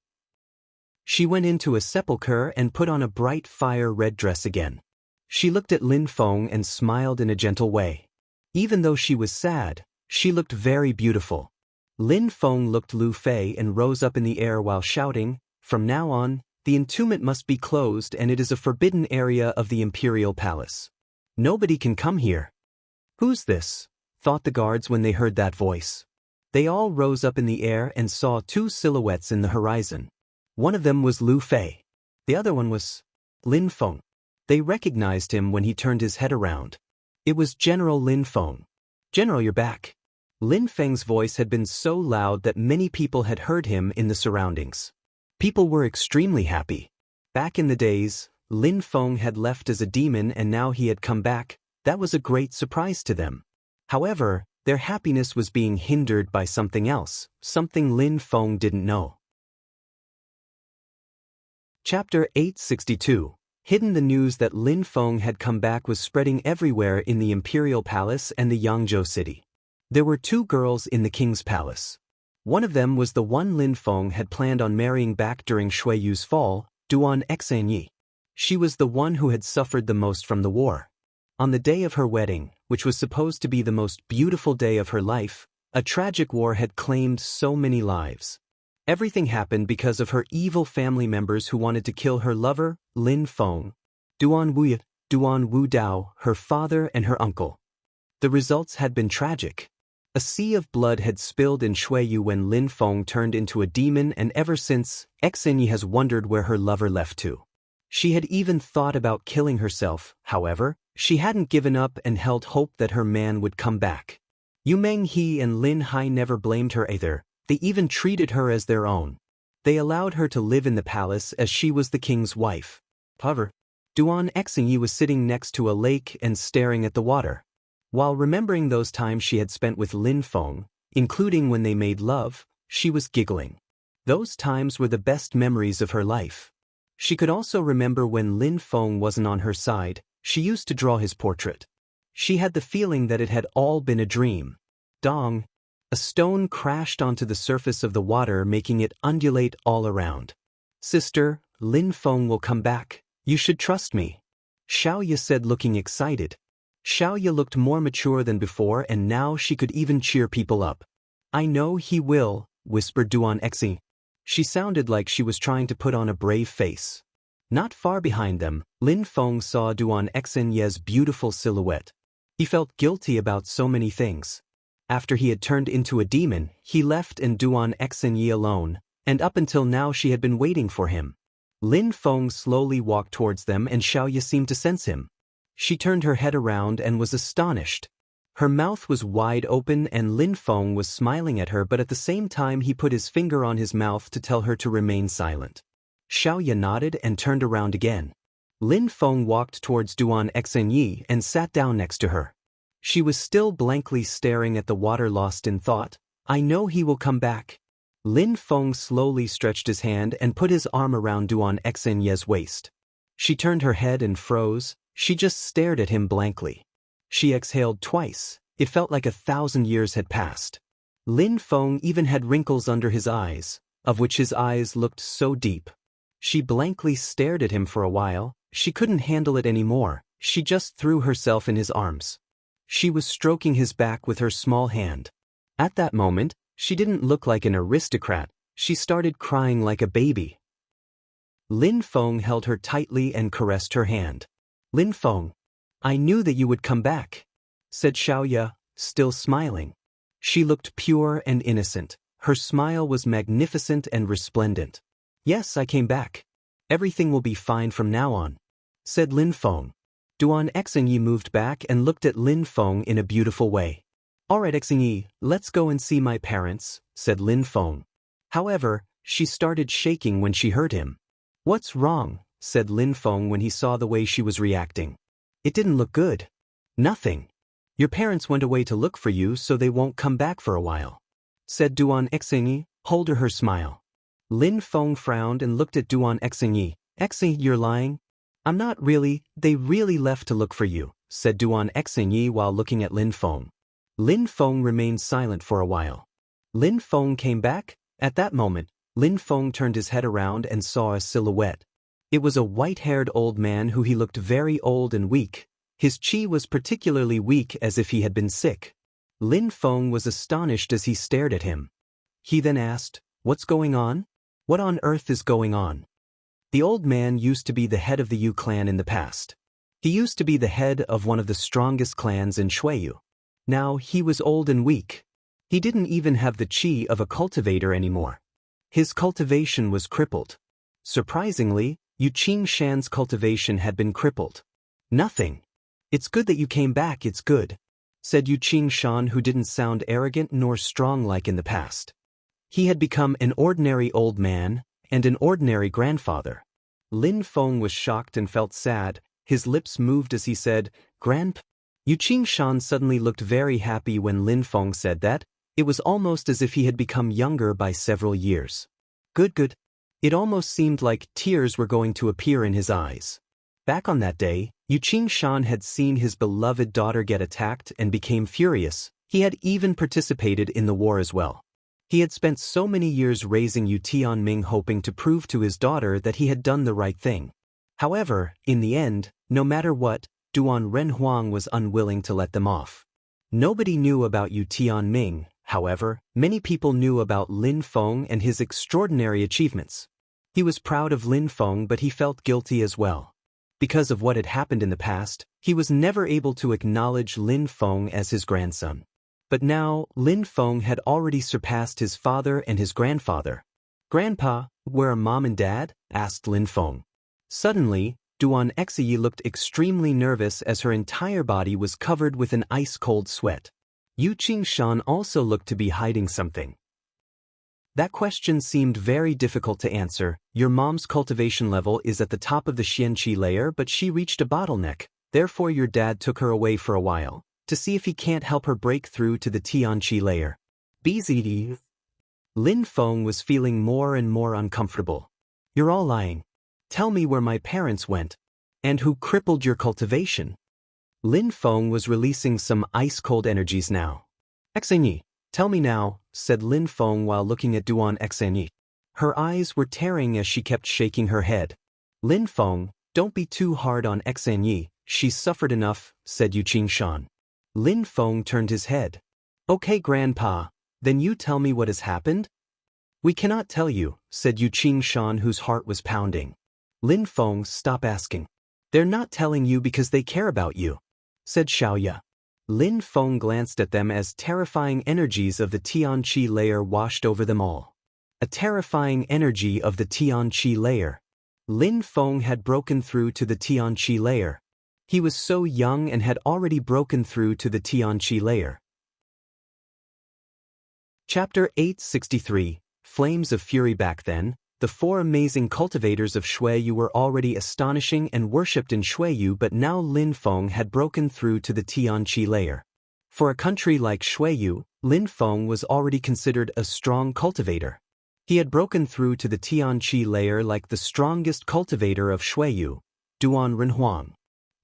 She went into a sepulchre and put on a bright fire-red dress again. She looked at Lin Feng and smiled in a gentle way. Even though she was sad, she looked very beautiful. Lin Feng looked Lu Fei and rose up in the air while shouting, "From now on, the entombment must be closed and it is a forbidden area of the imperial palace. Nobody can come here." "Who's this?" thought the guards when they heard that voice. They all rose up in the air and saw 2 silhouettes in the horizon. One of them was Lu Fei. The other one was Lin Feng. They recognized him when he turned his head around. It was General Lin Feng. "General, you're back." Lin Feng's voice had been so loud that many people had heard him in the surroundings. People were extremely happy. Back in the days, Lin Feng had left as a demon and now he had come back. That was a great surprise to them. However, Their happiness was being hindered by something else, something Lin Feng didn't know. Chapter 862. Hidden. The news that Lin Feng had come back was spreading everywhere in the imperial palace and the Yangzhou city. There were two girls in the king's palace. One of them was the one Lin Feng had planned on marrying back during Shui Yu's fall, Duan Xanyi. She was the one who had suffered the most from the war. On the day of her wedding, which was supposed to be the most beautiful day of her life, a tragic war had claimed so many lives. Everything happened because of her evil family members who wanted to kill her lover, Lin Feng, Duan Wu Dao, her father and her uncle. The results had been tragic. A sea of blood had spilled in Shuiyu when Lin Feng turned into a demon, and ever since, Xinyi has wondered where her lover left to. She had even thought about killing herself. However, she hadn't given up and held hope that her man would come back. Yu Menghe and Lin Hai never blamed her either. They even treated her as their own. They allowed her to live in the palace as she was the king's wife. However, Duan Xinyi was sitting next to a lake and staring at the water. While remembering those times she had spent with Lin Feng, including when they made love, she was giggling. Those times were the best memories of her life. She could also remember when Lin Feng wasn't on her side. She used to draw his portrait. She had the feeling that it had all been a dream. Dong! A stone crashed onto the surface of the water, making it undulate all around. Sister, Lin Feng will come back. You should trust me. Xiaoya said, looking excited. Xiaoya looked more mature than before, and now she could even cheer people up. I know he will, whispered Duan Xi. She sounded like she was trying to put on a brave face. Not far behind them, Lin Feng saw Duan Xinye's beautiful silhouette. He felt guilty about so many things. After he had turned into a demon, he left and Duan Xinye alone, and up until now she had been waiting for him. Lin Feng slowly walked towards them, and Xiaoya seemed to sense him. She turned her head around and was astonished. Her mouth was wide open and Lin Feng was smiling at her, but at the same time he put his finger on his mouth to tell her to remain silent. Xiaoya nodded and turned around again. Lin Feng walked towards Duan Xinye and sat down next to her. She was still blankly staring at the water, lost in thought. I know he will come back. Lin Feng slowly stretched his hand and put his arm around Duan Xinye's waist. She turned her head and froze. She just stared at him blankly. She exhaled twice. It felt like 1,000 years had passed. Lin Feng even had wrinkles under his eyes, of which his eyes looked so deep. She blankly stared at him for a while. She couldn't handle it anymore. She just threw herself in his arms. She was stroking his back with her small hand. At that moment, she didn't look like an aristocrat. She started crying like a baby. Lin Feng held her tightly and caressed her hand. Lin Feng, I knew that you would come back, said Xiaoya, still smiling. She looked pure and innocent. Her smile was magnificent and resplendent. Yes, I came back. Everything will be fine from now on, said Lin Feng. Duan Xinyi moved back and looked at Lin Feng in a beautiful way. All right, Xinyi, let's go and see my parents, said Lin Feng. However, she started shaking when she heard him. What's wrong? Said Lin Feng when he saw the way she was reacting. It didn't look good. Nothing. Your parents went away to look for you, so they won't come back for a while, said Duan Xinyi. Hold her smile. Lin Feng frowned and looked at Duan Xinyi. Xinyi, you're lying? I'm not really. They really left to look for you, said Duan Xinyi while looking at Lin Feng. Lin Feng remained silent for a while. Lin Feng came back. At that moment, Lin Feng turned his head around and saw a silhouette. It was a white-haired old man who he looked very old and weak. His chi was particularly weak, as if he had been sick. Lin Feng was astonished as he stared at him. He then asked, What's going on? What on earth is going on? The old man used to be the head of the Yu clan in the past. He used to be the head of one of the strongest clans in Shuiyu. Now he was old and weak. He didn't even have the chi of a cultivator anymore. His cultivation was crippled. Surprisingly, Yu Qingshan's cultivation had been crippled. Nothing. It's good that you came back, it's good, said Yu Qingshan, who didn't sound arrogant nor strong like in the past. He had become an ordinary old man and an ordinary grandfather. Lin Feng was shocked and felt sad. His lips moved as he said, Grandp, Yu Qingshan suddenly looked very happy when Lin Feng said that. It was almost as if he had become younger by several years. Good. It almost seemed like tears were going to appear in his eyes. Back on that day, Yu Qingshan had seen his beloved daughter get attacked and became furious. He had even participated in the war as well. He had spent so many years raising Yu Tianming hoping to prove to his daughter that he had done the right thing. However, in the end, no matter what, Duan Renhuang was unwilling to let them off. Nobody knew about Yu Tianming, however, many people knew about Lin Feng and his extraordinary achievements. He was proud of Lin Feng, but he felt guilty as well. Because of what had happened in the past, he was never able to acknowledge Lin Feng as his grandson. But now, Lin Feng had already surpassed his father and his grandfather. "Grandpa, where are Mom and Dad?" asked Lin Feng. Suddenly, Duan Exi looked extremely nervous as her entire body was covered with an ice-cold sweat. Yu Qingshan also looked to be hiding something. That question seemed very difficult to answer. Your mom's cultivation level is at the top of the Xianqi layer, but she reached a bottleneck. Therefore your dad took her away for a while, to see if he can't help her break through to the Tianqi layer. BZD. Lin Feng was feeling more and more uncomfortable. You're all lying. Tell me where my parents went. And who crippled your cultivation? Lin Feng was releasing some ice-cold energies now. Exenyi, tell me now, said Lin Feng while looking at Duan Exenyi. Her eyes were tearing as she kept shaking her head. Lin Feng, don't be too hard on Exenyi, she's suffered enough, said Yu Qingshan. Lin Feng turned his head. Okay, Grandpa, then you tell me what has happened? We cannot tell you, said Yu Qingshan, whose heart was pounding. Lin Feng, stop asking. They're not telling you because they care about you, said Xiaoya. Lin Feng glanced at them as terrifying energies of the Tianqi layer washed over them all. A terrifying energy of the Tianqi layer. Lin Feng had broken through to the Tianqi layer. He was so young and had already broken through to the Tianqi layer. Chapter 863, Flames of Fury. Back then, the four amazing cultivators of Xueyu were already astonishing and worshipped in Xueyu, but now Lin Feng had broken through to the Tianqi layer. For a country like Xueyu, Lin Feng was already considered a strong cultivator. He had broken through to the Tianqi layer like the strongest cultivator of Xueyu, Duan Renhuang.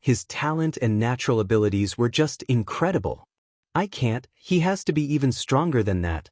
His talent and natural abilities were just incredible. I can't, he has to be even stronger than that.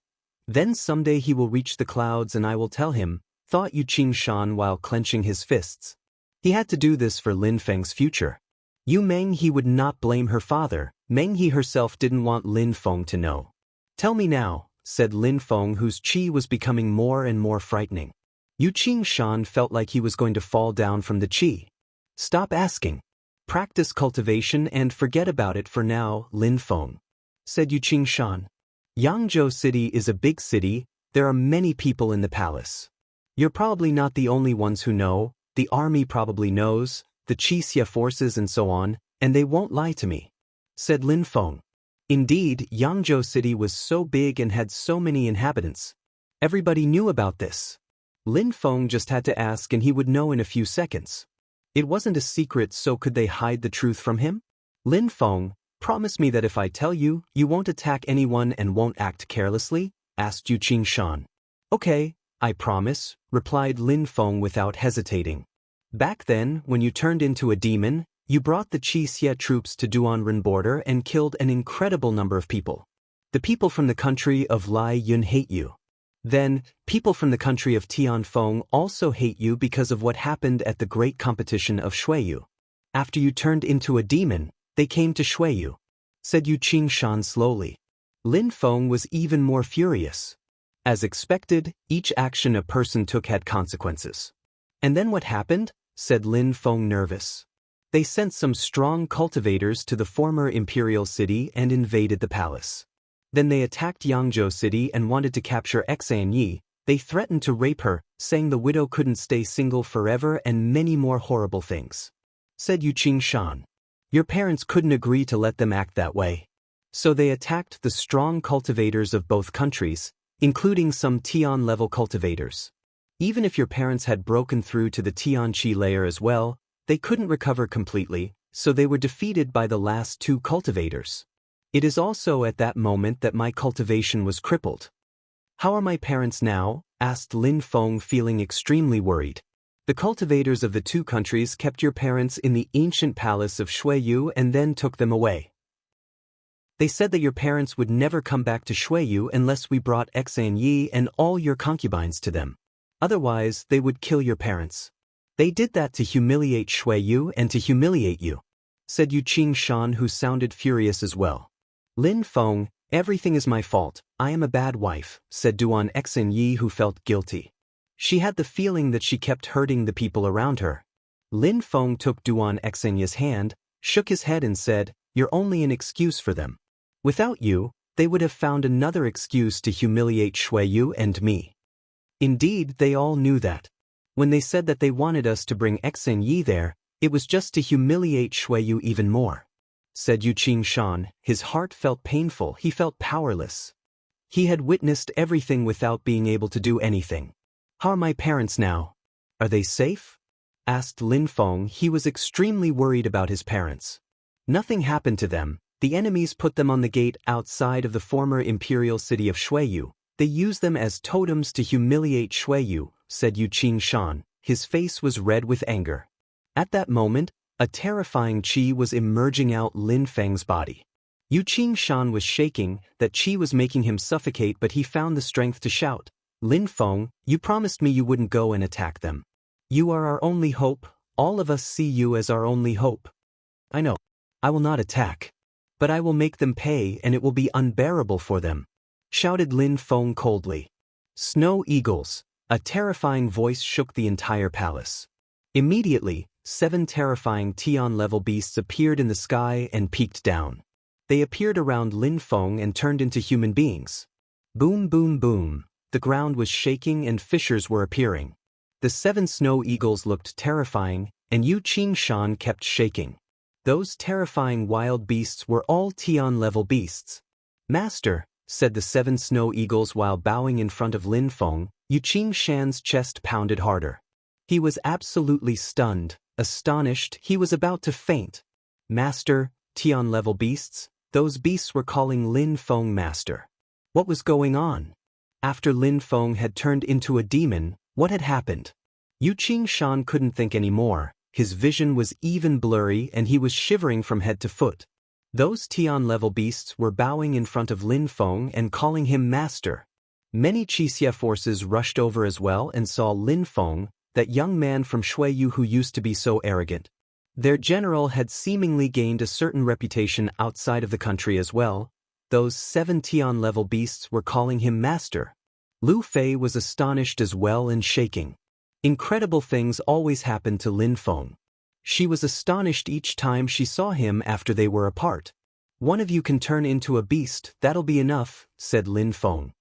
Then someday he will reach the clouds and I will tell him, thought Yu Qingshan while clenching his fists. He had to do this for Lin Feng's future. Yu Meng he would not blame her father. Meng he herself didn't want Lin Feng to know. Tell me now, said Lin Feng, whose qi was becoming more and more frightening. Yu Qingshan felt like he was going to fall down from the qi. Stop asking. Practice cultivation and forget about it for now, Lin Feng, said Yu Qingshan. Yangzhou City is a big city. There are many people in the palace. You're probably not the only ones who know, the army probably knows, the Qixia forces and so on, and they won't lie to me, said Lin Feng. Indeed, Yangzhou City was so big and had so many inhabitants. Everybody knew about this. Lin Feng just had to ask and he would know in a few seconds. It wasn't a secret, so could they hide the truth from him? Lin Feng, promise me that if I tell you, you won't attack anyone and won't act carelessly, asked Yu Qingshan. Okay, I promise, replied Lin Feng without hesitating. Back then, when you turned into a demon, you brought the Qixia troops to Duanren border and killed an incredible number of people. The people from the country of Lai Yun hate you. Then, people from the country of Tianfeng also hate you because of what happened at the great competition of Xueyu. After you turned into a demon, they came to Xueyu, said Yu Qingshan slowly. Lin Feng was even more furious. As expected, each action a person took had consequences. And then what happened? Said Lin Feng, nervous. They sent some strong cultivators to the former imperial city and invaded the palace. Then they attacked Yangzhou City and wanted to capture Exanyi. They threatened to rape her, saying the widow couldn't stay single forever, and many more horrible things, said Yu Qingshan. Your parents couldn't agree to let them act that way. So they attacked the strong cultivators of both countries, including some Tian-level cultivators. Even if your parents had broken through to the Tianqi layer as well, they couldn't recover completely, So they were defeated by the last two cultivators. It is also at that moment that my cultivation was crippled. How are my parents now? Asked Lin Feng, feeling extremely worried. The cultivators of the two countries kept your parents in the ancient palace of Shuiyu and then took them away. They said that your parents would never come back to Shuiyu unless we brought Xan Yi and all your concubines to them. Otherwise, they would kill your parents. They did that to humiliate Shuiyu and to humiliate you, said Yu Qingshan, who sounded furious as well. Lin Feng, everything is my fault, I am a bad wife, said Duan Xan Yi, who felt guilty. She had the feeling that she kept hurting the people around her. Lin Feng took Duan Xan Yi's hand, shook his head and said, "You're only an excuse for them. Without you, they would have found another excuse to humiliate Shuiyu and me." Indeed, they all knew that. When they said that they wanted us to bring Xan Yi there, it was just to humiliate Shuiyu even more, said Yu Qingshan. His heart felt painful, he felt powerless. He had witnessed everything without being able to do anything. How are my parents now? Are they safe? Asked Lin Feng. He was extremely worried about his parents. Nothing happened to them. The enemies put them on the gate outside of the former imperial city of Shuiyu. They used them as totems to humiliate Shuiyu, said Yu Qingshan. His face was red with anger. At that moment, a terrifying qi was emerging out Lin Feng's body. Yu Qingshan was shaking, that qi was making him suffocate, but he found the strength to shout, "Lin Feng, you promised me you wouldn't go and attack them. You are our only hope, all of us see you as our only hope." "I know. I will not attack. But I will make them pay and it will be unbearable for them," shouted Lin Feng coldly. "Snow eagles," a terrifying voice shook the entire palace. Immediately, 7 terrifying Tian-level beasts appeared in the sky and peeked down. They appeared around Lin Feng and turned into human beings. Boom, boom, boom. The ground was shaking and fissures were appearing. The 7 snow eagles looked terrifying, and Yu Qingshan kept shaking. Those terrifying wild beasts were all Tian-level beasts. "Master," said the 7 snow eagles while bowing in front of Lin Feng. Yu Qingshan's chest pounded harder. He was absolutely stunned, astonished, he was about to faint. "Master, Tian-level beasts?" Those beasts were calling Lin Feng master. What was going on? After Lin Feng had turned into a demon, what had happened? Yu Qingshan couldn't think anymore. His vision was even blurry and he was shivering from head to foot. Those Tian-level beasts were bowing in front of Lin Feng and calling him master. Many Qixia forces rushed over as well and saw Lin Feng, that young man from Shuiyu who used to be so arrogant. Their general had seemingly gained a certain reputation outside of the country as well. Those 7 Tian-level beasts were calling him master. Lu Fei was astonished as well and shaking. Incredible things always happened to Lin Feng. She was astonished each time she saw him after they were apart. "One of you can turn into a beast, that'll be enough," said Lin Feng.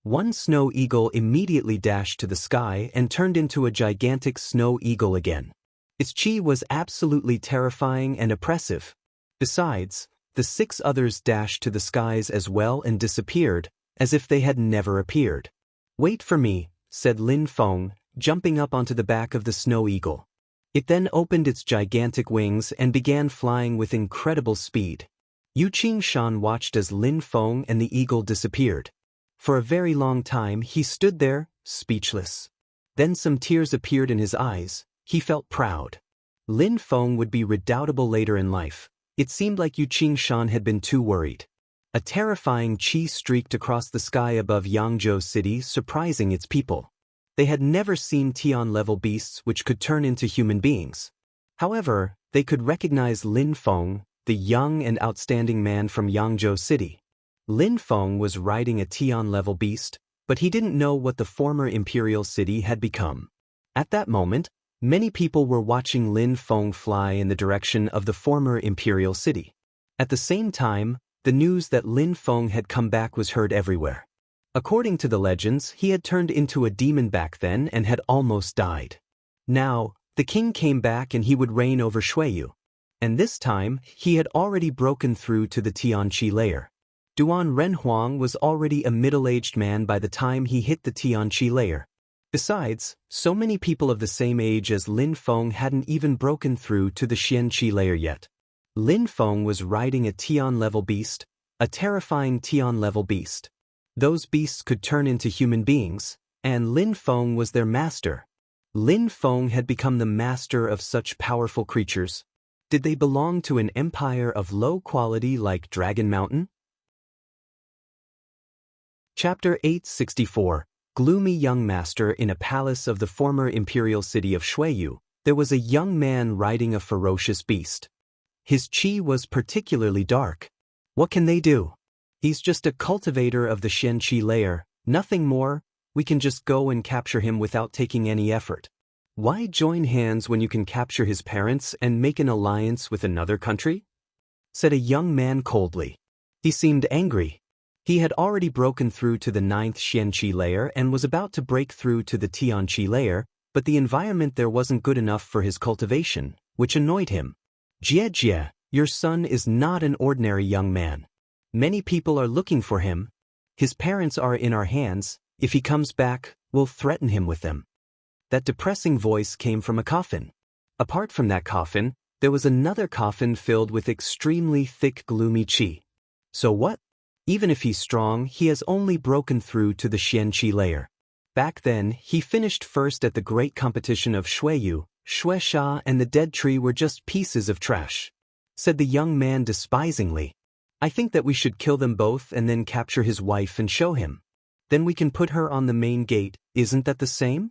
One snow eagle immediately dashed to the sky and turned into a gigantic snow eagle again. Its qi was absolutely terrifying and oppressive. Besides, the 6 others dashed to the skies as well and disappeared, as if they had never appeared. "Wait for me," said Lin Feng, jumping up onto the back of the snow eagle. It then opened its gigantic wings and began flying with incredible speed. Yu Qingshan watched as Lin Feng and the eagle disappeared. For a very long time he stood there, speechless. Then some tears appeared in his eyes. He felt proud. Lin Feng would be redoubtable later in life. It seemed like Yu Qingshan had been too worried. A terrifying qi streaked across the sky above Yangzhou City, surprising its people. They had never seen Tian-level beasts which could turn into human beings. However, they could recognize Lin Feng, the young and outstanding man from Yangzhou City. Lin Feng was riding a Tian-level beast, but he didn't know what the former imperial city had become. At that moment, many people were watching Lin Feng fly in the direction of the former imperial city. At the same time, the news that Lin Feng had come back was heard everywhere. According to the legends, he had turned into a demon back then and had almost died. Now, the king came back and he would reign over Shuiyu. And this time, he had already broken through to the Tianqi layer. Duan Renhuang was already a middle-aged man by the time he hit the Tianqi layer. Besides, so many people of the same age as Lin Feng hadn't even broken through to the Qianqi layer yet. Lin Feng was riding a Tian-level beast, a terrifying Tian-level beast. Those beasts could turn into human beings, and Lin Feng was their master. Lin Feng had become the master of such powerful creatures. Did they belong to an empire of low quality like Dragon Mountain? Chapter 864. Gloomy young master. In a palace of the former imperial city of Shuiyu, there was a young man riding a ferocious beast. His qi was particularly dark. What can they do? He's just a cultivator of the Qianqi layer, nothing more. We can just go and capture him without taking any effort. Why join hands when you can capture his parents and make an alliance with another country? Said a young man coldly. He seemed angry. He had already broken through to the 9th Qianqi layer and was about to break through to the Tianqi layer, but the environment there wasn't good enough for his cultivation, which annoyed him. Jie, your son is not an ordinary young man. Many people are looking for him. His parents are in our hands. If he comes back, we'll threaten him with them. That depressing voice came from a coffin. Apart from that coffin, there was another coffin filled with extremely thick gloomy qi. So what? Even if he's strong, he has only broken through to the Qianqi layer. Back then, he finished first at the great competition of Shuiyu. Shuisha and the dead tree were just pieces of trash. Said the young man despisingly. I think that we should kill them both and then capture his wife and show him. Then we can put her on the main gate. Isn't that the same?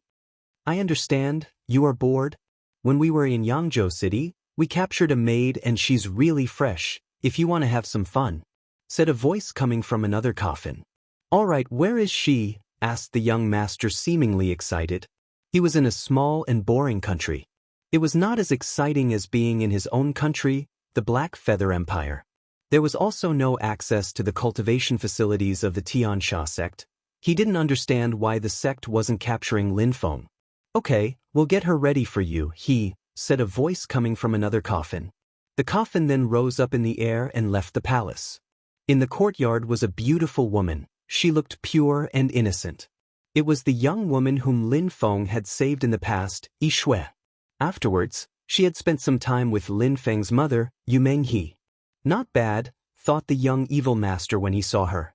I understand, you are bored. When we were in Yangzhou City, we captured a maid and she's really fresh, if you want to have some fun. Said a voice coming from another coffin. All right, where is she? Asked the young master seemingly excited. He was in a small and boring country. It was not as exciting as being in his own country, the Black Feather Empire. There was also no access to the cultivation facilities of the Tiansha sect. He didn't understand why the sect wasn't capturing Lin Feng. Okay, we'll get her ready for you, said a voice coming from another coffin. The coffin then rose up in the air and left the palace. In the courtyard was a beautiful woman. She looked pure and innocent. It was the young woman whom Lin Feng had saved in the past, Yishui. Afterwards, she had spent some time with Lin Feng's mother, Yu Menghe. Not bad, thought the young evil master when he saw her.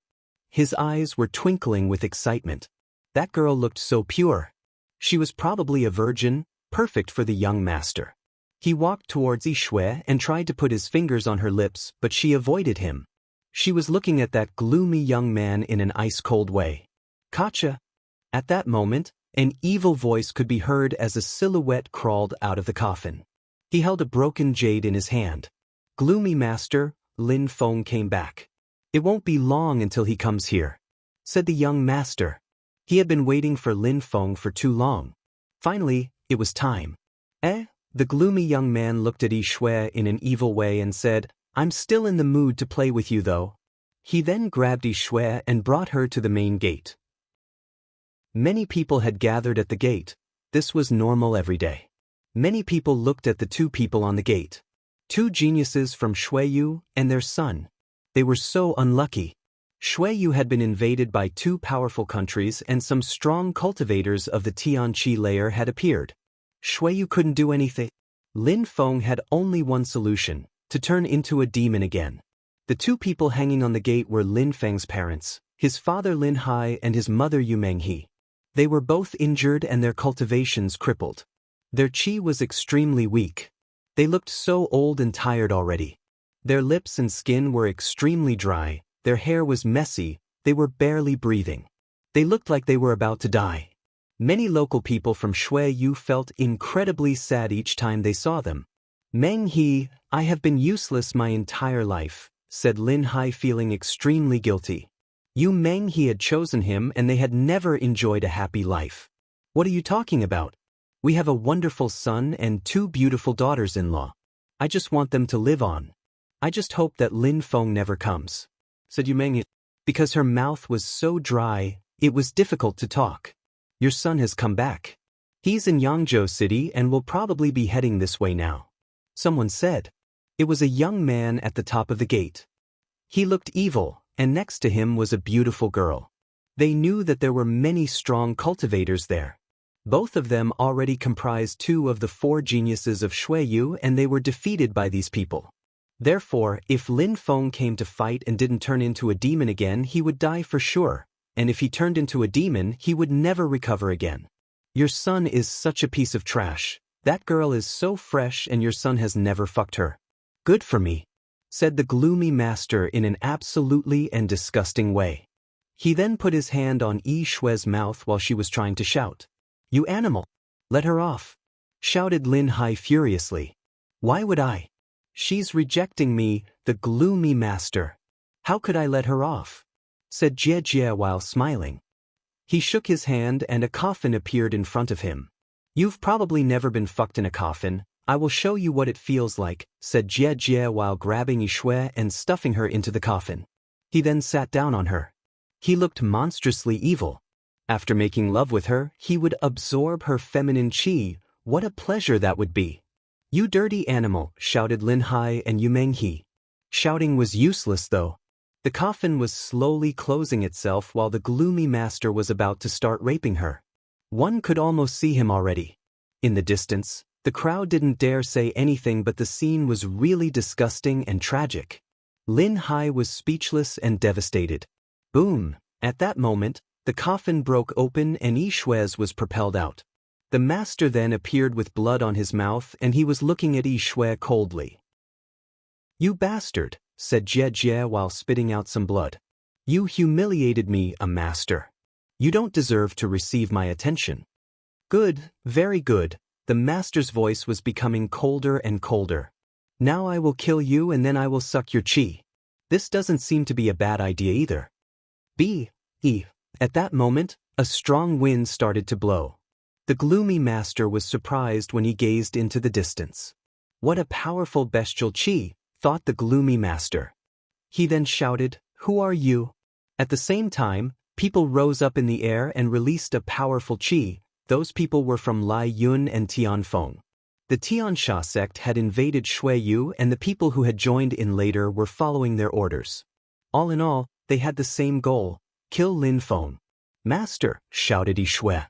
His eyes were twinkling with excitement. That girl looked so pure. She was probably a virgin, perfect for the young master. He walked towards Yishui and tried to put his fingers on her lips, but she avoided him. She was looking at that gloomy young man in an ice-cold way. Gotcha. At that moment, an evil voice could be heard as a silhouette crawled out of the coffin. He held a broken jade in his hand. Gloomy master, Lin Feng came back. It won't be long until he comes here, said the young master. He had been waiting for Lin Feng for too long. Finally, it was time. The gloomy young man looked at Yishui in an evil way and said, I'm still in the mood to play with you though. He then grabbed Yishui and brought her to the main gate. Many people had gathered at the gate. This was normal every day. Many people looked at the two people on the gate. Two geniuses from Shuiyu and their son. They were so unlucky. Shuiyu had been invaded by two powerful countries and some strong cultivators of the Tianqi layer had appeared. Shuiyu couldn't do anything. Lin Feng had only one solution, to turn into a demon again. The two people hanging on the gate were Lin Feng's parents, his father Lin Hai and his mother Yu Menghe. They were both injured and their cultivations crippled. Their qi was extremely weak. They looked so old and tired already. Their lips and skin were extremely dry, their hair was messy, they were barely breathing. They looked like they were about to die. Many local people from Shuiyu felt incredibly sad each time they saw them. Menghe, I have been useless my entire life, said Lin Hai feeling extremely guilty. Yu Menghe had chosen him and they had never enjoyed a happy life. What are you talking about? We have a wonderful son and two beautiful daughters-in-law. I just want them to live on. I just hope that Lin Feng never comes, said Yu Menghe. Because her mouth was so dry, it was difficult to talk. Your son has come back. He's in Yangzhou City and will probably be heading this way now. Someone said. It was a young man at the top of the gate. He looked evil, and next to him was a beautiful girl. They knew that there were many strong cultivators there. Both of them already comprised 2 of the 4 geniuses of Shuiyu, and they were defeated by these people. Therefore, if Lin Feng came to fight and didn't turn into a demon again, he would die for sure, and if he turned into a demon, he would never recover again. Your son is such a piece of trash. That girl is so fresh and your son has never fucked her. Good for me, said the gloomy master in an absolutely and disgusting way. He then put his hand on Yi Shue's mouth while she was trying to shout. You animal! Let her off! Shouted Lin Hai furiously. Why would I? She's rejecting me, the gloomy master. How could I let her off? Said Jie Jie while smiling. He shook his hand and a coffin appeared in front of him. You've probably never been fucked in a coffin. I will show you what it feels like, said Jie Jie while grabbing Yi Shui and stuffing her into the coffin. He then sat down on her. He looked monstrously evil. After making love with her, he would absorb her feminine qi. What a pleasure that would be. You dirty animal, shouted Lin Hai and Yu Menghe. Shouting was useless though. The coffin was slowly closing itself while the gloomy master was about to start raping her. One could almost see him already. In the distance, the crowd didn't dare say anything, but the scene was really disgusting and tragic. Lin Hai was speechless and devastated. Boom! At that moment, the coffin broke open and Yi Shue's was propelled out. The master then appeared with blood on his mouth and he was looking at Yi Shue coldly. You bastard, said Jie Jie while spitting out some blood. You humiliated me, a master. You don't deserve to receive my attention. Good, very good. The master's voice was becoming colder and colder. Now I will kill you and then I will suck your qi. This doesn't seem to be a bad idea either. At that moment, a strong wind started to blow. The gloomy master was surprised when he gazed into the distance. What a powerful bestial qi, thought the gloomy master. He then shouted, Who are you? At the same time, people rose up in the air and released a powerful qi. Those people were from Lai Yun and Tianfeng. The Tiansha sect had invaded Shuiyu and the people who had joined in later were following their orders. All in all, they had the same goal, kill Lin Feng. Master, shouted Yi Shue.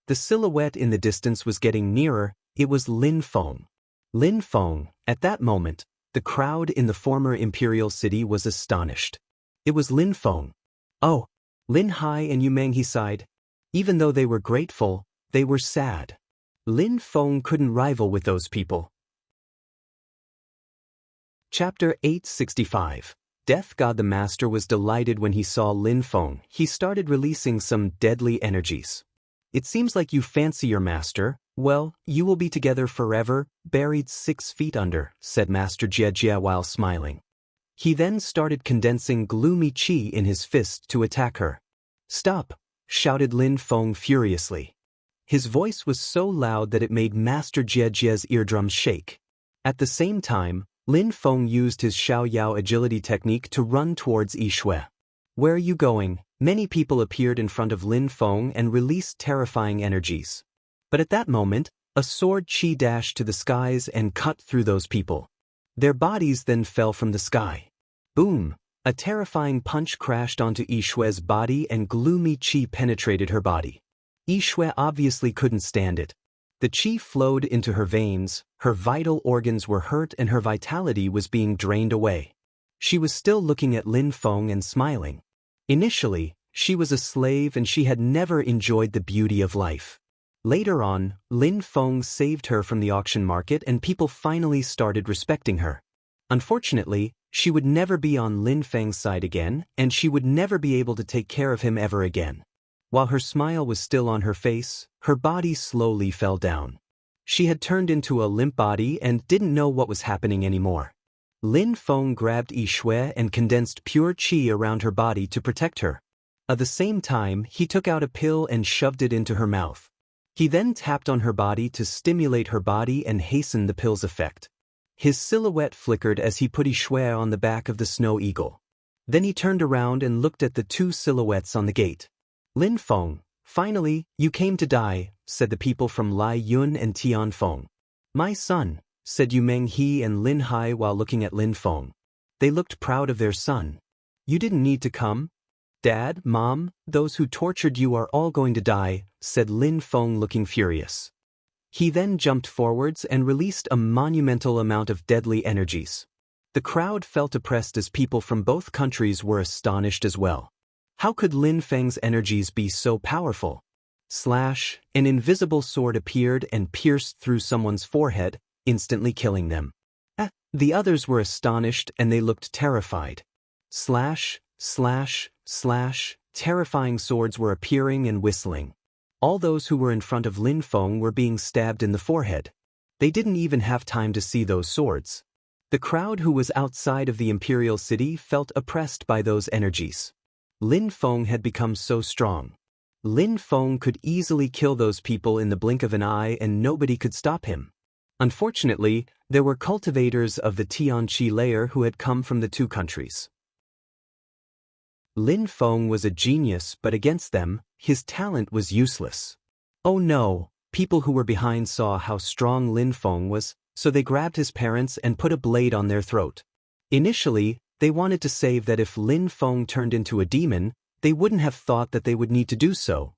The silhouette in the distance was getting nearer. It was Lin Feng. Lin Feng, at that moment, the crowd in the former imperial city was astonished. It was Lin Feng. Oh, Lin Hai and Yu Menghe sighed. Even though they were grateful, they were sad. Lin Feng couldn't rival with those people. Chapter 865. Death God. The master was delighted when he saw Lin Feng. He started releasing some deadly energies. It seems like you fancy your master. Well, you will be together forever, buried 6 feet under, said Master Jie Jie while smiling. He then started condensing gloomy qi in his fist to attack her. Stop, shouted Lin Feng furiously. His voice was so loud that it made Master Jie Jie's eardrums shake. At the same time, Lin Feng used his Xiaoyao agility technique to run towards Yi Shue. Where are you going? Many people appeared in front of Lin Feng and released terrifying energies. But at that moment, a sword qi dashed to the skies and cut through those people. Their bodies then fell from the sky. Boom! A terrifying punch crashed onto Yi Shue's body and gloomy qi penetrated her body. Yi Shue obviously couldn't stand it. The qi flowed into her veins, her vital organs were hurt and her vitality was being drained away. She was still looking at Lin Feng and smiling. Initially, she was a slave and she had never enjoyed the beauty of life. Later on, Lin Feng saved her from the auction market and people finally started respecting her. Unfortunately, she would never be on Lin Feng's side again and she would never be able to take care of him ever again. While her smile was still on her face, her body slowly fell down. She had turned into a limp body and didn't know what was happening anymore. Lin Feng grabbed Yi Shue and condensed pure qi around her body to protect her. At the same time, he took out a pill and shoved it into her mouth. He then tapped on her body to stimulate her body and hasten the pill's effect. His silhouette flickered as he put Yi Shue on the back of the snow eagle. Then he turned around and looked at the 2 silhouettes on the gate. Lin Feng, finally, you came to die, said the people from Lai Yun and Tianfeng. My son, said Yu Menghe and Lin Hai while looking at Lin Feng. They looked proud of their son. You didn't need to come? Dad, Mom, those who tortured you are all going to die, said Lin Feng looking furious. He then jumped forwards and released a monumental amount of deadly energies. The crowd felt oppressed as people from both countries were astonished as well. How could Lin Feng's energies be so powerful? Slash, an invisible sword appeared and pierced through someone's forehead, instantly killing them. The others were astonished and they looked terrified. Slash, slash, slash, terrifying swords were appearing and whistling. All those who were in front of Lin Feng were being stabbed in the forehead. They didn't even have time to see those swords. The crowd who was outside of the imperial city felt oppressed by those energies. Lin Feng had become so strong. Lin Feng could easily kill those people in the blink of an eye and nobody could stop him. Unfortunately, there were cultivators of the Tianqi layer who had come from the two countries. Lin Feng was a genius, but against them, his talent was useless. Oh no, people who were behind saw how strong Lin Feng was, so they grabbed his parents and put a blade on their throat. Initially, they wanted to save that if Lin Feng turned into a demon, they wouldn't have thought that they would need to do so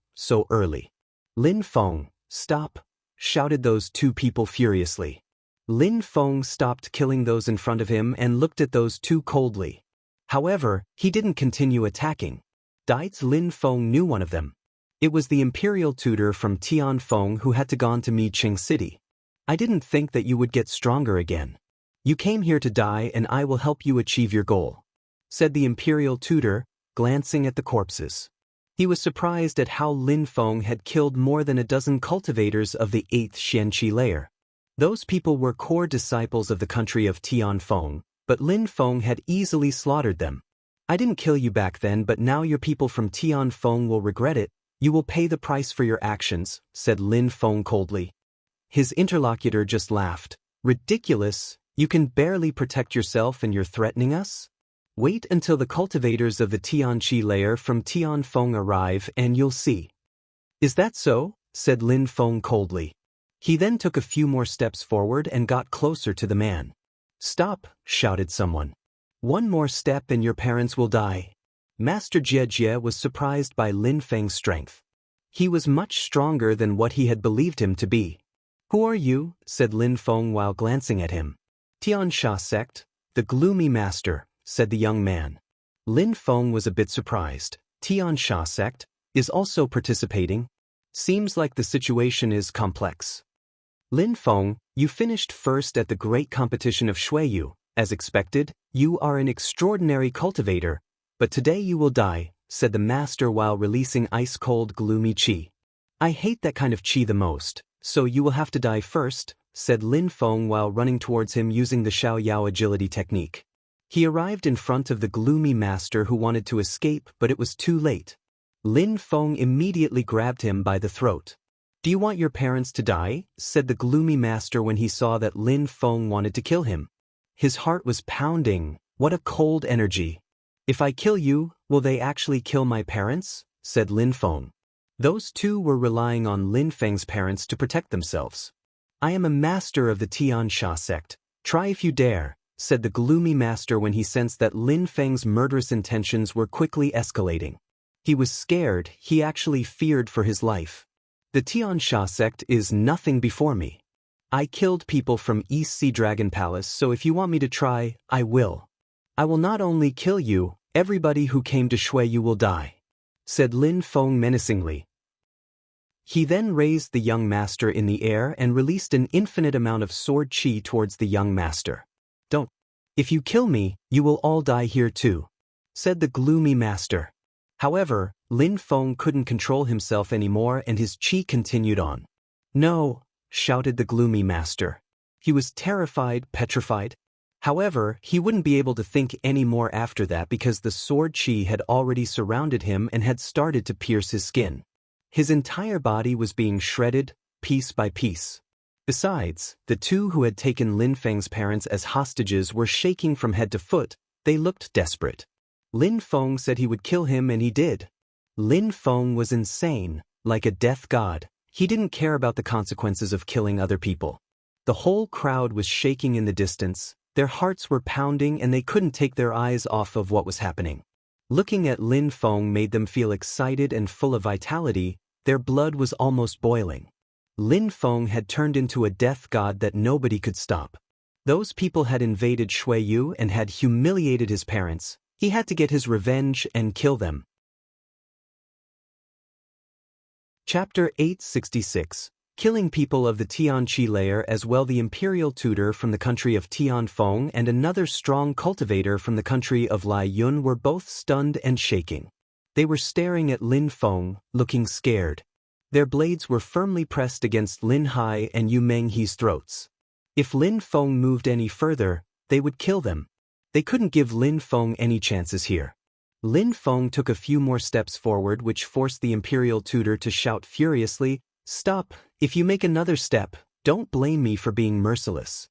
early. Lin Feng, stop, shouted those two people furiously. Lin Feng stopped killing those in front of him and looked at those two coldly. However, he didn't continue attacking. Dietz Lin Feng knew one of them. It was the imperial tutor from Tianfeng who had to gone to Miqing City. I didn't think that you would get stronger again. You came here to die and I will help you achieve your goal, said the imperial tutor, glancing at the corpses. He was surprised at how Lin Feng had killed more than a dozen cultivators of the 8th Xianqi layer. Those people were core disciples of the country of Tianfeng, but Lin Feng had easily slaughtered them. I didn't kill you back then, but now your people from Tianfeng will regret it. You will pay the price for your actions, said Lin Feng coldly. His interlocutor just laughed. Ridiculous, you can barely protect yourself and you're threatening us? Wait until the cultivators of the Tianqi layer from Tianfeng arrive and you'll see. Is that so? Said Lin Feng coldly. He then took a few more steps forward and got closer to the man. Stop, shouted someone. One more step and your parents will die. Master Jie was surprised by Lin Feng's strength. He was much stronger than what he had believed him to be. Who are you? Said Lin Feng while glancing at him. Tiansha sect, the gloomy master, said the young man. Lin Feng was a bit surprised. Tiansha sect is also participating? Seems like the situation is complex. Lin Feng, you finished first at the great competition of Shuiyu. As expected, you are an extraordinary cultivator, but today you will die, said the master while releasing ice-cold gloomy qi. I hate that kind of qi the most, so you will have to die first, said Lin Feng while running towards him using the Xiaoyao agility technique. He arrived in front of the gloomy master who wanted to escape, but it was too late. Lin Feng immediately grabbed him by the throat. Do you want your parents to die? Said the gloomy master when he saw that Lin Feng wanted to kill him. His heart was pounding. What a cold energy. If I kill you, will they actually kill my parents? Said Lin Feng. Those two were relying on Lin Feng's parents to protect themselves. I am a master of the Tiansha sect. Try if you dare, said the gloomy master when he sensed that Lin Feng's murderous intentions were quickly escalating. He was scared, he actually feared for his life. The Tiansha sect is nothing before me. I killed people from East Sea Dragon Palace, so if you want me to try, I will. I will not only kill you, everybody who came to Shuiyu will die, said Lin Feng menacingly. He then raised the young master in the air and released an infinite amount of sword qi towards the young master. Don't. If you kill me, you will all die here too, said the gloomy master. However, Lin Feng couldn't control himself anymore and his qi continued on. No, shouted the gloomy master. He was terrified, petrified. However, he wouldn't be able to think any more after that because the sword qi had already surrounded him and had started to pierce his skin. His entire body was being shredded, piece by piece. Besides, the two who had taken Lin Feng's parents as hostages were shaking from head to foot. They looked desperate. Lin Feng said he would kill him and he did. Lin Feng was insane, like a death god. He didn't care about the consequences of killing other people. The whole crowd was shaking in the distance, their hearts were pounding and they couldn't take their eyes off of what was happening. Looking at Lin Feng made them feel excited and full of vitality. Their blood was almost boiling. Lin Feng had turned into a death god that nobody could stop. Those people had invaded Xueyu and had humiliated his parents. He had to get his revenge and kill them. Chapter 866. Killing people of the Tianqi layer as well. The imperial tutor from the country of Tianfeng and another strong cultivator from the country of Lai Yun were both stunned and shaking. They were staring at Lin Feng, looking scared. Their blades were firmly pressed against Lin Hai and Yu Menghe's throats. If Lin Feng moved any further, they would kill them. They couldn't give Lin Feng any chances here. Lin Feng took a few more steps forward, which forced the imperial tutor to shout furiously, "Stop! If you make another step, don't blame me for being merciless."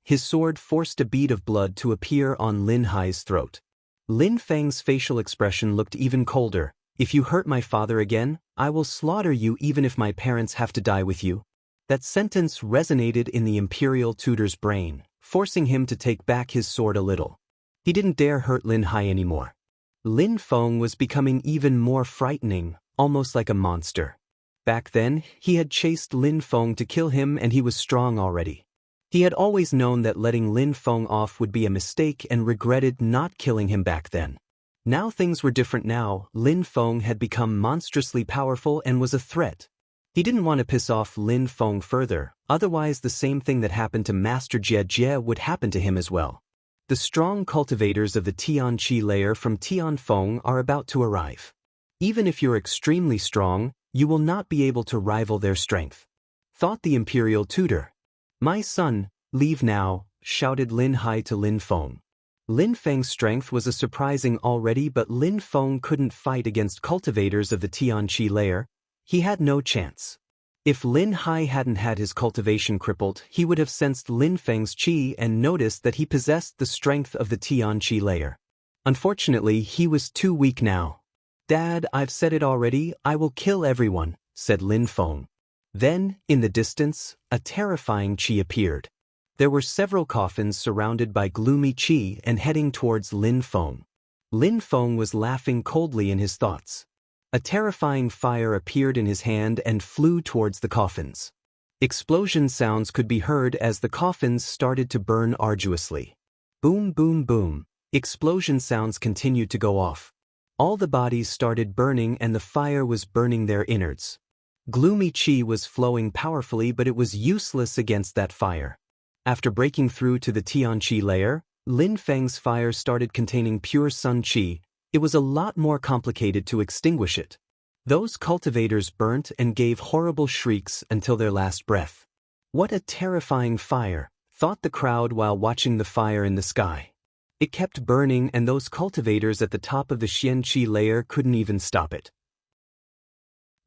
His sword forced a bead of blood to appear on Lin Hai's throat. Lin Feng's facial expression looked even colder. "If you hurt my father again, I will slaughter you even if my parents have to die with you." That sentence resonated in the imperial tutor's brain, forcing him to take back his sword a little. He didn't dare hurt Lin Hai anymore. Lin Feng was becoming even more frightening, almost like a monster. Back then, he had chased Lin Feng to kill him and he was strong already. He had always known that letting Lin Feng off would be a mistake and regretted not killing him back then. Now things were different. Now, Lin Feng had become monstrously powerful and was a threat. He didn't want to piss off Lin Feng further, otherwise the same thing that happened to Master Jie Jie would happen to him as well. The strong cultivators of the Tianqi layer from Tianfeng are about to arrive. Even if you're extremely strong, you will not be able to rival their strength, thought the imperial tutor. "My son, leave now," shouted Lin Hai to Lin Feng. Lin Feng's strength was a surprising already, but Lin Feng couldn't fight against cultivators of the Tianqi layer. He had no chance. If Lin Hai hadn't had his cultivation crippled, he would have sensed Lin Feng's qi and noticed that he possessed the strength of the Tianqi layer. Unfortunately, he was too weak now. "Dad, I've said it already, I will kill everyone," said Lin Feng. Then, in the distance, a terrifying qi appeared. There were several coffins surrounded by gloomy qi and heading towards Lin Feng. Lin Feng was laughing coldly in his thoughts. A terrifying fire appeared in his hand and flew towards the coffins. Explosion sounds could be heard as the coffins started to burn arduously. Boom, boom, boom. Explosion sounds continued to go off. All the bodies started burning and the fire was burning their innards. Gloomy qi was flowing powerfully, but it was useless against that fire. After breaking through to the Tianqi layer, Lin Feng's fire started containing pure sun qi. It was a lot more complicated to extinguish it. Those cultivators burnt and gave horrible shrieks until their last breath. "What a terrifying fire," thought the crowd while watching the fire in the sky. It kept burning and those cultivators at the top of the Xianqi layer couldn't even stop it.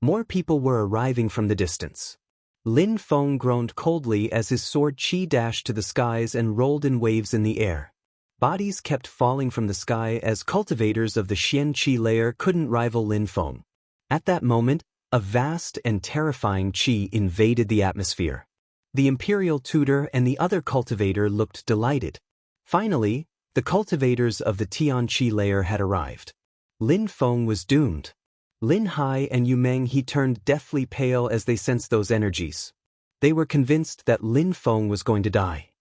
More people were arriving from the distance. Lin Feng groaned coldly as his sword qi dashed to the skies and rolled in waves in the air. Bodies kept falling from the sky as cultivators of the Xianqi layer couldn't rival Lin Feng. At that moment, a vast and terrifying qi invaded the atmosphere. The imperial tutor and the other cultivator looked delighted. Finally, the cultivators of the Tianqi layer had arrived. Lin Feng was doomed. Lin Hai and Yu Menghe turned deathly pale as they sensed those energies. They were convinced that Lin Feng was going to die.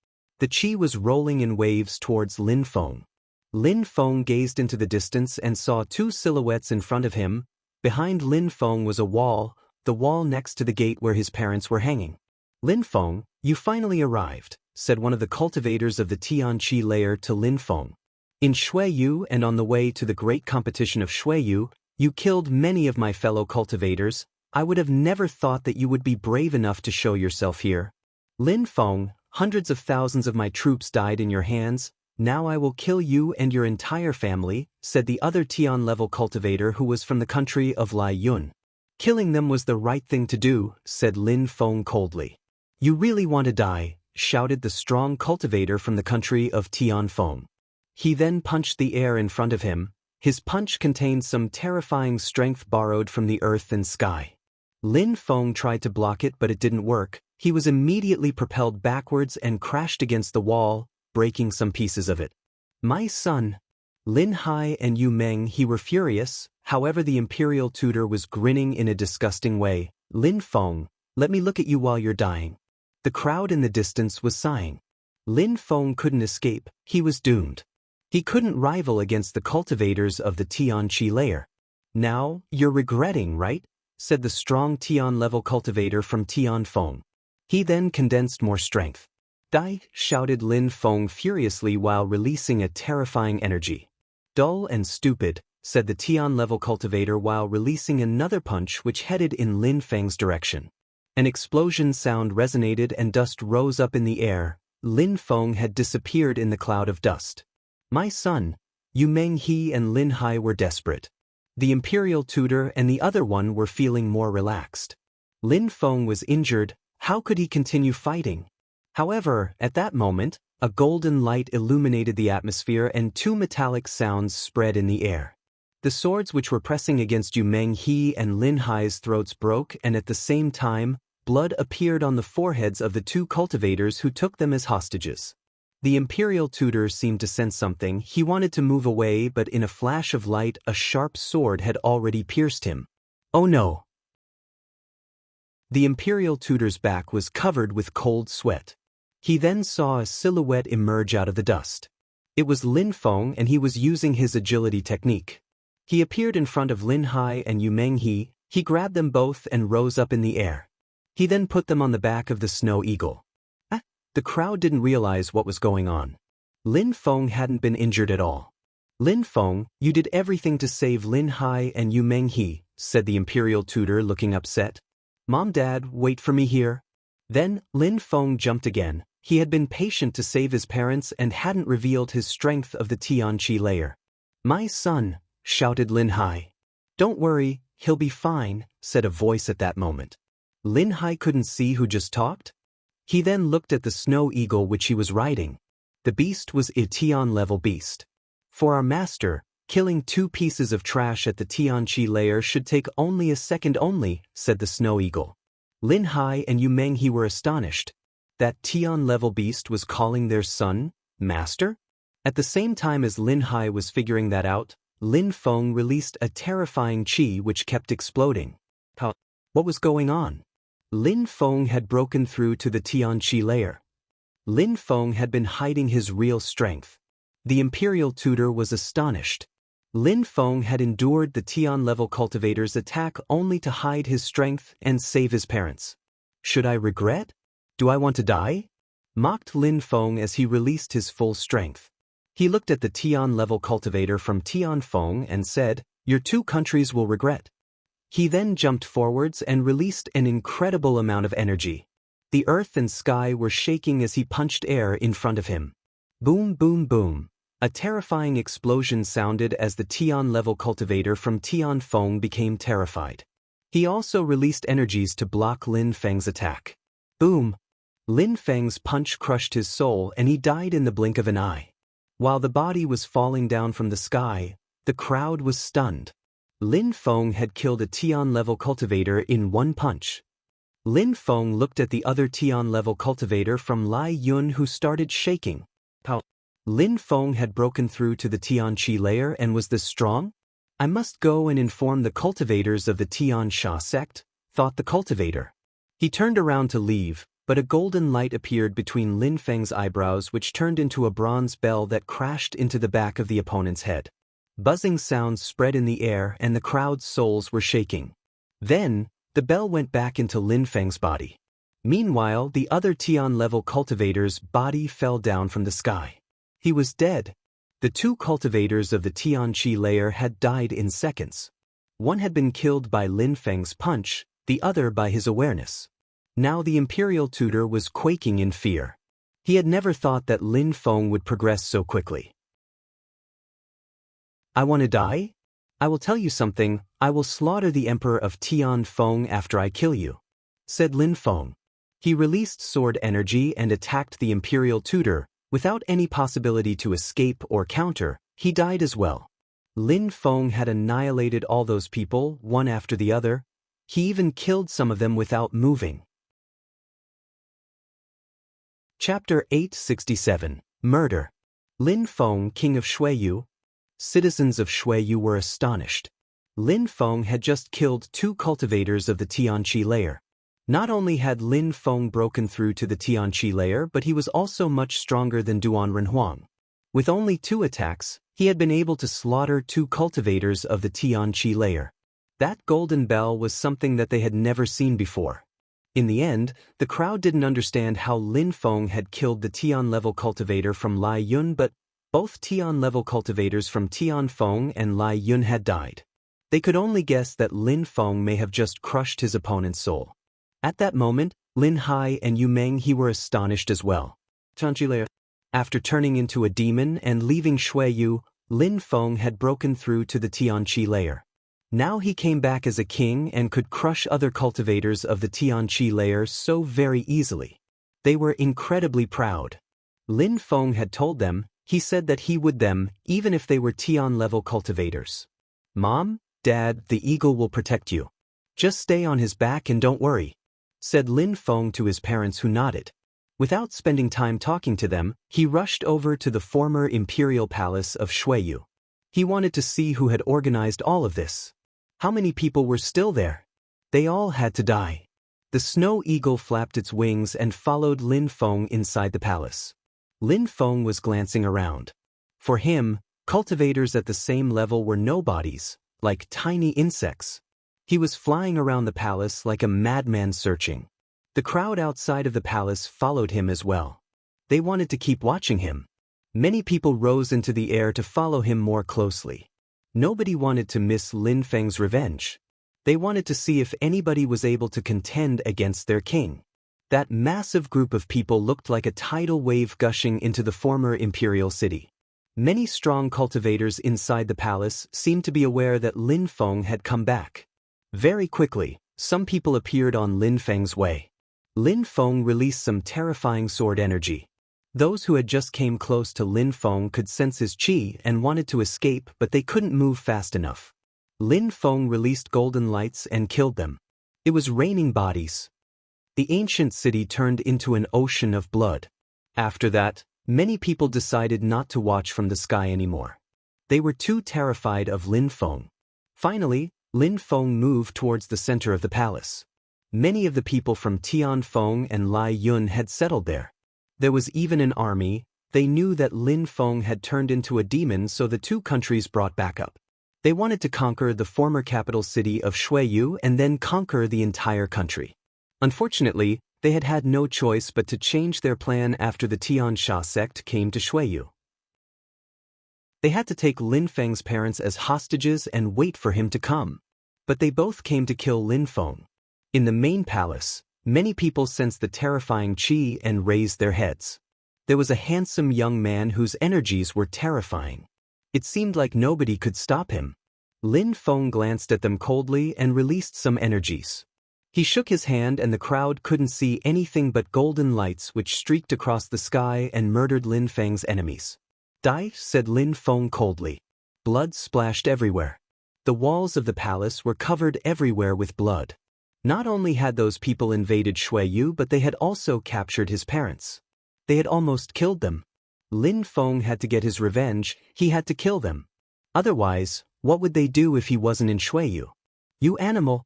The qi was rolling in waves towards Lin Feng. Lin Feng gazed into the distance and saw two silhouettes in front of him. Behind Lin Feng was a wall, the wall next to the gate where his parents were hanging. "Lin Feng, you finally arrived," said one of the cultivators of the Tianqi layer to Lin Feng. "In Xueyu and on the way to the great competition of Xueyu, you killed many of my fellow cultivators. I would have never thought that you would be brave enough to show yourself here. Lin Feng, hundreds of thousands of my troops died in your hands. Now I will kill you and your entire family," said the other Tian-level cultivator who was from the country of Lai Yun. "Killing them was the right thing to do," said Lin Feng coldly. "You really want to die," shouted the strong cultivator from the country of Tianfeng. He then punched the air in front of him. His punch contained some terrifying strength borrowed from the earth and sky. Lin Feng tried to block it, but it didn't work. He was immediately propelled backwards and crashed against the wall, breaking some pieces of it. "My son!" Lin Hai and Yu Meng He were furious, however the imperial tutor was grinning in a disgusting way. Lin Feng, let me look at you while you're dying. The crowd in the distance was sighing. Lin Feng couldn't escape, he was doomed. He couldn't rival against the cultivators of the Tianqi layer. Now, you're regretting, right? Said the strong Tian-level cultivator from Tianfeng. He then condensed more strength. Die, shouted Lin Feng furiously while releasing a terrifying energy. Dull and stupid, said the Tian-level cultivator while releasing another punch which headed in Lin Feng's direction. An explosion sound resonated and dust rose up in the air. Lin Feng had disappeared in the cloud of dust. My son, Yu Meng He and Lin Hai were desperate. The imperial tutor and the other one were feeling more relaxed. Lin Feng was injured, how could he continue fighting? However, at that moment, a golden light illuminated the atmosphere and two metallic sounds spread in the air. The swords which were pressing against Yu Meng He and Lin Hai's throats broke, and at the same time, blood appeared on the foreheads of the two cultivators who took them as hostages. The imperial tutor seemed to sense something. He wanted to move away, but in a flash of light a sharp sword had already pierced him. Oh no! The imperial tutor's back was covered with cold sweat. He then saw a silhouette emerge out of the dust. It was Lin Feng, and he was using his agility technique. He appeared in front of Lin Hai and Yu Meng He. He grabbed them both and rose up in the air. He then put them on the back of the snow eagle. The crowd didn't realize what was going on. Lin Feng hadn't been injured at all. Lin Feng, you did everything to save Lin Hai and Yu Meng He, said the imperial tutor looking upset. Mom, Dad, wait for me here. Then, Lin Feng jumped again. He had been patient to save his parents and hadn't revealed his strength of the Tianqi layer. My son, shouted Lin Hai. Don't worry, he'll be fine, said a voice at that moment. Lin Hai couldn't see who just talked. He then looked at the snow eagle which he was riding. The beast was a Tian-level beast. For our master, killing 2 pieces of trash at the Tianqi layer should take only a second only, said the snow eagle. Lin Hai and Yu Meng He were astonished. That Tian-level beast was calling their son, master? At the same time as Lin Hai was figuring that out, Lin Feng released a terrifying qi which kept exploding. What was going on? Lin Feng had broken through to the Tianqi layer. Lin Feng had been hiding his real strength. The imperial tutor was astonished. Lin Feng had endured the Tian-level cultivator's attack only to hide his strength and save his parents. Should I regret? Do I want to die? Mocked Lin Feng as he released his full strength. He looked at the Tian-level cultivator from Tianfeng and said, Your 2 countries will regret. He then jumped forwards and released an incredible amount of energy. The earth and sky were shaking as he punched air in front of him. Boom, boom, boom. A terrifying explosion sounded as the Tian-level cultivator from Tianfeng became terrified. He also released energies to block Lin Feng's attack. Boom! Lin Feng's punch crushed his soul and he died in the blink of an eye. While the body was falling down from the sky, the crowd was stunned. Lin Feng had killed a Tian-level cultivator in 1 punch. Lin Feng looked at the other Tian-level cultivator from Lai Yun who started shaking. Lin Feng had broken through to the Tianqi layer and was this strong? I must go and inform the cultivators of the Tian Sha sect, thought the cultivator. He turned around to leave, but a golden light appeared between Lin Feng's eyebrows which turned into a bronze bell that crashed into the back of the opponent's head. Buzzing sounds spread in the air and the crowd's souls were shaking. Then, the bell went back into Lin Feng's body. Meanwhile, the other Tian-level cultivator's body fell down from the sky. He was dead. The 2 cultivators of the Tianqi layer had died in seconds. One had been killed by Lin Feng's punch, the other by his awareness. Now the imperial tutor was quaking in fear. He had never thought that Lin Feng would progress so quickly. I want to die? I will tell you something, I will slaughter the emperor of Tianfeng after I kill you, said Lin Feng. He released sword energy and attacked the imperial tutor. Without any possibility to escape or counter, he died as well. Lin Feng had annihilated all those people, one after the other. He even killed some of them without moving. Chapter 867, Murder. Lin Feng, king of Shuiyu. Citizens of Shuiyu were astonished. Lin Feng had just killed 2 cultivators of the Tianqi layer. Not only had Lin Feng broken through to the Tianqi layer, but he was also much stronger than Duan Renhuang. With only 2 attacks, he had been able to slaughter 2 cultivators of the Tianqi layer. That golden bell was something that they had never seen before. In the end, the crowd didn't understand how Lin Feng had killed the Tian-level cultivator from Lai Yun, but both Tian-level cultivators from Tian Feng and Lai Yun had died. They could only guess that Lin Feng may have just crushed his opponent's soul. At that moment, Lin Hai and Yu Menghe were astonished as well. After turning into a demon and leaving Shuiyu, Lin Feng had broken through to the Tianqi layer. Now he came back as a king and could crush other cultivators of the Tianqi layer so very easily. They were incredibly proud. Lin Feng had told them, he said that he would them, even if they were Tian-level cultivators. "Mom, Dad, the eagle will protect you. Just stay on his back and don't worry," said Lin Feng to his parents, who nodded. Without spending time talking to them, he rushed over to the former imperial palace of Shuiyu. He wanted to see who had organized all of this. How many people were still there? They all had to die. The snow eagle flapped its wings and followed Lin Feng inside the palace. Lin Feng was glancing around. For him, cultivators at the same level were nobodies, like tiny insects. He was flying around the palace like a madman searching. The crowd outside of the palace followed him as well. They wanted to keep watching him. Many people rose into the air to follow him more closely. Nobody wanted to miss Lin Feng's revenge. They wanted to see if anybody was able to contend against their king. That massive group of people looked like a tidal wave gushing into the former imperial city. Many strong cultivators inside the palace seemed to be aware that Lin Feng had come back. Very quickly, some people appeared on Lin Feng's way. Lin Feng released some terrifying sword energy. Those who had just came close to Lin Feng could sense his qi and wanted to escape, but they couldn't move fast enough. Lin Feng released golden lights and killed them. It was raining bodies. The ancient city turned into an ocean of blood. After that, many people decided not to watch from the sky anymore. They were too terrified of Lin Feng. Finally, Lin Feng moved towards the center of the palace. Many of the people from Tian Feng and Lai Yun had settled there. There was even an army. They knew that Lin Feng had turned into a demon, so the 2 countries brought backup. They wanted to conquer the former capital city of Shuiyu and then conquer the entire country. Unfortunately, they had had no choice but to change their plan after the Tian Sha sect came to Shuiyu. They had to take Lin Feng's parents as hostages and wait for him to come. But they both came to kill Lin Feng. In the main palace, many people sensed the terrifying qi and raised their heads. There was a handsome young man whose energies were terrifying. It seemed like nobody could stop him. Lin Feng glanced at them coldly and released some energies. He shook his hand and the crowd couldn't see anything but golden lights which streaked across the sky and murdered Lin Feng's enemies. "Die," said Lin Feng coldly. Blood splashed everywhere. The walls of the palace were covered everywhere with blood. Not only had those people invaded Shuiyu, but they had also captured his parents. They had almost killed them. Lin Feng had to get his revenge. He had to kill them. Otherwise, what would they do if he wasn't in Shuiyu? "You animal!"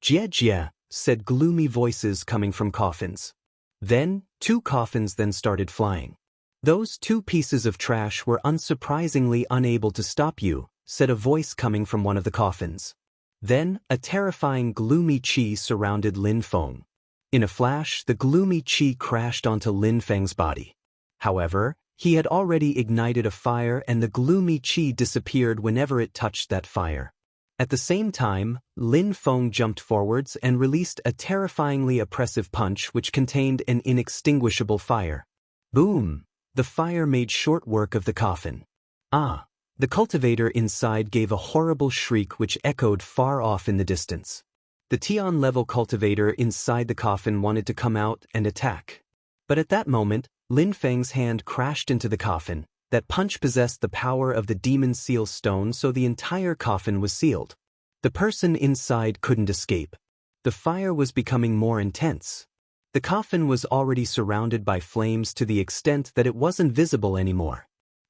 "Jie jie," said gloomy voices coming from coffins. Then, 2 coffins then started flying. "Those 2 pieces of trash were unsurprisingly unable to stop you," said a voice coming from one of the coffins. Then, a terrifying gloomy qi surrounded Lin Feng. In a flash, the gloomy qi crashed onto Lin Feng's body. However, he had already ignited a fire and the gloomy qi disappeared whenever it touched that fire. At the same time, Lin Feng jumped forwards and released a terrifyingly oppressive punch which contained an inextinguishable fire. Boom! The fire made short work of the coffin. Ah! The cultivator inside gave a horrible shriek which echoed far off in the distance. The Tian-level cultivator inside the coffin wanted to come out and attack. But at that moment, Lin Feng's hand crashed into the coffin. That punch possessed the power of the demon seal stone, so the entire coffin was sealed. The person inside couldn't escape. The fire was becoming more intense. The coffin was already surrounded by flames to the extent that it wasn't visible anymore.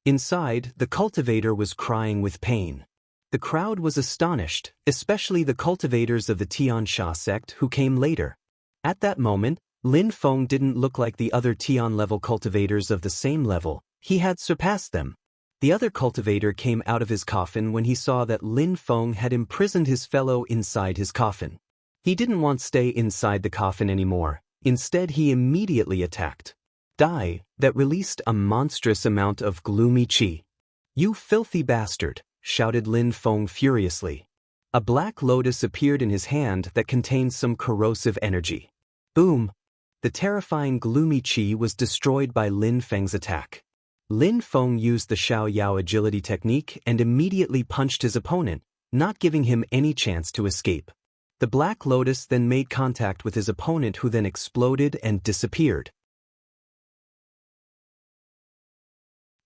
Inside, the cultivator was crying with pain. The crowd was astonished, especially the cultivators of the Tian Sha sect who came later. At that moment, Lin Feng didn't look like the other Tian-level cultivators of the same level. He had surpassed them. The other cultivator came out of his coffin when he saw that Lin Feng had imprisoned his fellow inside his coffin. He didn't want to stay inside the coffin anymore. Instead, he immediately attacked. Die, that released a monstrous amount of gloomy qi. "You filthy bastard," shouted Lin Feng furiously. A black lotus appeared in his hand that contained some corrosive energy. Boom! The terrifying gloomy qi was destroyed by Lin Feng's attack. Lin Feng used the Xiao Yao agility technique and immediately punched his opponent, not giving him any chance to escape. The Black Lotus then made contact with his opponent, who then exploded and disappeared.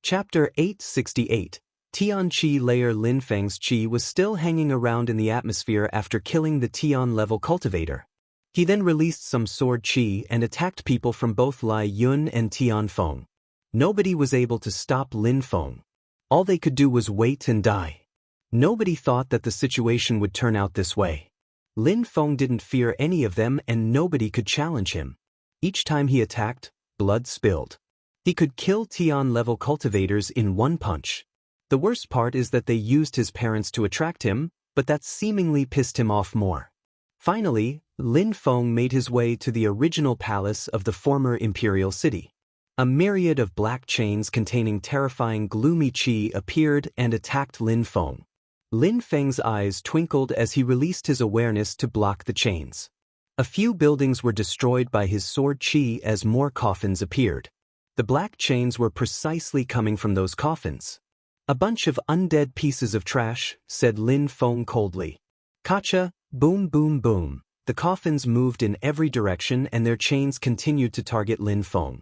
Chapter 868. Tian Qi layer. Lin Feng's Qi was still hanging around in the atmosphere after killing the Tian-level cultivator. He then released some sword Qi and attacked people from both Lai Yun and Tian Feng. Nobody was able to stop Lin Feng. All they could do was wait and die. Nobody thought that the situation would turn out this way. Lin Feng didn't fear any of them and nobody could challenge him. Each time he attacked, blood spilled. He could kill Tian-level cultivators in one punch. The worst part is that they used his parents to attract him, but that seemingly pissed him off more. Finally, Lin Feng made his way to the original palace of the former imperial city. A myriad of black chains containing terrifying gloomy qi appeared and attacked Lin Feng. Lin Feng's eyes twinkled as he released his awareness to block the chains. A few buildings were destroyed by his sword qi as more coffins appeared. The black chains were precisely coming from those coffins. "A bunch of undead pieces of trash," said Lin Feng coldly. Kacha, boom boom boom. The coffins moved in every direction and their chains continued to target Lin Feng.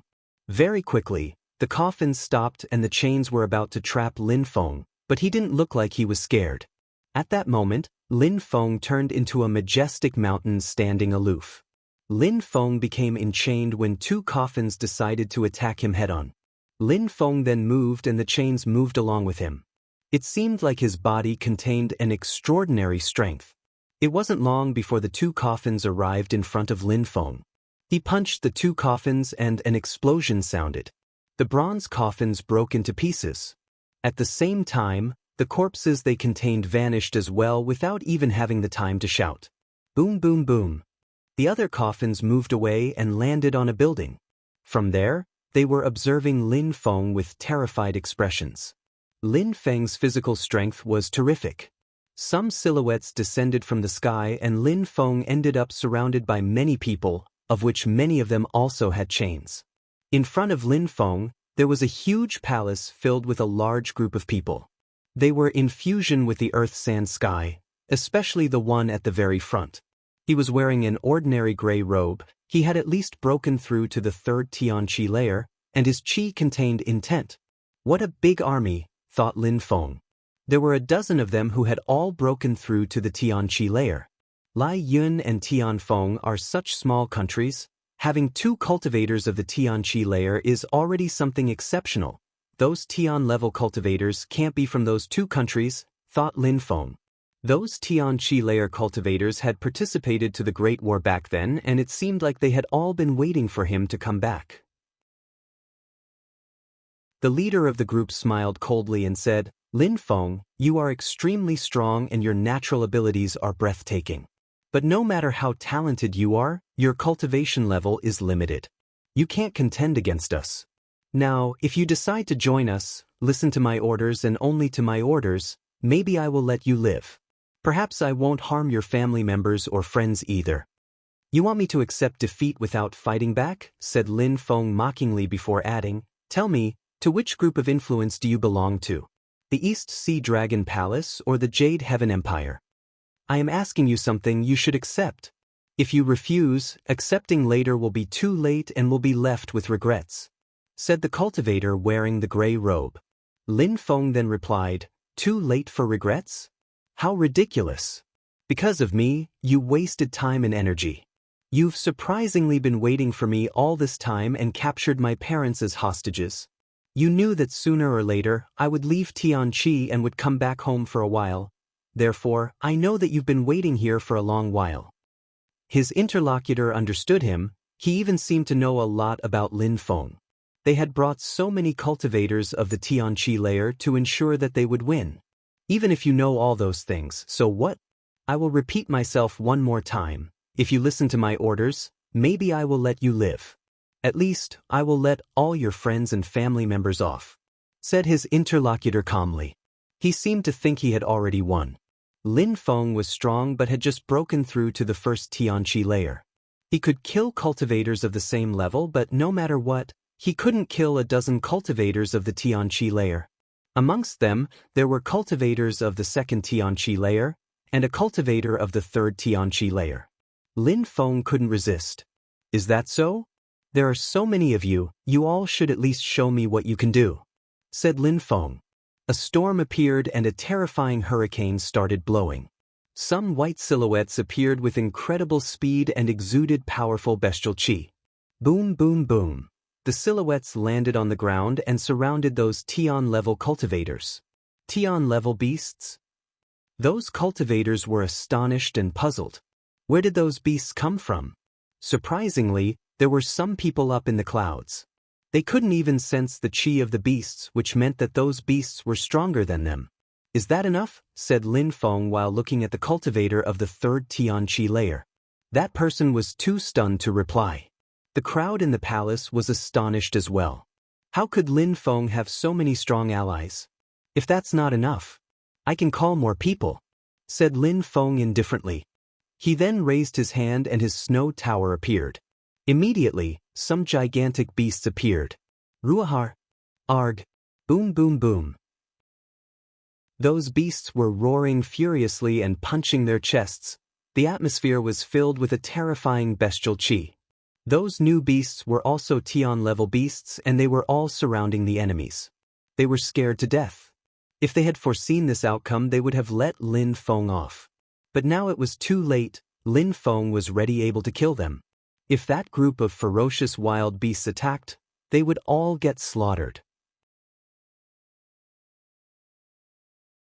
Very quickly, the coffins stopped and the chains were about to trap Lin Feng, but he didn't look like he was scared. At that moment, Lin Feng turned into a majestic mountain standing aloof. Lin Feng became enchained when two coffins decided to attack him head-on. Lin Feng then moved and the chains moved along with him. It seemed like his body contained an extraordinary strength. It wasn't long before the two coffins arrived in front of Lin Feng. He punched the two coffins and an explosion sounded. The bronze coffins broke into pieces. At the same time, the corpses they contained vanished as well without even having the time to shout. Boom boom boom. The other coffins moved away and landed on a building. From there, they were observing Lin Feng with terrified expressions. Lin Feng's physical strength was terrific. Some silhouettes descended from the sky and Lin Feng ended up surrounded by many people, of which many of them also had chains. In front of Lin Feng, there was a huge palace filled with a large group of people. They were in fusion with the earth-sand sky, especially the one at the very front. He was wearing an ordinary gray robe. He had at least broken through to the third Tian Qi layer, and his qi contained intent. What a big army, thought Lin Feng. There were a dozen of them who had all broken through to the Tian Qi layer. Lai Yun and Tian Feng are such small countries. Having two cultivators of the Tian Qi layer is already something exceptional. Those Tian-level cultivators can't be from those two countries, thought Lin Feng. Those Tian Qi layer cultivators had participated to the Great War back then, and it seemed like they had all been waiting for him to come back. The leader of the group smiled coldly and said, "Lin Feng, you are extremely strong and your natural abilities are breathtaking. But no matter how talented you are, your cultivation level is limited. You can't contend against us. Now, if you decide to join us, listen to my orders and only to my orders, maybe I will let you live. Perhaps I won't harm your family members or friends either." "You want me to accept defeat without fighting back?" said Lin Feng mockingly before adding, "Tell me, to which group of influence do you belong to? The East Sea Dragon Palace or the Jade Heaven Empire? I am asking you something you should accept. If you refuse, accepting later will be too late and will be left with regrets," said the cultivator wearing the gray robe. Lin Feng then replied, "Too late for regrets? How ridiculous. Because of me, you wasted time and energy. You've surprisingly been waiting for me all this time and captured my parents as hostages. You knew that sooner or later I would leave Tianqi and would come back home for a while. Therefore, I know that you've been waiting here for a long while. His interlocutor understood him. He even seemed to know a lot about Lin Feng. They had brought so many cultivators of the Tianqi layer to ensure that they would win. Even if you know all those things, so what? I will repeat myself one more time. If you listen to my orders, maybe I will let you live. At least, I will let all your friends and family members off, said his interlocutor calmly. He seemed to think he had already won. Lin Feng was strong but had just broken through to the first Tianqi layer. He could kill cultivators of the same level, but no matter what, he couldn't kill a dozen cultivators of the Tianqi layer. Amongst them, there were cultivators of the second Tianqi layer, and a cultivator of the third Tianqi layer. Lin Feng couldn't resist. Is that so? There are so many of you, you all should at least show me what you can do, said Lin Feng. A storm appeared and a terrifying hurricane started blowing. Some white silhouettes appeared with incredible speed and exuded powerful bestial qi. Boom, boom, boom. The silhouettes landed on the ground and surrounded those Tian-level cultivators. Tian-level beasts? Those cultivators were astonished and puzzled. Where did those beasts come from? Surprisingly, there were some people up in the clouds. They couldn't even sense the qi of the beasts, which meant that those beasts were stronger than them. Is that enough? Said Lin Feng while looking at the cultivator of the third Tianqi layer. That person was too stunned to reply. The crowd in the palace was astonished as well. How could Lin Feng have so many strong allies? If that's not enough, I can call more people, said Lin Feng indifferently. He then raised his hand and his snow tower appeared. Immediately, some gigantic beasts appeared. Ruahar. Arg. Boom, boom, boom. Those beasts were roaring furiously and punching their chests. The atmosphere was filled with a terrifying bestial qi. Those new beasts were also Tian-level beasts and they were all surrounding the enemies. They were scared to death. If they had foreseen this outcome, they would have let Lin Feng off. But now it was too late. Lin Feng was ready able to kill them. If that group of ferocious wild beasts attacked, they would all get slaughtered.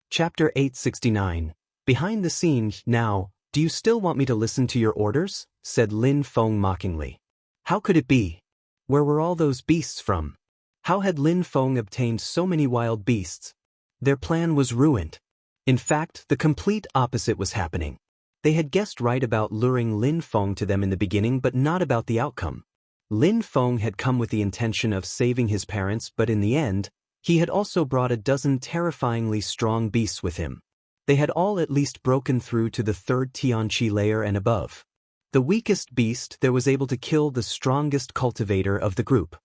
Chapter 869. Behind the scene. Now, do you still want me to listen to your orders? Said Lin Feng mockingly. How could it be? Where were all those beasts from? How had Lin Feng obtained so many wild beasts? Their plan was ruined. In fact, the complete opposite was happening. They had guessed right about luring Lin Feng to them in the beginning, but not about the outcome. Lin Feng had come with the intention of saving his parents, but in the end, he had also brought a dozen terrifyingly strong beasts with him. They had all at least broken through to the third Tianqi layer and above. The weakest beast there was able to kill the strongest cultivator of the group.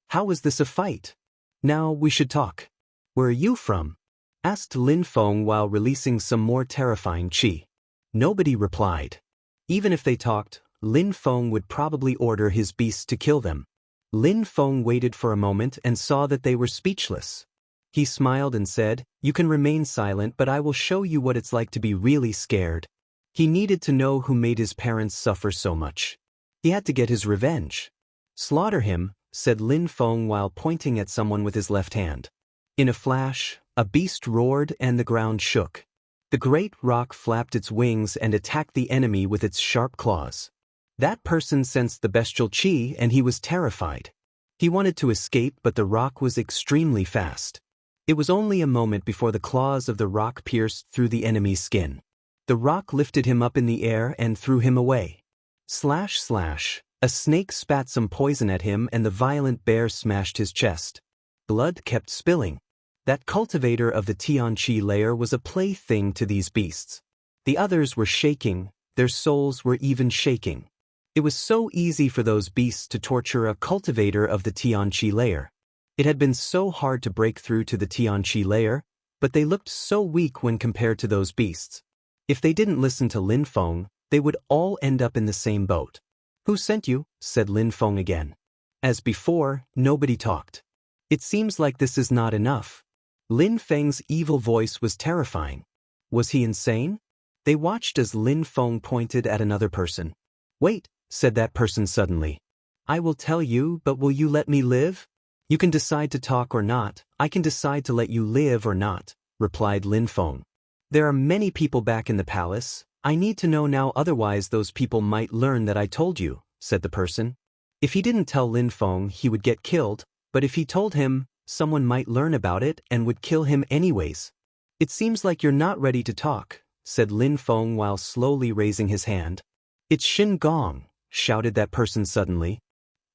How was this a fight? Now we should talk. Where are you from? Asked Lin Feng while releasing some more terrifying qi. Nobody replied. Even if they talked, Lin Feng would probably order his beasts to kill them. Lin Feng waited for a moment and saw that they were speechless. He smiled and said, "You can remain silent, but I will show you what it's like to be really scared." He needed to know who made his parents suffer so much. He had to get his revenge. "Slaughter him," said Lin Feng while pointing at someone with his left hand. In a flash, a beast roared and the ground shook. The great rock flapped its wings and attacked the enemy with its sharp claws. That person sensed the bestial qi and he was terrified. He wanted to escape, but the rock was extremely fast. It was only a moment before the claws of the rock pierced through the enemy's skin. The rock lifted him up in the air and threw him away. Slash slash, a snake spat some poison at him and the violent bear smashed his chest. Blood kept spilling. That cultivator of the Tianqi layer was a plaything to these beasts. The others were shaking, their souls were even shaking. It was so easy for those beasts to torture a cultivator of the Tianqi layer. It had been so hard to break through to the Tianqi layer, but they looked so weak when compared to those beasts. If they didn't listen to Lin Feng, they would all end up in the same boat. "Who sent you?" said Lin Feng again. As before, nobody talked. "It seems like this is not enough." Lin Feng's evil voice was terrifying. Was he insane? They watched as Lin Feng pointed at another person. "Wait," said that person suddenly. "I will tell you, but will you let me live?" You can decide to talk or not, I can decide to let you live or not, replied Lin Feng. There are many people back in the palace, I need to know now, otherwise those people might learn that I told you, said the person. If he didn't tell Lin Feng, he would get killed, but if he told him, someone might learn about it and would kill him anyways. It seems like you're not ready to talk, said Lin Feng while slowly raising his hand. It's Shin Gong, shouted that person suddenly.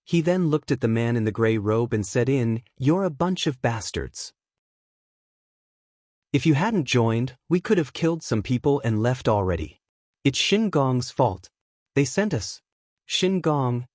He then looked at the man in the gray robe and said, You're a bunch of bastards. If you hadn't joined, we could have killed some people and left already. It's Shin Gong's fault. They sent us. Shin Gong.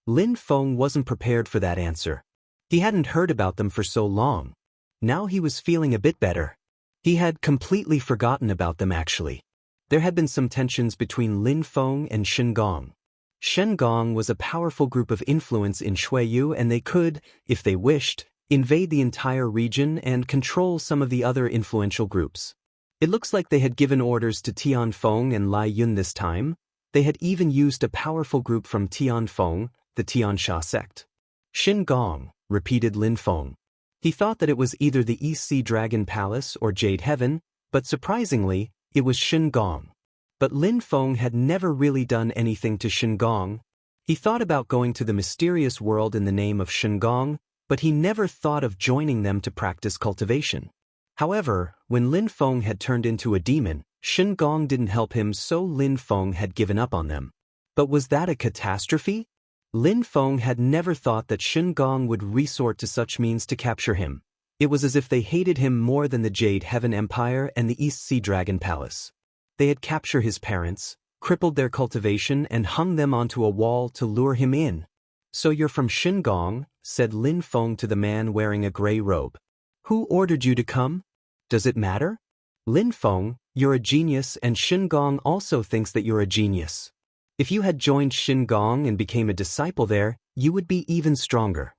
Lin Feng wasn't prepared for that answer. He hadn't heard about them for so long. Now he was feeling a bit better. He had completely forgotten about them actually. There had been some tensions between Lin Feng and Shin Gong. Shen Gong was a powerful group of influence in Shuiyu and they could, if they wished, invade the entire region and control some of the other influential groups. It looks like they had given orders to Tianfeng and Lai Yun this time. They had even used a powerful group from Tianfeng, the Tiansha sect. Shin Gong, repeated Lin Feng. He thought that it was either the East Sea Dragon Palace or Jade Heaven, but surprisingly, it was Shin Gong. But Lin Feng had never really done anything to Shin Gong. He thought about going to the mysterious world in the name of Shin Gong, but he never thought of joining them to practice cultivation. However, when Lin Feng had turned into a demon, Shin Gong didn't help him, so Lin Feng had given up on them. But was that a catastrophe? Lin Feng had never thought that Shin Gong would resort to such means to capture him. It was as if they hated him more than the Jade Heaven Empire and the East Sea Dragon Palace. They had captured his parents, crippled their cultivation and hung them onto a wall to lure him in. So you're from Shin Gong, said Lin Feng to the man wearing a gray robe. Who ordered you to come? Does it matter? Lin Feng, you're a genius and Shin Gong also thinks that you're a genius. If you had joined Shin Gong and became a disciple there, you would be even stronger.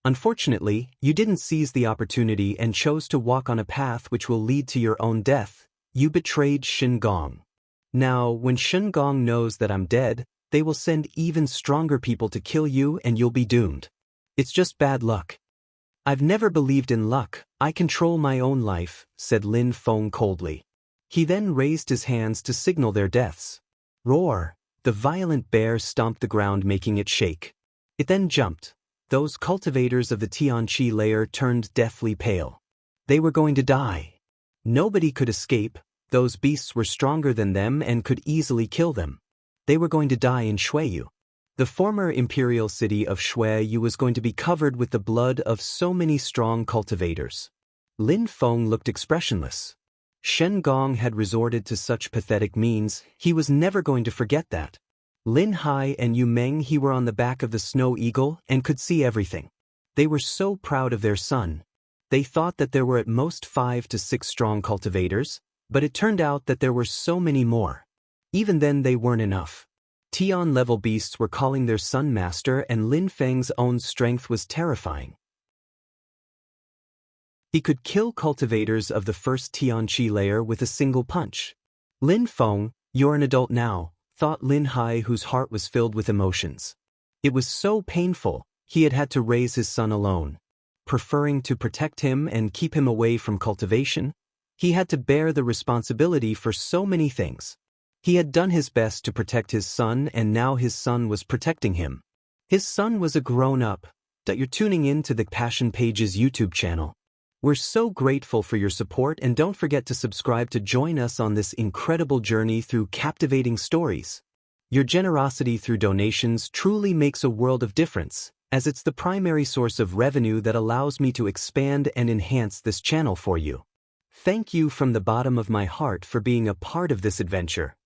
Unfortunately, you didn't seize the opportunity and chose to walk on a path which will lead to your own death. You betrayed Shin Gong. Now, when Shin Gong knows that I'm dead, they will send even stronger people to kill you and you'll be doomed. It's just bad luck. I've never believed in luck, I control my own life, said Lin Feng coldly. He then raised his hands to signal their deaths. Roar! The violent bear stomped the ground, making it shake. It then jumped. Those cultivators of the Tianqi layer turned deathly pale. They were going to die. Nobody could escape, those beasts were stronger than them and could easily kill them. They were going to die in Shuiyu. The former imperial city of Shuiyu was going to be covered with the blood of so many strong cultivators. Lin Feng looked expressionless. Shen Gong had resorted to such pathetic means, he was never going to forget that. Lin Hai and Yu Meng he were on the back of the snow eagle and could see everything. They were so proud of their son. They thought that there were at most 5 to 6 strong cultivators, but it turned out that there were so many more. Even then they weren't enough. Tian-level beasts were calling their son master and Lin Feng's own strength was terrifying. He could kill cultivators of the first Tianqi layer with a single punch. Lin Feng, you're an adult now, thought Lin Hai, whose heart was filled with emotions. It was so painful, he had had to raise his son alone. Preferring to protect him and keep him away from cultivation, he had to bear the responsibility for so many things. He had done his best to protect his son and now his son was protecting him. His son was a grown-up. You're tuning in to the Passion Pages YouTube channel. We're so grateful for your support and don't forget to subscribe to join us on this incredible journey through captivating stories. Your generosity through donations truly makes a world of difference, as it's the primary source of revenue that allows me to expand and enhance this channel for you. Thank you from the bottom of my heart for being a part of this adventure.